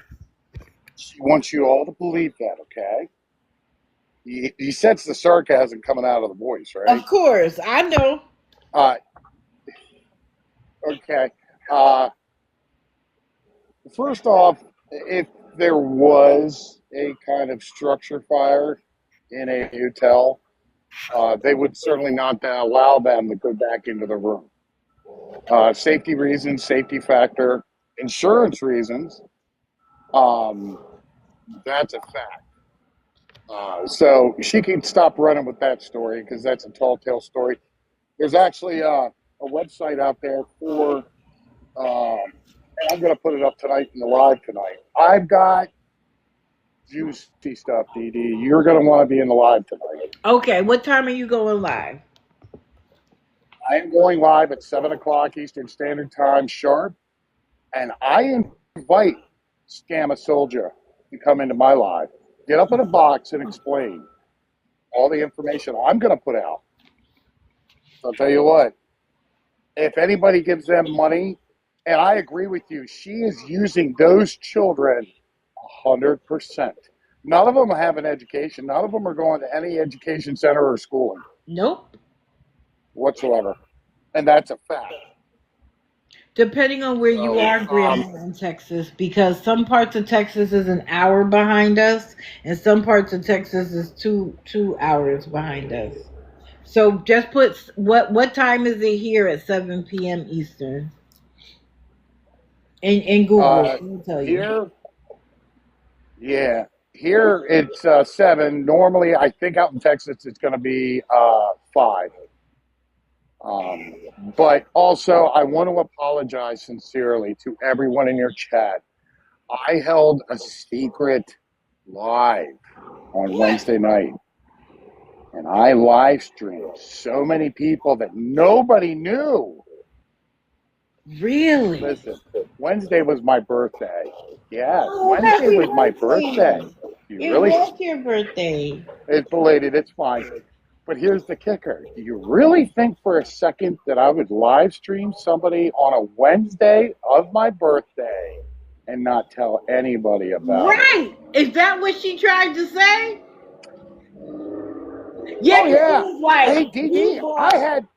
She wants you all to believe that, okay? You sense the sarcasm coming out of the voice, right? Of course, I know. Okay. First off, if there was a kind of structure fire in a hotel, they would certainly not allow them to go back into the room. Safety reasons, safety factor, insurance reasons, that's a fact. So she can stop running with that story because that's a tall tale story. There's actually a website out there for, and I'm going to put it up tonight in the live tonight. I've got juicy stuff, Dee Dee. You're going to want to be in the live tonight. Okay, what time are you going live? I am going live at 7 o'clock Eastern Standard Time sharp, and I invite Scam a Soldier to come into my live. Get up in a box and explain all the information I'm going to put out. So I'll tell you what, if anybody gives them money, and I agree with you, she is using those children 100%. None of them have an education. None of them are going to any education center or schooling. Nope. Whatsoever. And that's a fact. Depending on where you are, Grandma, in Texas, because some parts of Texas is an hour behind us, and some parts of Texas is two hours behind us. So just put what time is it here at 7 p.m. Eastern? In Google, I'll tell you. Here, yeah. Here it's 7. Normally, I think out in Texas it's going to be 5. But also, I want to apologize sincerely to everyone in your chat. I held a secret live on Wednesday night, and I live streamed so many people that nobody knew. Really? Listen, Wednesday was my birthday. Yes, Oh, Wednesday happy was my birthday. birthday. You It really? was your birthday. It's belated. It's fine. But here's the kicker. Do you really think for a second that I would live stream somebody on a Wednesday of my birthday and not tell anybody about it? Right. Is that what she tried to say? Yeah, Oh 'cause she yeah. was like, Hey you DD, I bought. had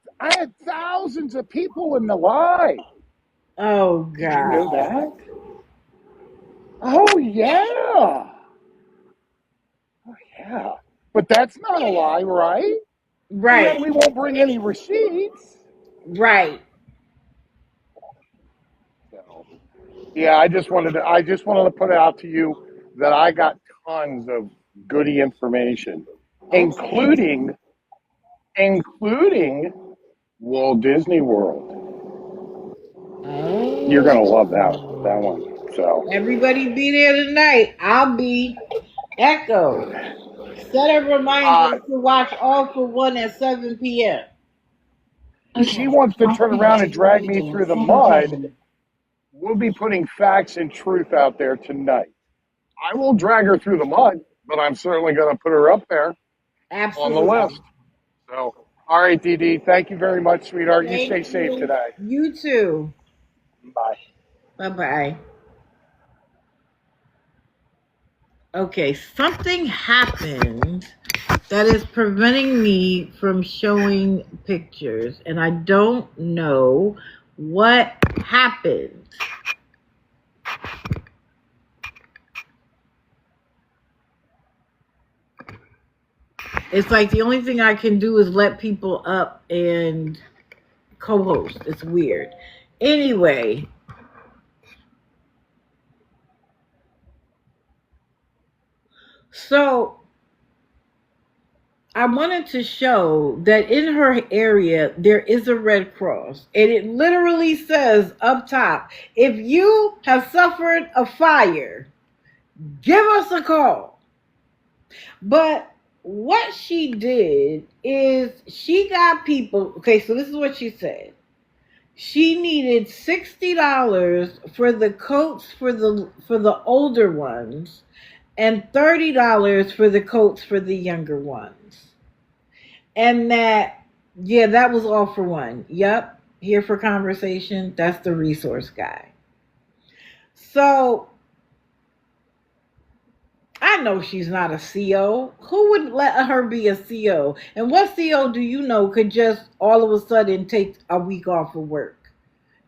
thousands of people in the live. Oh, Did you know God. that? Oh yeah. Oh yeah. But that's not a lie, right? And Right. yet we won't bring any receipts. Right. So, yeah, I just wanted to put it out to you that I got tons of goody information, Okay. including Walt Disney World. You're gonna love that Oh. one. So Everybody be there tonight. I'll be Echo. Set a uh, reminder to watch All for One at 7 p.m. she wants to turn around and drag me through the mud. We'll be putting facts and truth out there tonight. I will drag her through the mud, but I'm certainly going to put her up there on the Absolutely. list. So, all right, Dee, thank you very much, sweetheart. You stay Thank safe you. today. You too. Bye. Bye bye. Okay, something happened that is preventing me from showing pictures, and I don't know what happened. It's like the only thing I can do is let people up and co-host. It's weird. Anyway, so I wanted to show that in her area there is a Red Cross, and it literally says up top, if you have suffered a fire, give us a call. But what she did is she got people. Okay, so this is what she said. She needed $60 for the coats for the older ones and $30 for the coats for the younger ones. And that, yeah, that was all for one. Yep, here for conversation. That's the resource guy. So I know she's not a CO. Who would let her be a CO? And what CO do you know could just all of a sudden take a week off of work?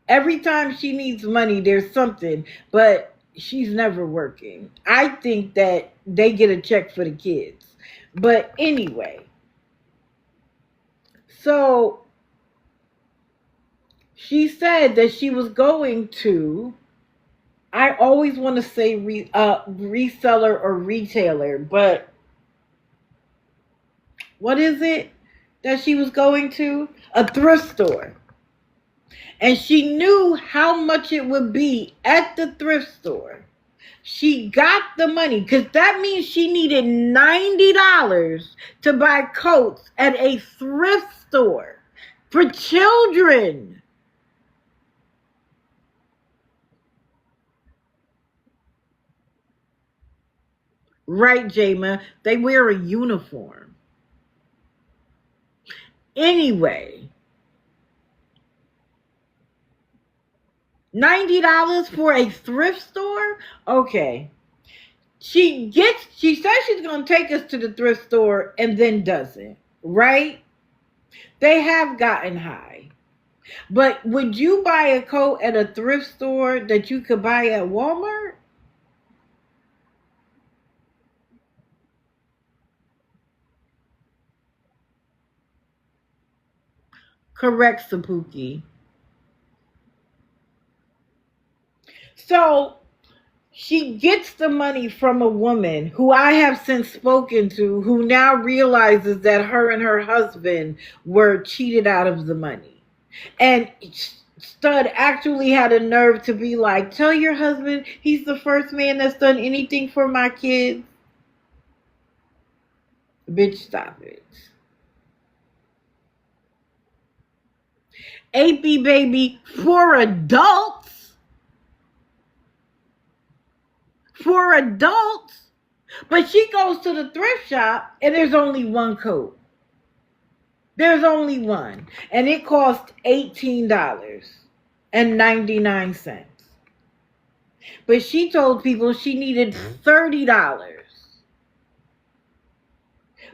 Every time she needs money, there's something, but she's never working. I think that they get a check for the kids. But anyway, so she said that she was going to, I always want to say reseller or retailer, but what is it that she was going to? A thrift store. And she knew how much it would be at the thrift store. She got the money because that means she needed $90 to buy coats at a thrift store for children. Right, Jama? They wear a uniform. Anyway, $90 for a thrift store? Okay. She says she's going to take us to the thrift store and then doesn't, right? They have gotten high. But would you buy a coat at a thrift store that you could buy at Walmart? Correct, Sapuki. So She gets the money from a woman who I have since spoken to, who now realizes that her and her husband were cheated out of the money. And Stud actually had a nerve to be like, tell your husband he's the first man that's done anything for my kids. Bitch, stop it. AP baby for adults. For adults. But she goes to the thrift shop and there's only one coat. There's only one. And it cost $18.99. But she told people she needed $30.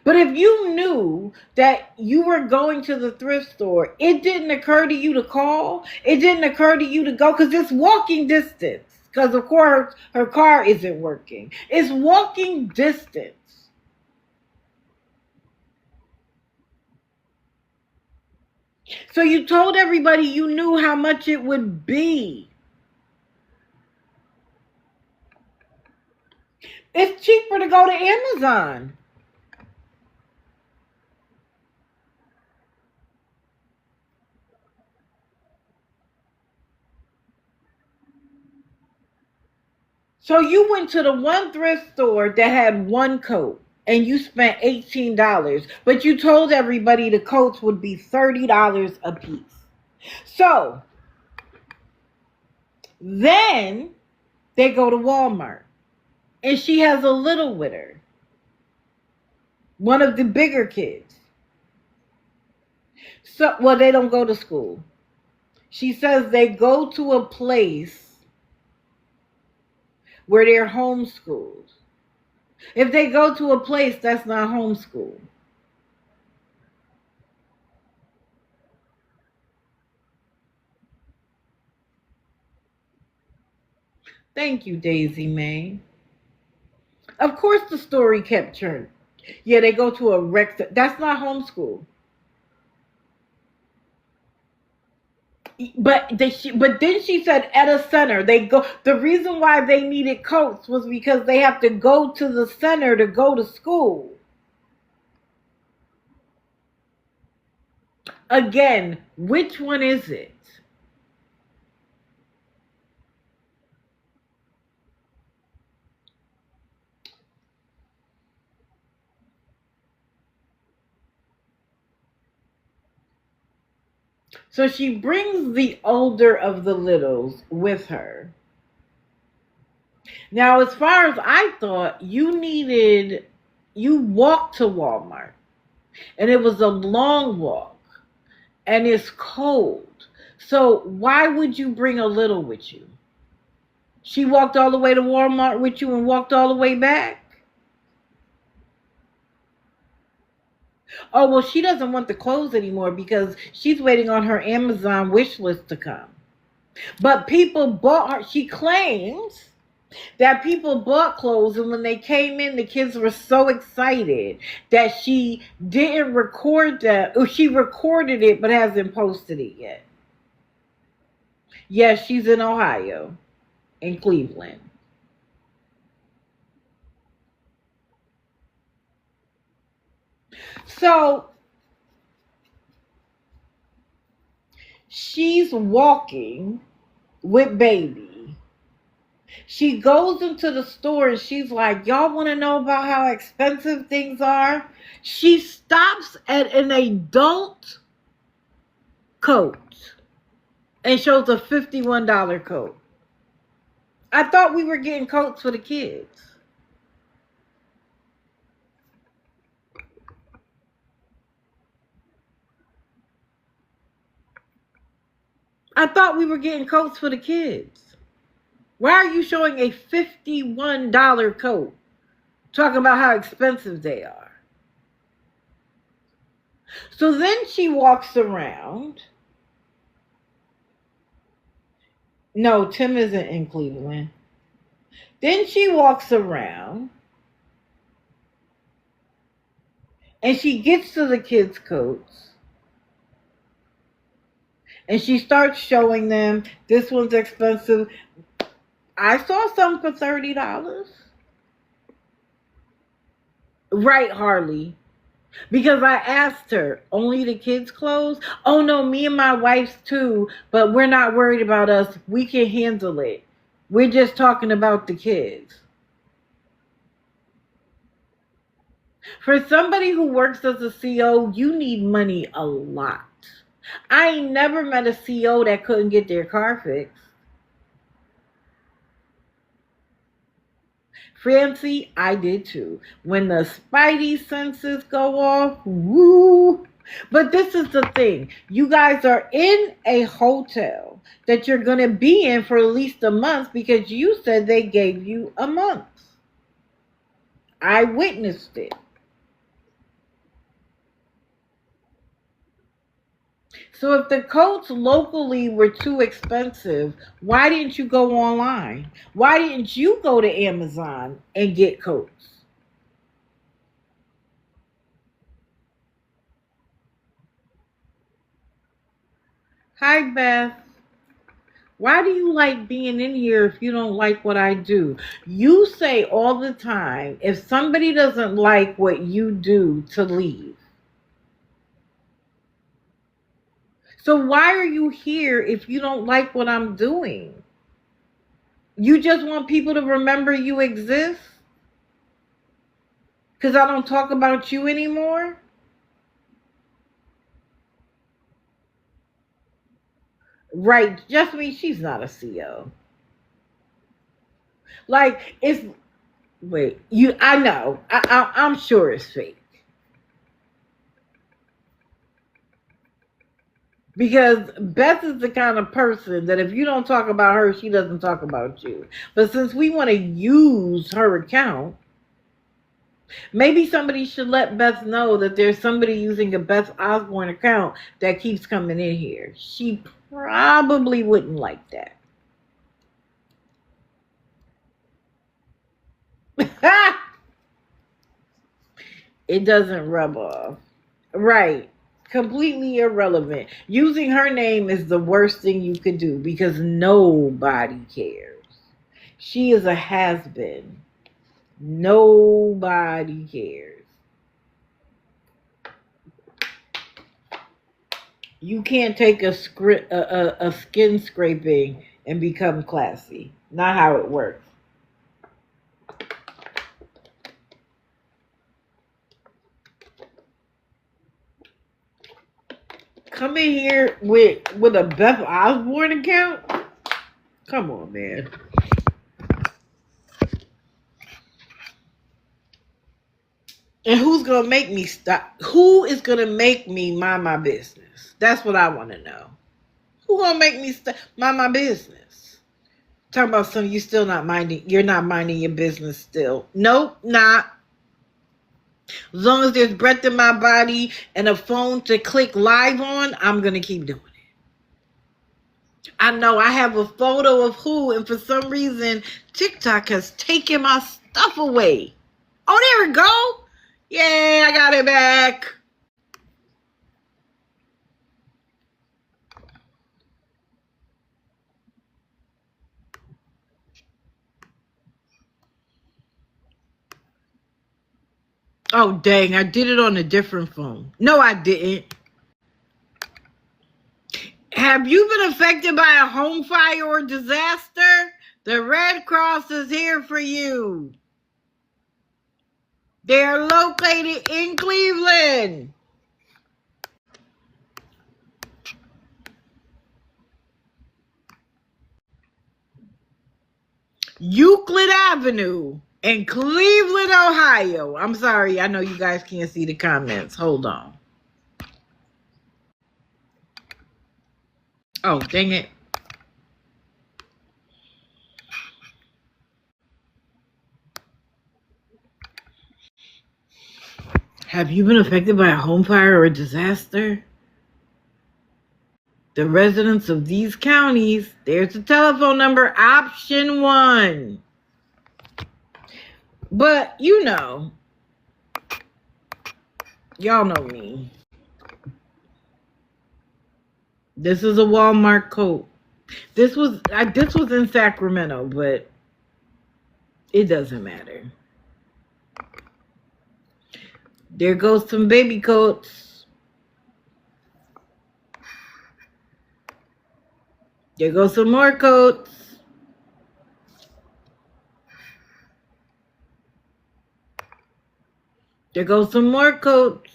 But if you knew that you were going to the thrift store, it didn't occur to you to call. It didn't occur to you to go because it's walking distance. Because, of course, her car isn't working. It's walking distance. So you told everybody you knew how much it would be. It's cheaper to go to Amazon. So you went to the one thrift store that had one coat and you spent $18, but you told everybody the coats would be $30 a piece. So then they go to Walmart and she has a little with her, one of the bigger kids. So, well, they don't go to school. She says they go to a place where they're homeschooled. If they go to a place, that's not homeschool. Thank you, Daisy May. Of course the story kept churning. Yeah, they go to a rec. That's not homeschool. But then she said at a center they go. The reason why they needed coats was because they have to go to the center to go to school. Again, which one is it? So she brings the older of the littles with her. Now, as far as I thought, you walked to Walmart. And it was a long walk. And it's cold. So why would you bring a little with you? She walked all the way to Walmart with you and walked all the way back? Oh, well, she doesn't want the clothes anymore because she's waiting on her Amazon wish list to come. But people bought her. She claims that people bought clothes, and when they came in, the kids were so excited that she didn't record that. Or she recorded it but hasn't posted it yet. Yes, she's in Ohio, in Cleveland. So she's walking with baby. She goes into the store and she's like, y'all want to know about how expensive things are? She stops at an adult coat and shows a $51 coat. I thought we were getting coats for the kids. I thought we were getting coats for the kids. Why are you showing a $51 coat? Talking about how expensive they are. So then she walks around. No, Tim isn't in Cleveland. Then she walks around. And she gets to the kids' coats. And she starts showing them, this one's expensive. I saw some for $30. Right, Harley. Because I asked her, only the kids' clothes? Oh no, me and my wife's too, but we're not worried about us. We can handle it. We're just talking about the kids. For somebody who works as a CO, you need money a lot. I ain't never met a CO that couldn't get their car fixed. Francie, I did too. When the spidey senses go off, woo. But this is the thing. You guys are in a hotel that you're going to be in for at least a month because you said they gave you a month. I witnessed it. So if the coats locally were too expensive, why didn't you go online? Why didn't you go to Amazon and get coats? Hi, Beth. Why do you like being in here if you don't like what I do? You say all the time, if somebody doesn't like what you do, to leave. So why are you here if you don't like what I'm doing? You just want people to remember you exist? Because I don't talk about you anymore? Right, just me, she's not a CO. Like, it's, wait, I know, I'm sure it's fake. Because Beth is the kind of person that if you don't talk about her, she doesn't talk about you. But since we want to use her account, maybe somebody should let Beth know that there's somebody using a Beth Osborne account that keeps coming in here. She probably wouldn't like that. It doesn't rub off. Right. Completely irrelevant. Using her name is the worst thing you could do because nobody cares. She is a has-been. Nobody cares. You can't take a skin scraping and become classy. Not how it works. Come in here with a Beth Osborne account? Come on, man. And who's going to make me stop? Who is going to make me mind my business? That's what I want to know. Who going to make me mind my business? Talking about something you're not minding your business still. Nope, not. As long as there's breath in my body and a phone to click live on, I'm going to keep doing it. I know I have a photo of who, and for some reason, TikTok has taken my stuff away. Oh, there we go. Yay, I got it back. Oh, dang, I did it on a different phone. No, I didn't. Have you been affected by a home fire or disaster? The Red Cross is here for you. They are located in Cleveland. Euclid Avenue in Cleveland, Ohio. I'm sorry, I know you guys can't see the comments. Hold on. Oh, dang it. Have you been affected by a home fire or a disaster? The residents of these counties, there's the telephone number, option 1. But, you know, y'all know me. This is a Walmart coat. This was in Sacramento, but It doesn't matter. There goes some baby coats. There goes some more coats. There goes some more coats.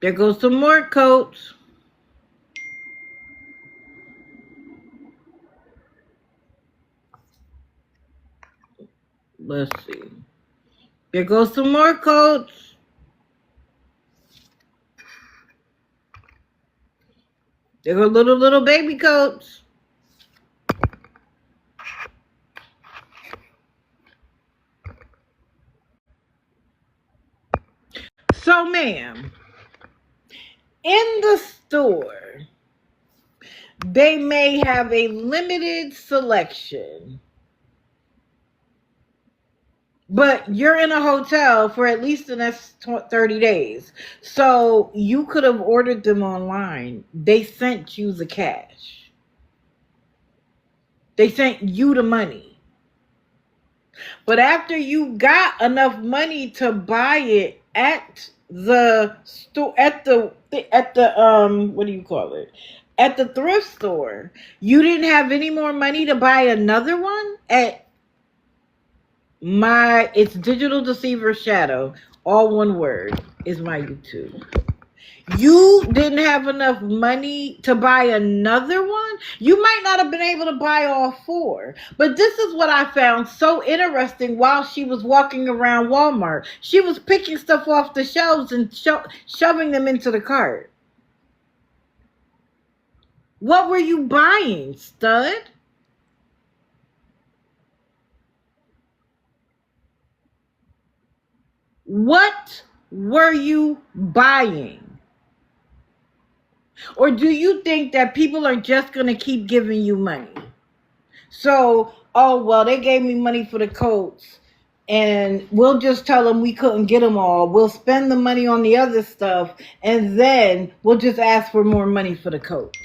There goes some more coats. Let's see. There goes some more coats. There go little baby coats. So, ma'am, in the store, they may have a limited selection, but you're in a hotel for at least the next 30 days. So you could have ordered them online. They sent you the cash. They sent you the money. But after you got enough money to buy it at the store, at the what do you call it? At the thrift store, you didn't have any more money to buy another one at it's Digital Deceiver Shadow, all one word, is my YouTube. You didn't have enough money to buy another one? You might not have been able to buy all four. But this is what I found so interesting while she was walking around Walmart. She was picking stuff off the shelves and shoving them into the cart. What were you buying, stud? What were you buying? Or do you think that people are just going to keep giving you money? So, oh, well, they gave me money for the coats, and we'll just tell them we couldn't get them all. We'll spend the money on the other stuff, and then we'll just ask for more money for the coats.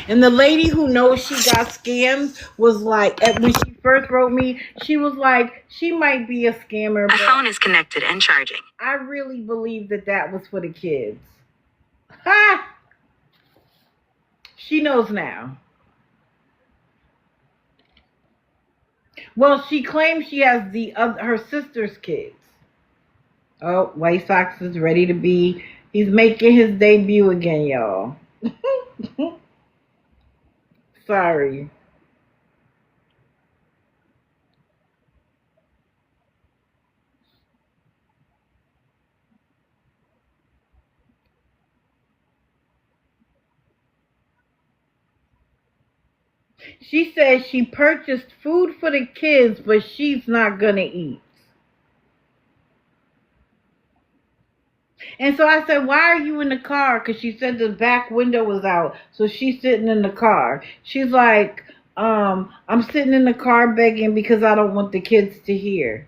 And the lady who knows she got scammed was like, when she first wrote me, she was like, she might be a scammer. The phone is connected and charging. I really believe that was for the kids. Ha! She knows now. Well, she claims she has her sister's kids. Oh, White Sox is ready to be. He's making his debut again, y'all. Sorry. She says she purchased food for the kids, but she's not going to eat. And so I said, why are you in the car? Because she said the back window was out. So she's sitting in the car. She's like, I'm sitting in the car begging because I don't want the kids to hear.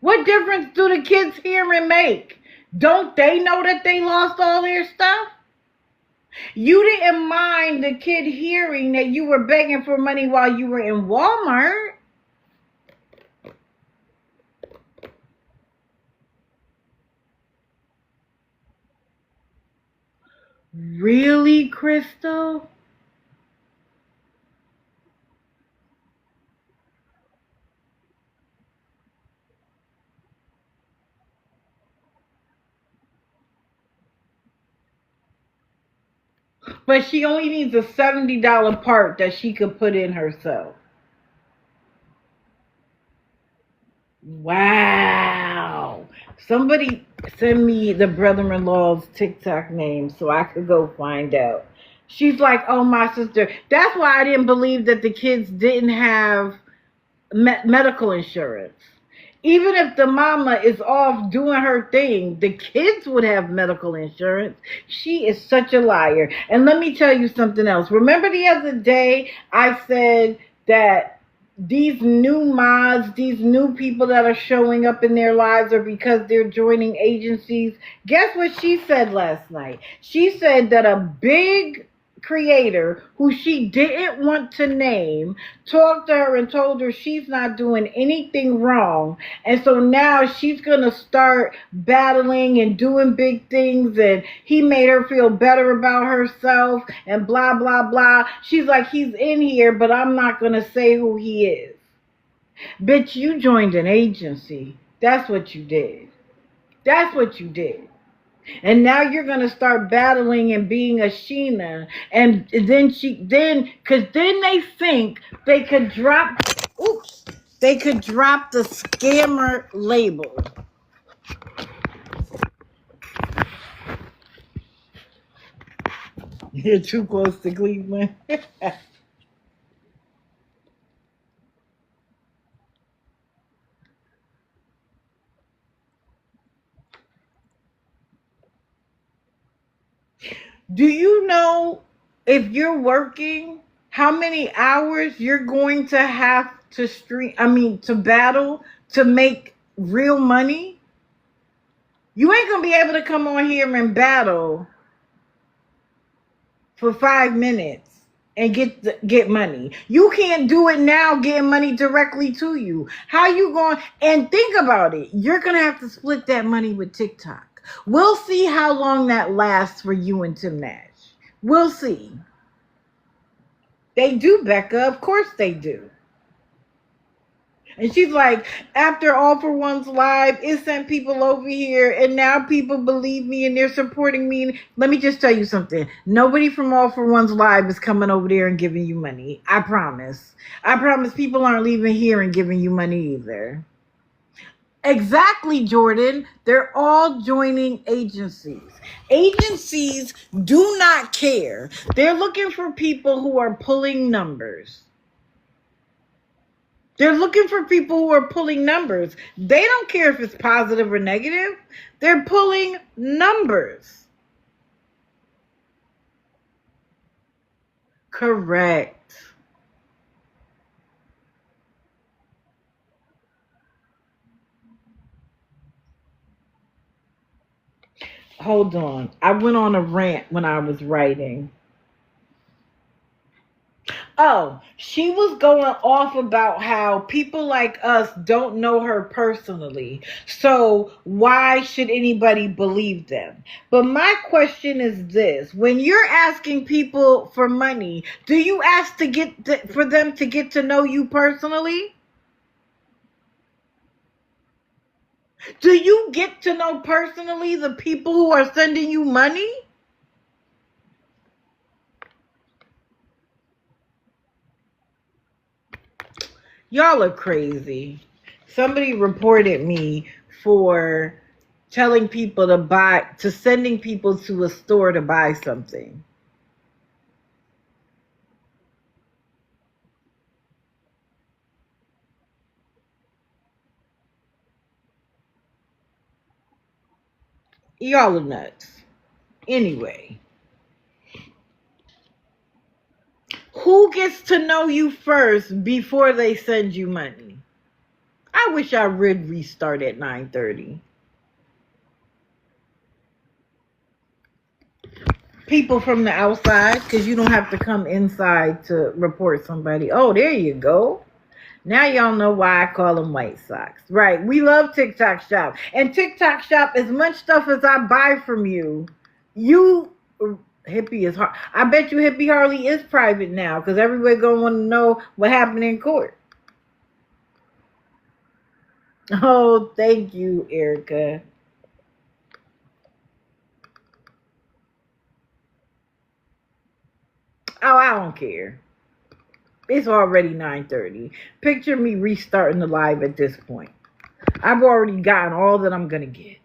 What difference do the kids hear and make? Don't they know that they lost all their stuff? You didn't mind the kid hearing that you were begging for money while you were in Walmart. Really, Crystal? But she only needs a $70 part that she could put in herself. Wow. Somebody send me the brother-in-law's TikTok name so I could go find out. She's like, oh, my sister. That's why I didn't believe that the kids didn't have medical insurance. Even if the mama is off doing her thing, the kids would have medical insurance. She is such a liar. And let me tell you something else. Remember the other day I said that these new mods, these new people that are showing up in their lives are because they're joining agencies. Guess what she said last night? She said that a big creator who she didn't want to name talked to her and told her she's not doing anything wrong, and so now she's gonna start battling and doing big things, and he made her feel better about herself and blah blah blah. She's like, he's in here, but I'm not gonna say who he is. Bitch, you joined an agency. That's what you did. That's what you did. And now you're gonna start battling and being a Sheena, and then cause then they think they could drop, they could drop the scammer label. You're too close to Cleveland. Do you know, if you're working, how many hours you're going to have to to battle to make real money? You ain't gonna be able to come on here and battle for 5 minutes and get money. You can't do it now getting money directly to you. How you going? And think about it. You're going to have to split that money with TikTok. We'll see how long that lasts for you and Tim Nash. We'll see. They do, Becca. Of course they do. And she's like, after All for One's live, it sent people over here, and now people believe me and they're supporting me. Let me just tell you something. Nobody from All for One's live is coming over there and giving you money. I promise. I promise people aren't leaving here and giving you money either. Exactly, Jordan. They're all joining agencies. Agencies do not care. They're looking for people who are pulling numbers. They're looking for people who are pulling numbers. They don't care if it's positive or negative. They're pulling numbers. Correct. Hold on. I went on a rant when I was writing. Oh, she was going off about how people like us don't know her personally. So why should anybody believe them? But my question is this. When you're asking people for money, do you ask for them to get to know you personally? Do you get to know personally the people who are sending you money? Y'all are crazy. Somebody reported me for telling people to sending people to a store to buy something. Y'all are nuts. Anyway. Who gets to know you first before they send you money? I wish I would restart at 9:30. People from the outside, because you don't have to come inside to report somebody. Oh, there you go. Now y'all know why I call them White Sox. Right. We love TikTok Shop. And TikTok Shop, as much stuff as I buy from you, Hippie is hard. I bet you Hippie Harley is private now because everybody gonna want to know what happened in court. Oh, thank you, Erica. Oh, I don't care. It's already 9:30. Picture me restarting the live at this point. I've already gotten all that I'm gonna get.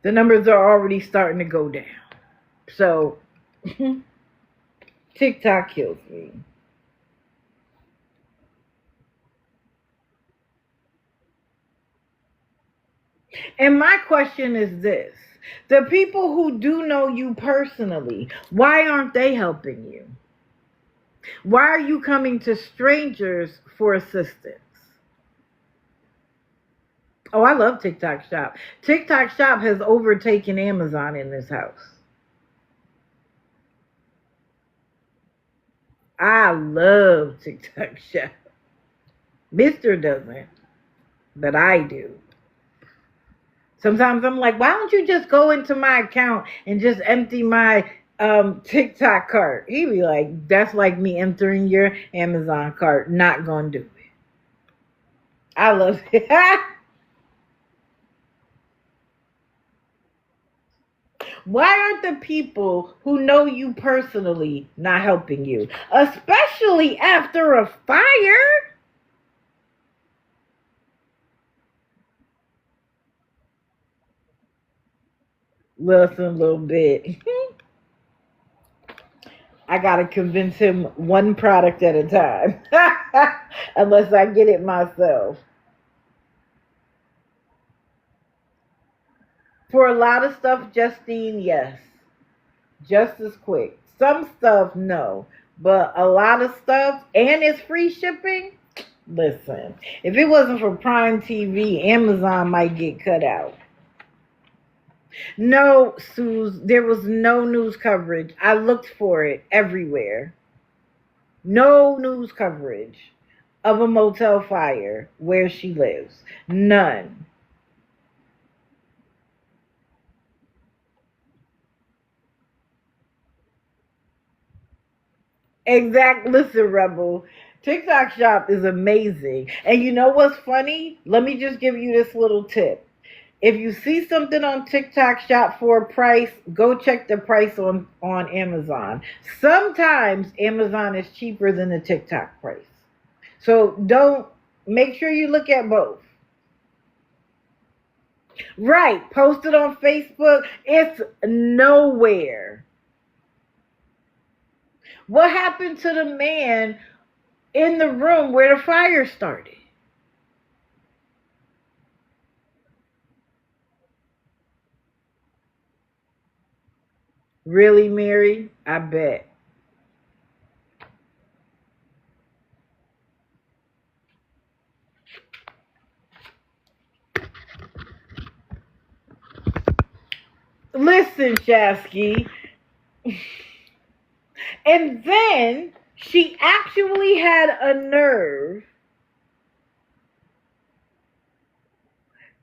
The numbers are already starting to go down. So, TikTok kills me. And my question is this. The people who do know you personally, why aren't they helping you? Why are you coming to strangers for assistance? Oh, I love TikTok Shop. TikTok Shop has overtaken Amazon in this house. I love TikTok Shop. Mr. doesn't, but I do. Sometimes I'm like, why don't you just go into my account and just empty my TikTok cart? He'd be like, that's like me entering your Amazon cart. Not gonna do it. I love it. Why aren't the people who know you personally not helping you? Especially after a fire? Listen a little bit. I gotta convince him one product at a time. Unless I get it myself. For a lot of stuff, Justine, yes. Just as quick. Some stuff, no. But a lot of stuff, and it's free shipping. Listen, if it wasn't for Prime TV, Amazon might get cut out. No, Suze, there was no news coverage. I looked for it everywhere. No news coverage of a motel fire where she lives. None. Exact. Listen, Rebel. TikTok Shop is amazing. And you know what's funny? Let me just give you this little tip. If you see something on TikTok Shop for a price, go check the price on Amazon. Sometimes Amazon is cheaper than the TikTok price. So make sure you look at both. Right. Post it on Facebook. It's nowhere. What happened to the man in the room where the fire started? Really, Mary? I bet. Listen, Shasky. And then she actually had a nerve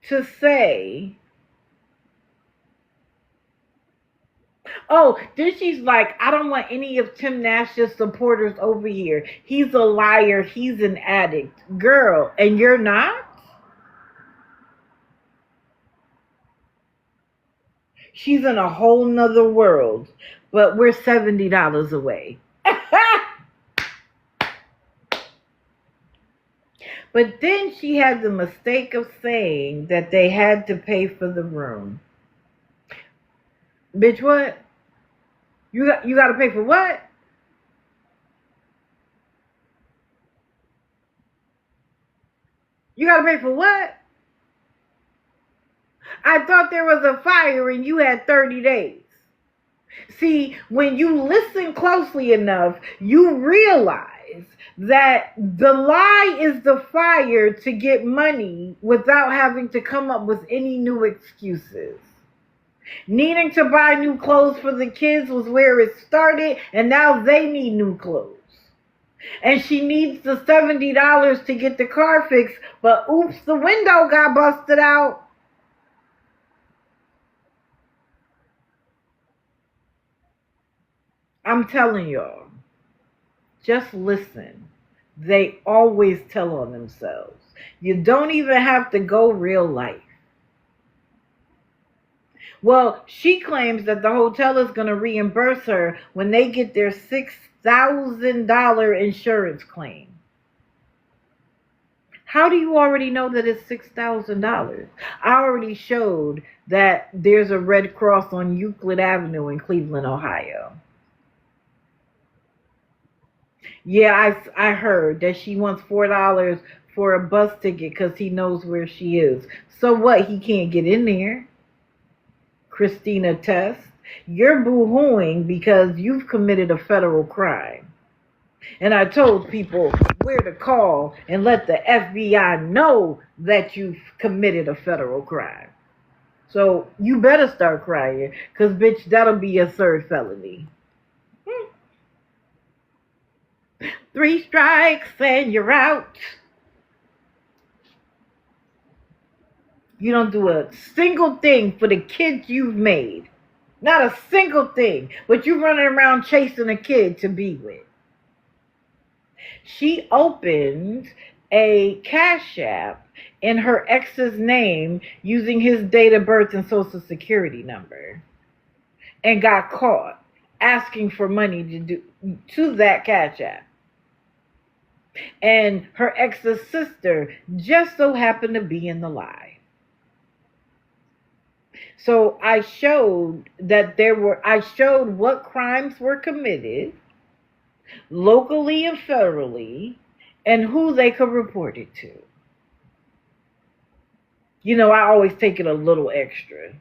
to say, oh, then she's like, I don't want any of Tim Nash's supporters over here. He's a liar. He's an addict. Girl, and you're not? She's in a whole nother world, but we're $70 away. But then she had the mistake of saying that they had to pay for the room. Bitch, what? You got to pay for what? You got to pay for what? I thought there was a fire and you had 30 days. See, when you listen closely enough, you realize that the lie is the fire to get money without having to come up with any new excuses. Needing to buy new clothes for the kids was where it started, and now they need new clothes. And she needs the $70 to get the car fixed, but oops, the window got busted out. I'm telling y'all, just listen. They always tell on themselves. You don't even have to go real life. Well, she claims that the hotel is going to reimburse her when they get their $6,000 insurance claim. How do you already know that it's $6,000? I already showed that there's a Red Cross on Euclid Avenue in Cleveland, Ohio. Yeah, I heard that she wants $4 for a bus ticket because he knows where she is. So what? He can't get in there. Christina Test, you're boo-hooing because you've committed a federal crime. And I told people where to call and let the FBI know that you've committed a federal crime. So you better start crying, because, bitch, that'll be your third felony. 3 strikes and you're out. You don't do a single thing for the kids you've made. Not a single thing. But you running around chasing a kid to be with. She opened a Cash App in her ex's name using his date of birth and social security number, and got caught asking for money to that Cash App. And her ex's sister just so happened to be in the lie. So I showed what crimes were committed locally and federally, and who they could report it to. You know, I always take it a little extra.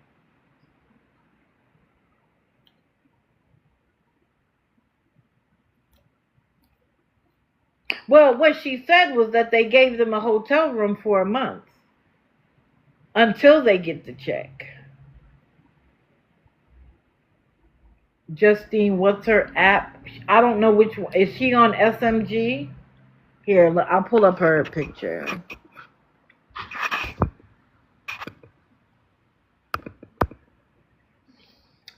Well, what she said was that they gave them a hotel room for a month until they get the check. Justine, what's her app? I don't know which one. Is she on SMG? Here, I'll pull up her picture.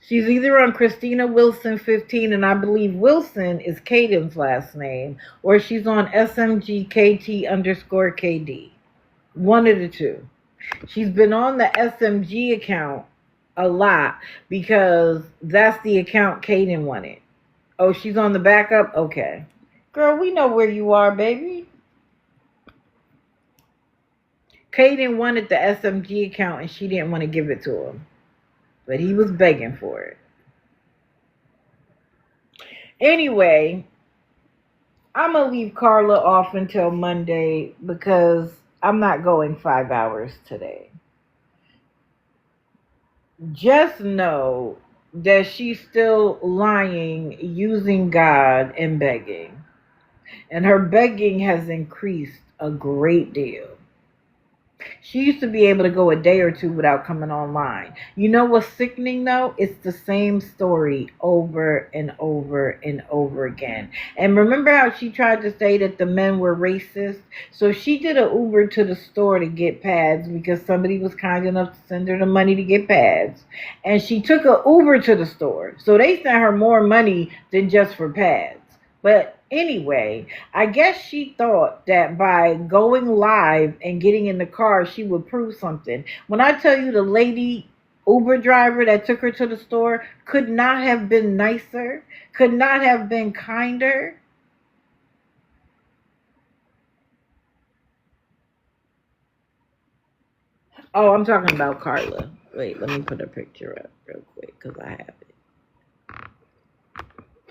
She's either on Christina Wilson 15, and I believe Wilson is Caden's last name, or she's on SMGKT_KD. One of the two. She's been on the SMG account a lot because that's the account Caden wanted. Oh, she's on the backup? Okay. Girl, we know where you are, baby. Caden wanted the SMG account and she didn't want to give it to him. But he was begging for it. Anyway, I'm going to leave Carla off until Monday because I'm not going 5 hours today. Just know that she's still lying, using God, and begging. And her begging has increased a great deal. She used to be able to go a day or two without coming online. You know what's sickening though? It's the same story over and over and over again. And remember how she tried to say that the men were racist? So she did an Uber to the store to get pads because somebody was kind enough to send her the money to get pads. And she took an Uber to the store. So they sent her more money than just for pads. But anyway, I guess she thought that by going live and getting in the car, she would prove something. When I tell you the lady Uber driver that took her to the store could not have been nicer, could not have been kinder. Oh, I'm talking about Carla. Wait, let me put a picture up real quick because I have it.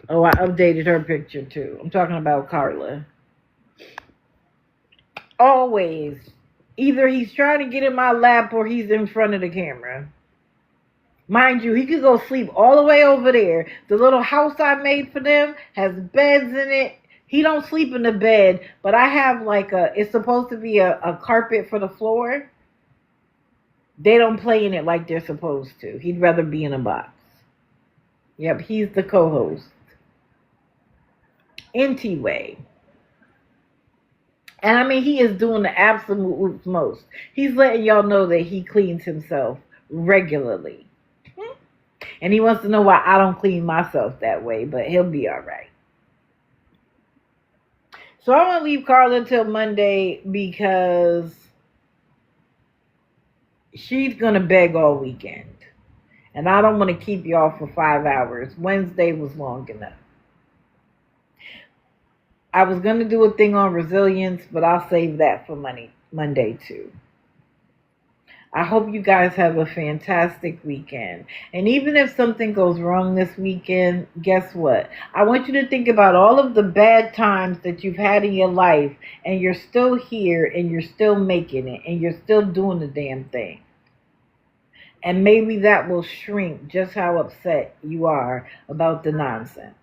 Oh, I updated her picture too. I'm talking about Carla. Always. Either he's trying to get in my lap or he's in front of the camera. Mind you, he could go sleep all the way over there. The little house I made for them has beds in it. He don't sleep in the bed, but I have it's supposed to be a carpet for the floor. They don't play in it like they're supposed to. He'd rather be in a box. Yep, he's the co-host. Anyway. And I mean, he is doing the absolute most. He's letting y'all know that he cleans himself regularly. And he wants to know why I don't clean myself that way, but he'll be all right. So I'm going to leave Carla until Monday because she's going to beg all weekend. And I don't want to keep y'all for 5 hours. Wednesday was long enough. I was going to do a thing on resilience, but I'll save that for Monday too. I hope you guys have a fantastic weekend. And even if something goes wrong this weekend, guess what? I want you to think about all of the bad times that you've had in your life, and you're still here, and you're still making it, and you're still doing the damn thing. And maybe that will shrink just how upset you are about the nonsense.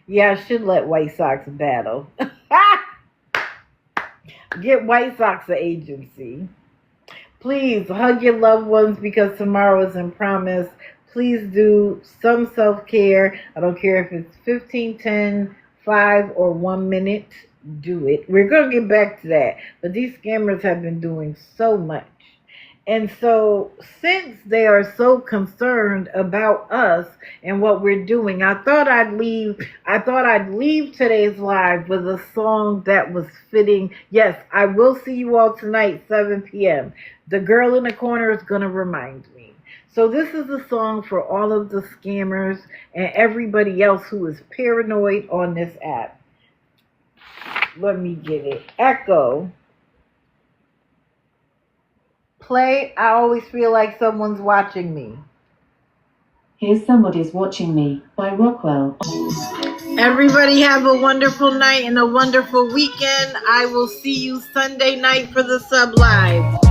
Yeah, I should let White Sox battle. Get White Sox an agency. Please hug your loved ones because tomorrow isn't promised. Please do some self-care. I don't care if it's 15, 10, 5, or 1 minute. Do it. We're going to get back to that. But these scammers have been doing so much. And so, since they are so concerned about us and what we're doing, I thought I'd leave today's live with a song that was fitting. Yes, I will see you all tonight, 7 p.m. The girl in the corner is going to remind me. So this is a song for all of the scammers and everybody else who is paranoid on this app. Let me get it. Echo. Play, I always feel like someone's watching me. Here's Somebody's Watching Me by Rockwell. Everybody have a wonderful night and a wonderful weekend. I will see you Sunday night for the Sub Live.